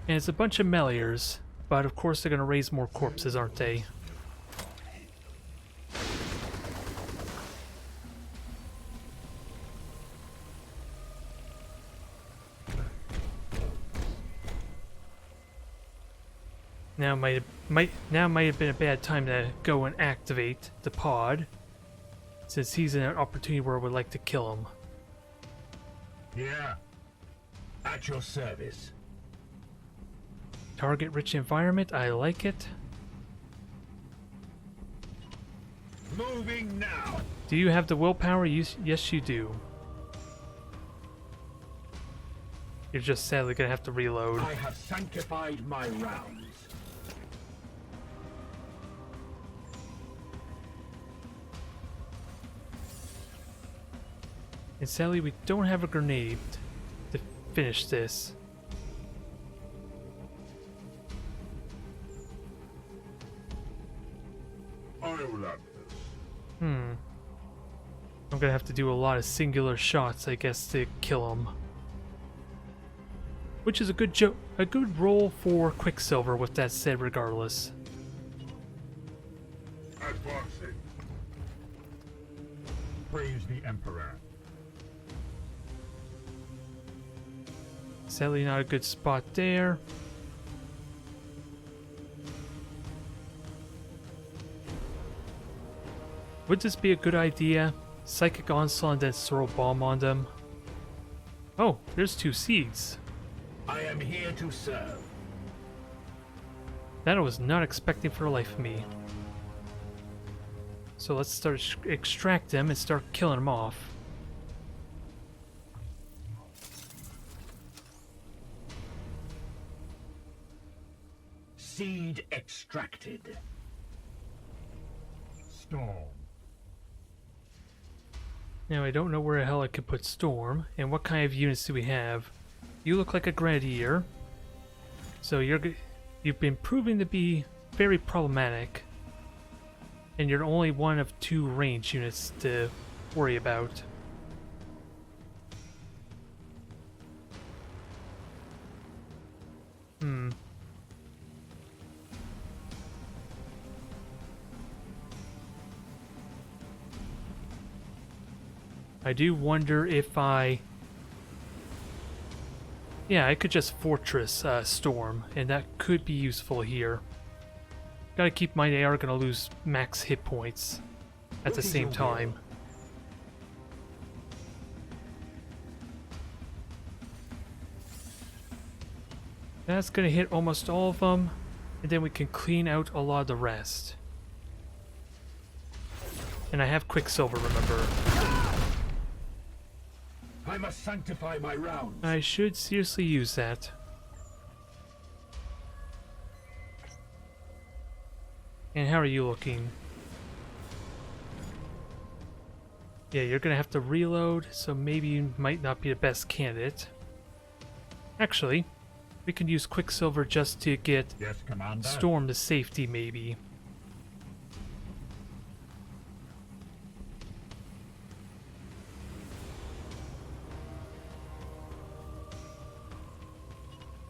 And it's a bunch of Meliors, but of course they're going to raise more corpses, aren't they? Now might have been a bad time to go and activate the pod. since he's in an opportunity where I would like to kill him. Yeah. At your service. Target-rich environment, I like it. Moving now. Do you have the willpower? Yes, you do. You're just sadly gonna have to reload. I have sanctified my rounds. And sadly, we don't have a grenade to finish this. I'll have this. I'm gonna have to do a lot of singular shots, I guess, to kill him. Which is a good roll for Quicksilver, with that said, regardless. Advancing. Praise the Emperor. Sadly, not a good spot there. Would this be a good idea? Psychic Onslaught and then throw a bomb on them. Oh, there's 2 seeds. I am here to serve. That I was not expecting for the life of me. So let's start extract them and start killing them off. Seed extracted. Storm. Now I don't know where the hell I could put Storm, and what kind of units do we have? You look like a Gladiator, so you've been proving to be very problematic, and you're only one of 2 range units to worry about. I do wonder if I could just Fortress Storm, and that could be useful here. Gotta keep in mind they are gonna lose max hit points at the same time. That's gonna hit almost all of them, and then we can clean out a lot of the rest. And I have Quicksilver, remember. I must sanctify my rounds. I should seriously use that. And how are you looking? Yeah, you're gonna have to reload, so maybe you might not be the best candidate. Actually, we can use Quicksilver just to get Yes, Commander. Storm to safety, maybe.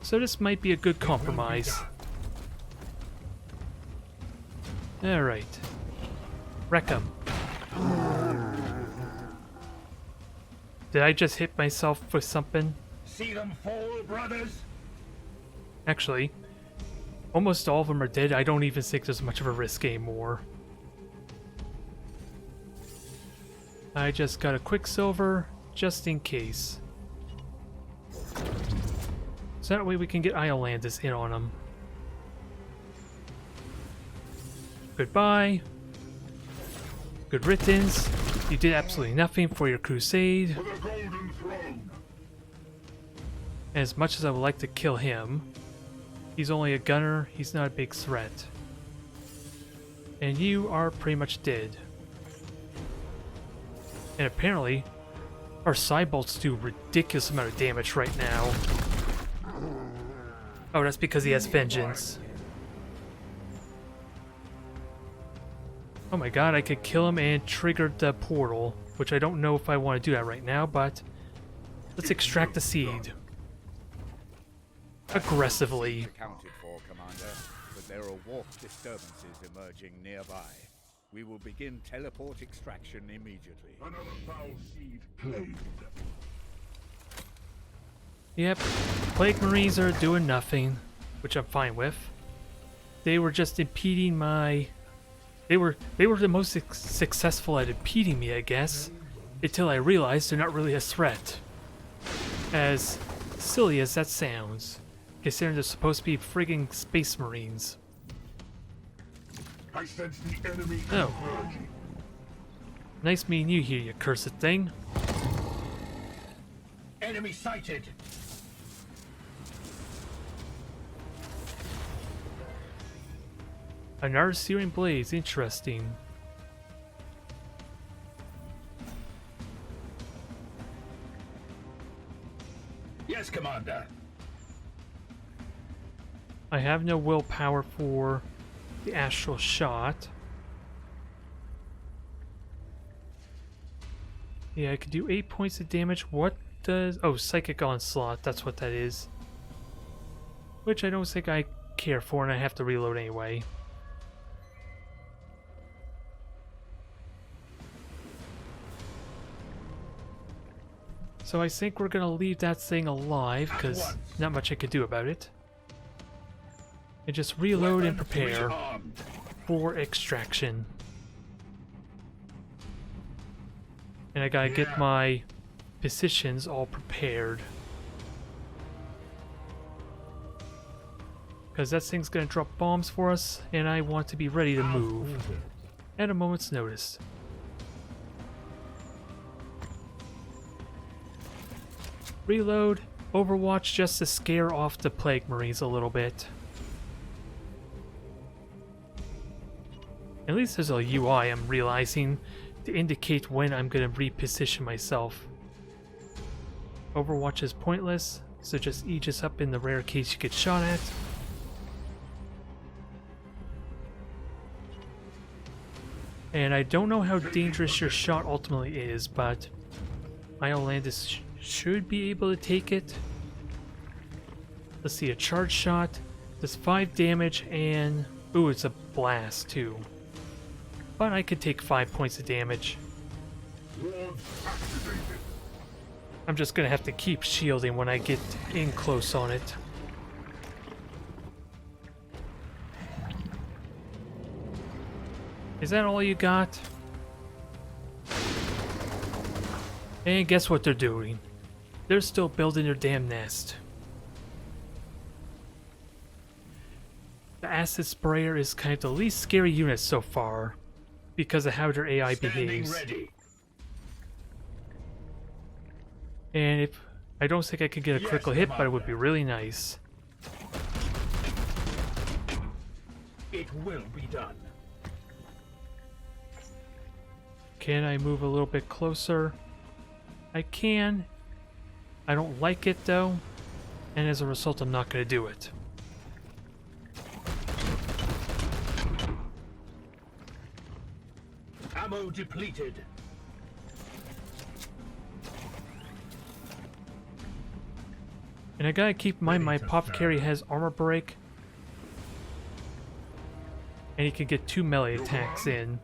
So this might be a good compromise. Alright. Wreck 'em. Did I just hit myself with something? See them fall, brothers. Actually, almost all of them are dead. I don't even think there's much of a risk anymore. I just got a Quicksilver, just in case. So that way we can get Iolandis in on them. Goodbye. Good riddance. You did absolutely nothing for your crusade. For the Golden Throne. As much as I would like to kill him, he's only a gunner, he's not a big threat. And you are pretty much dead. And apparently, our Cybolts do a ridiculous amount of damage right now. Oh, that's because he has Vengeance. Oh my god, I could kill him and trigger the portal, which I don't know if I want to do that right now, but let's extract the seed. Aggressively. Accounted for, Commander, but there are warp disturbances emerging nearby. We will begin teleport extraction immediately. Another foul seed claimed. Yep, Plague Marines are doing nothing, which I'm fine with. They were just impeding my They were the most successful at impeding me, I guess, until I realized they're not really a threat. As silly as that sounds, considering they're supposed to be frigging space marines. I sense the enemy Oh. converging. Nice meeting you here, you cursed thing. Enemy sighted. Another searing blaze, interesting. Yes, Commander. I have no willpower for the astral shot. Yeah, I could do 8 points of damage. What does... Oh, Psychic Onslaught. That's what that is. Which I don't think I care for, and I have to reload anyway. So I think we're gonna leave that thing alive, because not much I could do about it. And just reload and prepare for extraction. And I gotta get my positions all prepared. Because that thing's gonna drop bombs for us, and I want to be ready to move at a moment's notice. Reload, Overwatch just to scare off the Plague Marines a little bit. At least there's a UI I'm realizing to indicate when I'm going to reposition myself. Overwatch is pointless, so just Aegis up in the rare case you get shot at. And I don't know how dangerous your shot ultimately is, but Iolandis should be able to take it. Let's see, a charge shot does 5 damage and... Ooh, it's a blast too. But I could take 5 points of damage. I'm just gonna have to keep shielding when I get in close on it. Is that all you got? And guess what they're doing? They're still building their damn nest. The acid sprayer is kind of the least scary unit so far because of how their AI behaves. Ready. And if I don't think I could get a critical hit, but it would be really nice. It will be done. Can I move a little bit closer? I can. I don't like it though, and as a result I'm not going to do it. Ammo depleted. And I gotta keep in mind my pop carry has armor break, and he can get 2 melee attacks in.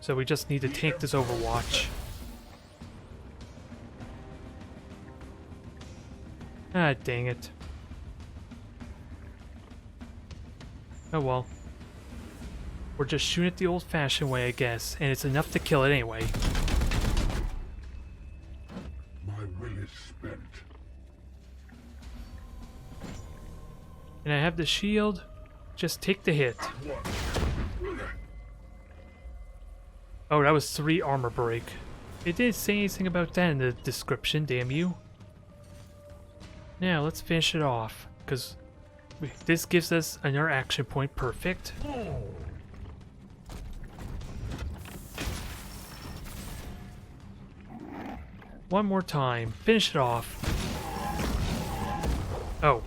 So we just need to tank this Overwatch. Ah, dang it. Oh well. We're just shooting it the old-fashioned way, I guess, and it's enough to kill it anyway. My will is spent. And I have the shield. Just take the hit. Oh, that was 3 armor break. It didn't say anything about that in the description, damn you. Now, let's finish it off, because this gives us another action point. Perfect. One more time. Finish it off. Oh,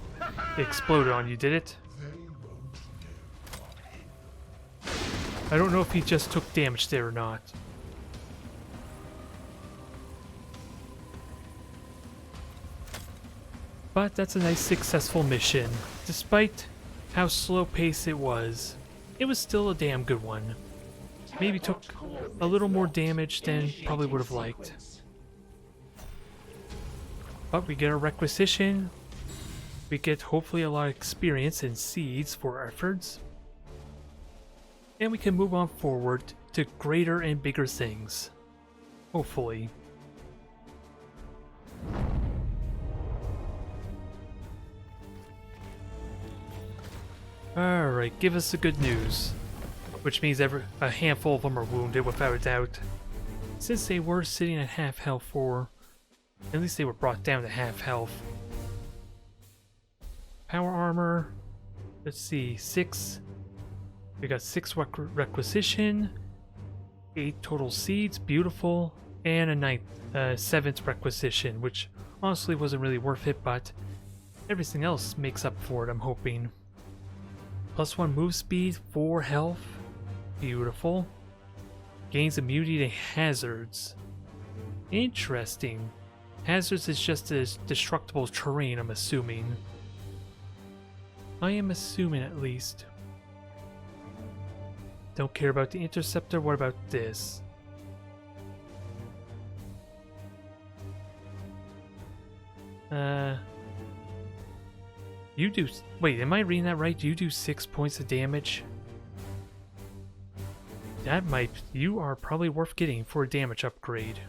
it exploded on you, did it? I don't know if he just took damage there or not. But that's a nice successful mission. Despite how slow-paced it was still a damn good one. Maybe took a little more damage than probably would have liked. But we get a requisition. We get hopefully a lot of experience and seeds for our efforts. and we can move on forward to greater and bigger things. Hopefully. Alright, give us the good news. Which means a handful of them are wounded without a doubt. Since they were sitting at half health for... At least they were brought down to half health. Power armor. Let's see, 6. We got 6 requisition. 8 total seeds, beautiful. And a 7th requisition, which honestly wasn't really worth it, but everything else makes up for it, I'm hoping. +1 move speed, 4 health. Beautiful. Gains immunity to hazards. Interesting. Hazards is just as destructible terrain, I'm assuming. I am assuming at least. Don't care about the interceptor, what about this? You do... Wait, am I reading that right? You do 6 points of damage? That might... You are probably worth getting for a damage upgrade.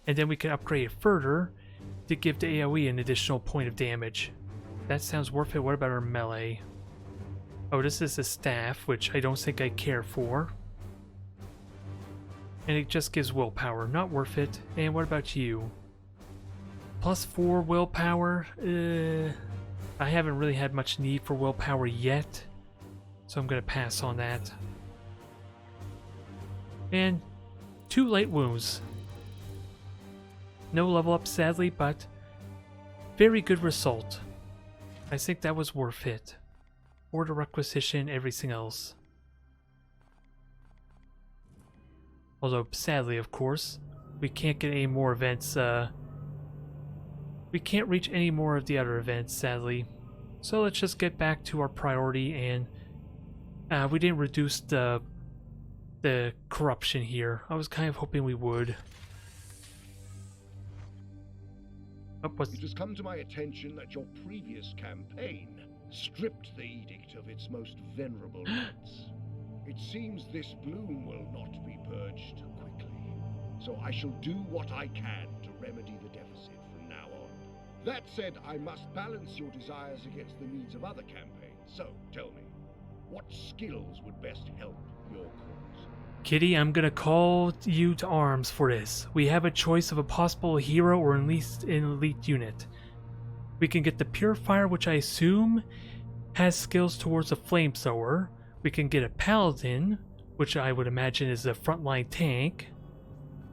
And then we can upgrade it further to give the AoE an additional point of damage. That sounds worth it. What about our melee? Oh, this is a staff, which I don't think I care for. And it just gives willpower. Not worth it. And what about you? +4 willpower? I haven't really had much need for willpower yet. So I'm going to pass on that. And 2 light wounds. No level up sadly, but very good result. I think that was worth it. Order requisition, everything else. Although sadly, of course, we can't get any more events. We can't reach any more of the other events, sadly. So let's just get back to our priority, and we didn't reduce the corruption here. I was kind of hoping we would. It has come to my attention that your previous campaign stripped the edict of its most venerable rights. It seems this bloom will not be purged quickly, so I shall do what I can to remedy the deficit from now on. That said, I must balance your desires against the needs of other campaigns. So, tell me, what skills would best help your cause? Kitty, I'm gonna call you to arms for this. We have a choice of a possible hero or at least an elite unit. We can get the Purifier, which I assume has skills towards a flamethrower. We can get a Paladin, which I would imagine is a frontline tank.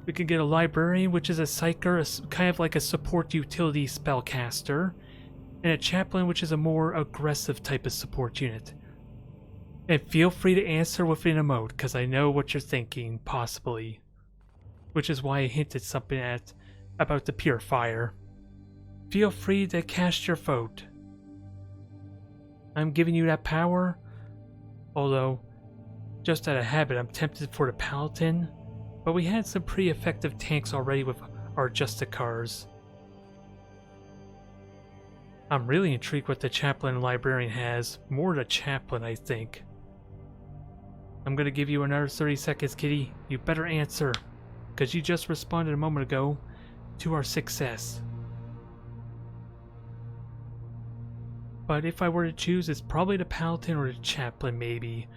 We can get a Librarian, which is a Psyker, kind of like a support utility spellcaster. And a Chaplain, which is a more aggressive type of support unit. And feel free to answer with an emote, because I know what you're thinking, possibly. Which is why I hinted something about the Purifier. Feel free to cast your vote. I'm giving you that power, although, just out of habit, I'm tempted for the Paladin, but we had some pretty effective tanks already with our Justicars. I'm really intrigued what the Chaplain and Librarian has. More the Chaplain, I think. I'm gonna give you another 30 seconds, Kitty. You better answer, because you just responded a moment ago to our success. But if I were to choose, it's probably the Paladin or the Chaplain, maybe.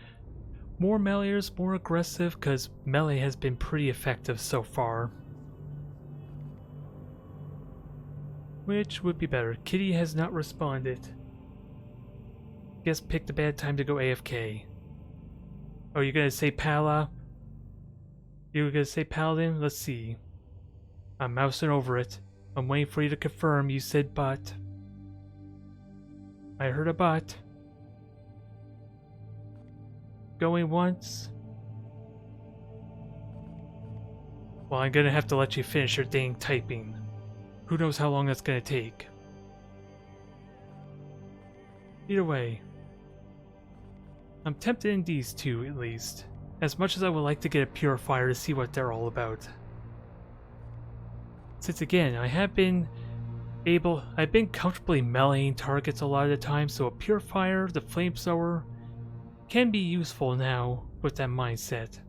More meleeers, more aggressive, because melee has been pretty effective so far. Which would be better? Kitty has not responded. Guess picked a bad time to go AFK. Oh, you're gonna say Pala? You're gonna say Paladin? Let's see. I'm mousing over it. I'm waiting for you to confirm. You said but. I heard a but. Going once. Well, I'm gonna have to let you finish your dang typing. Who knows how long that's gonna take. Either way, I'm tempted in these two at least, as much as I would like to get a Purifier to see what they're all about. Since again, I have been I've been comfortably meleeing targets a lot of the time, so a purifier, the flamethrower, can be useful now with that mindset.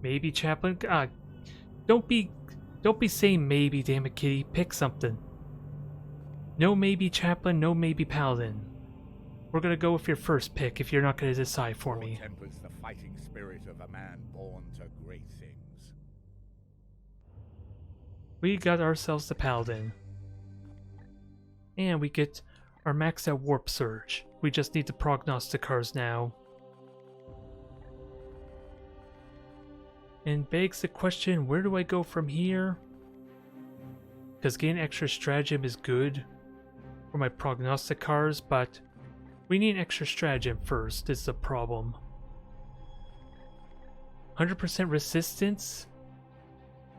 Maybe chaplain? Don't be saying maybe, damn it, kitty. Pick something. No maybe chaplain, no maybe paladin. We're gonna go with your first pick if you're not gonna decide for me. Tempers the fighting spirit of a man born to great things. We got ourselves the paladin. And we get our maxed out warp surge. We just need the prognosticars now. And begs the question, where do I go from here? Because getting extra stratagem is good for my prognosticars, but we need extra stratagem first, is the problem. 100% resistance?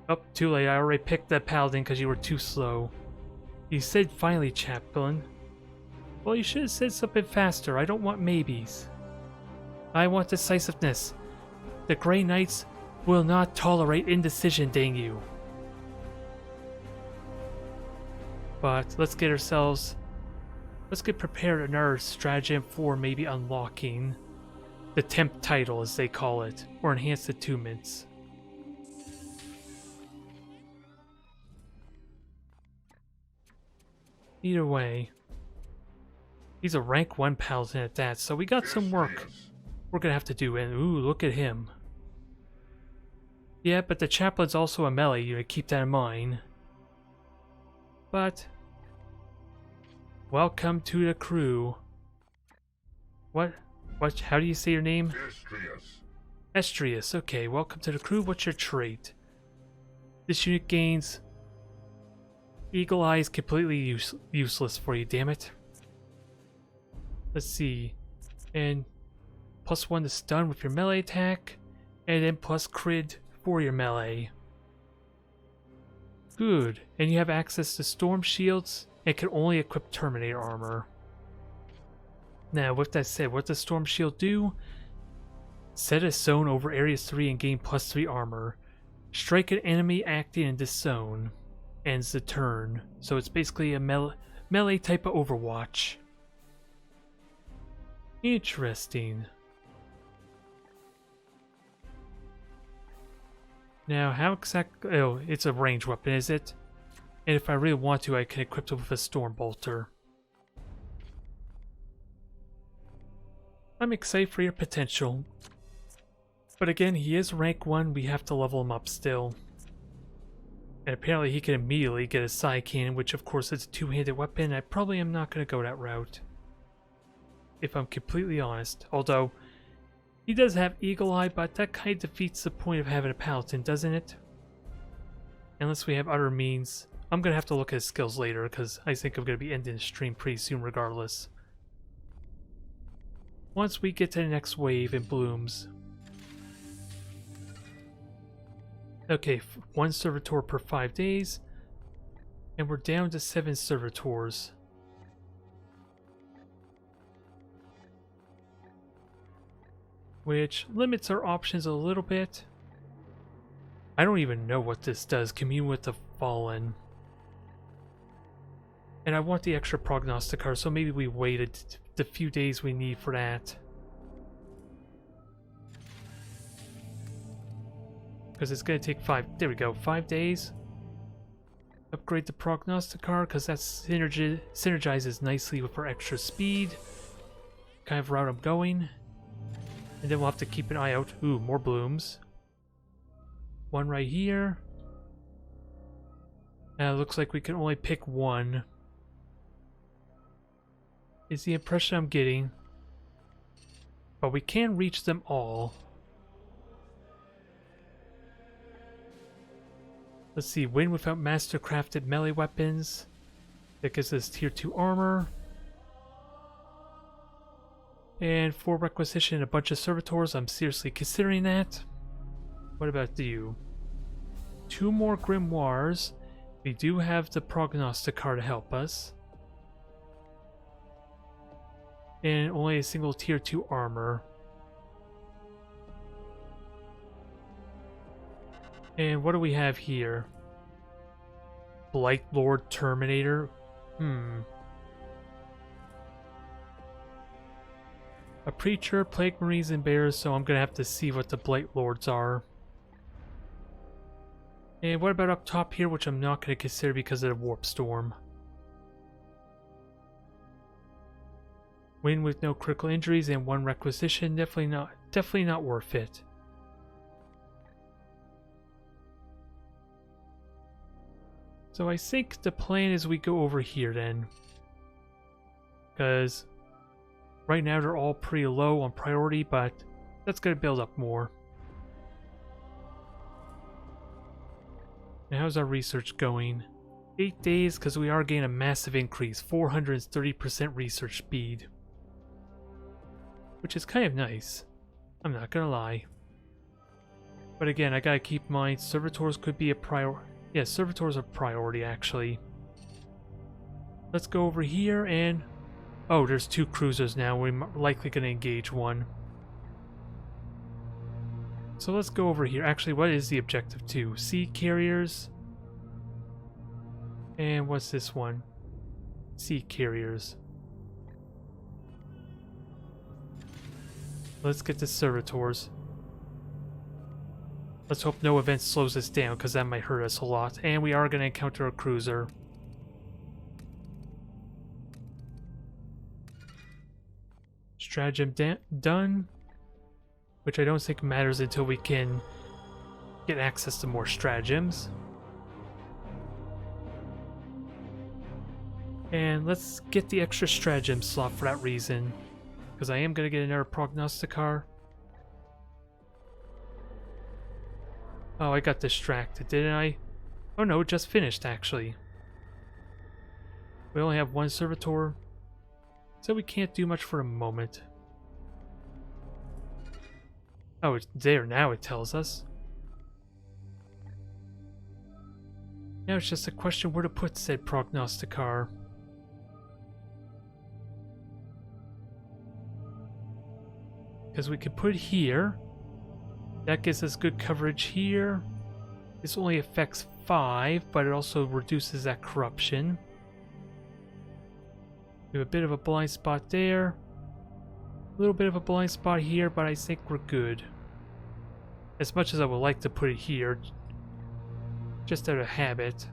Oh, too late, I already picked that paladin because you were too slow. You said finally, chaplain. Well, you should have said something faster. I don't want maybes. I want decisiveness. The Grey Knights will not tolerate indecision, dang you. But let's get prepared in our stratagem for maybe unlocking the temp title, as they call it, or enhanced attunements. Either way, he's a rank 1 paladin at that, so we got some work we're gonna have to do. And ooh, look at him. Yeah, but the chaplain's also a melee, you keep that in mind. But welcome to the crew. What? How do you say your name? Estrius. Okay, welcome to the crew. What's your trait? This unit gains Eagle Eye is completely useless for you, damn it. Let's see. And +1 to stun with your melee attack, and then plus crit for your melee. Good. And you have access to storm shields and can only equip Terminator armor. Now, with that said, what does Storm Shield do? Set a zone over areas 3 and gain +3 armor. Strike an enemy acting in this zone. Ends the turn. So it's basically a melee type of Overwatch. Interesting. Now, how exactly... Oh, it's a ranged weapon, is it? And if I really want to, I can equip it with a Storm Bolter. I'm excited for your potential. But again, he is rank 1, we have to level him up still. And apparently he can immediately get a side cannon, which of course is a two-handed weapon. I probably am not going to go that route, if I'm completely honest. Although, he does have Eagle Eye, but that kind of defeats the point of having a paladin, doesn't it? Unless we have other means. I'm going to have to look at his skills later, because I think I'm going to be ending the stream pretty soon regardless. Once we get to the next wave, it blooms. Okay, 1 servitor per 5 days. And we're down to 7 servitors. Which limits our options a little bit. I don't even know what this does. Commune with the Fallen. And I want the extra prognosticar, so maybe we waited the few days we need for that. Because it's going to take 5... There we go, 5 days. Upgrade the prognosticar, because that synergizes nicely with our extra speed. Kind of route I'm going. And then we'll have to keep an eye out. Ooh, more blooms. One right here. Looks like we can only pick one. Is the impression I'm getting. But we can reach them all. Let's see, win without master-crafted melee weapons. That gives us tier 2 armor. And for requisition a bunch of servitors, I'm seriously considering that. What about you? 2 more grimoires. We do have the prognosticar to help us. And only a single tier 2 armor. And what do we have here? Blight Lord Terminator. A preacher, plague marines, and bears, so I'm gonna have to see what the Blight Lords are. And what about up top here, which I'm not gonna consider because of the warp storm? Win with no critical injuries and 1 requisition, definitely not worth it. So I think the plan is we go over here then. Because right now they're all pretty low on priority, but that's going to build up more. Now how's our research going? 8 days, because we are getting a massive increase, 430% research speed. Which is kind of nice. I'm not gonna lie. But again, I gotta keep in mind, servitors could be a priority. Yeah, servitors are priority actually. Let's go over here and... Oh, there's 2 cruisers now. We're likely gonna engage one. So let's go over here. Actually, what is the objective 2? Sea carriers. And what's this one? Sea carriers. Let's get the servitors. Let's hope no event slows us down, because that might hurt us a lot. And we are going to encounter a cruiser. Stratagem done. Which I don't think matters until we can get access to more stratagems. And let's get the extra stratagem slot for that reason. Because I am going to get another prognosticar. Oh, I got distracted, didn't I? Oh no, it just finished actually. We only have 1 servitor, so we can't do much for a moment. Oh, it's there now, it tells us. Now it's just a question where to put said prognosticar. Because we could put it here. That gives us good coverage here. This only affects 5, but it also reduces that corruption. We have a bit of a blind spot there. A little bit of a blind spot here, but I think we're good. As much as I would like to put it here, just out of habit.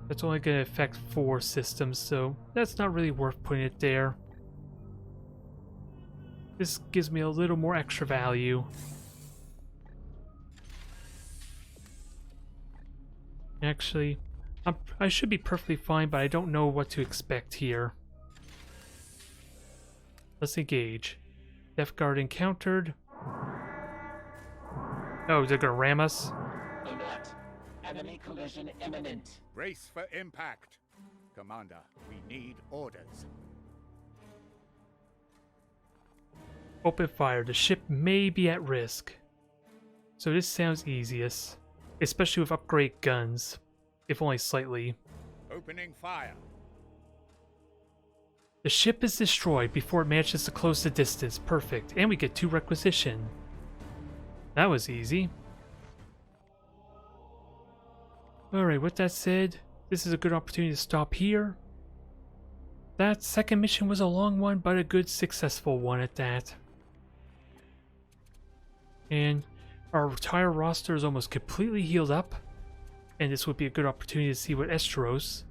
That's only going to affect 4 systems, so that's not really worth putting it there. This gives me a little more extra value. Actually, I should be perfectly fine, but I don't know what to expect here. Let's engage. Death Guard encountered. Oh, they're gonna ram us? Alert! Enemy collision imminent. Brace for impact. Commander, we need orders. Open fire. The ship may be at risk. So this sounds easiest. Especially with upgrade guns. If only slightly. Opening fire. The ship is destroyed before it manages to close the distance. Perfect. And we get 2 requisition. That was easy. Alright, with that said, this is a good opportunity to stop here. That second mission was a long one, but a good successful one at that. And our entire roster is almost completely healed up. And this would be a good opportunity to see what Estrius,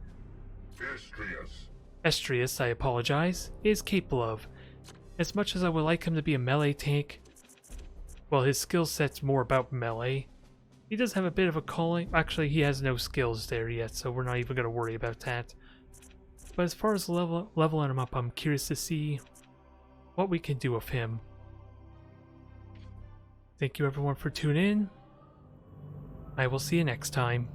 I apologize, is capable of. As much as I would like him to be a melee tank, well, his skill set's more about melee. He does have a bit of a calling. Actually, he has no skills there yet, so we're not even going to worry about that. But as far as leveling him up, I'm curious to see what we can do with him. Thank you everyone for tuning in. I will see you next time.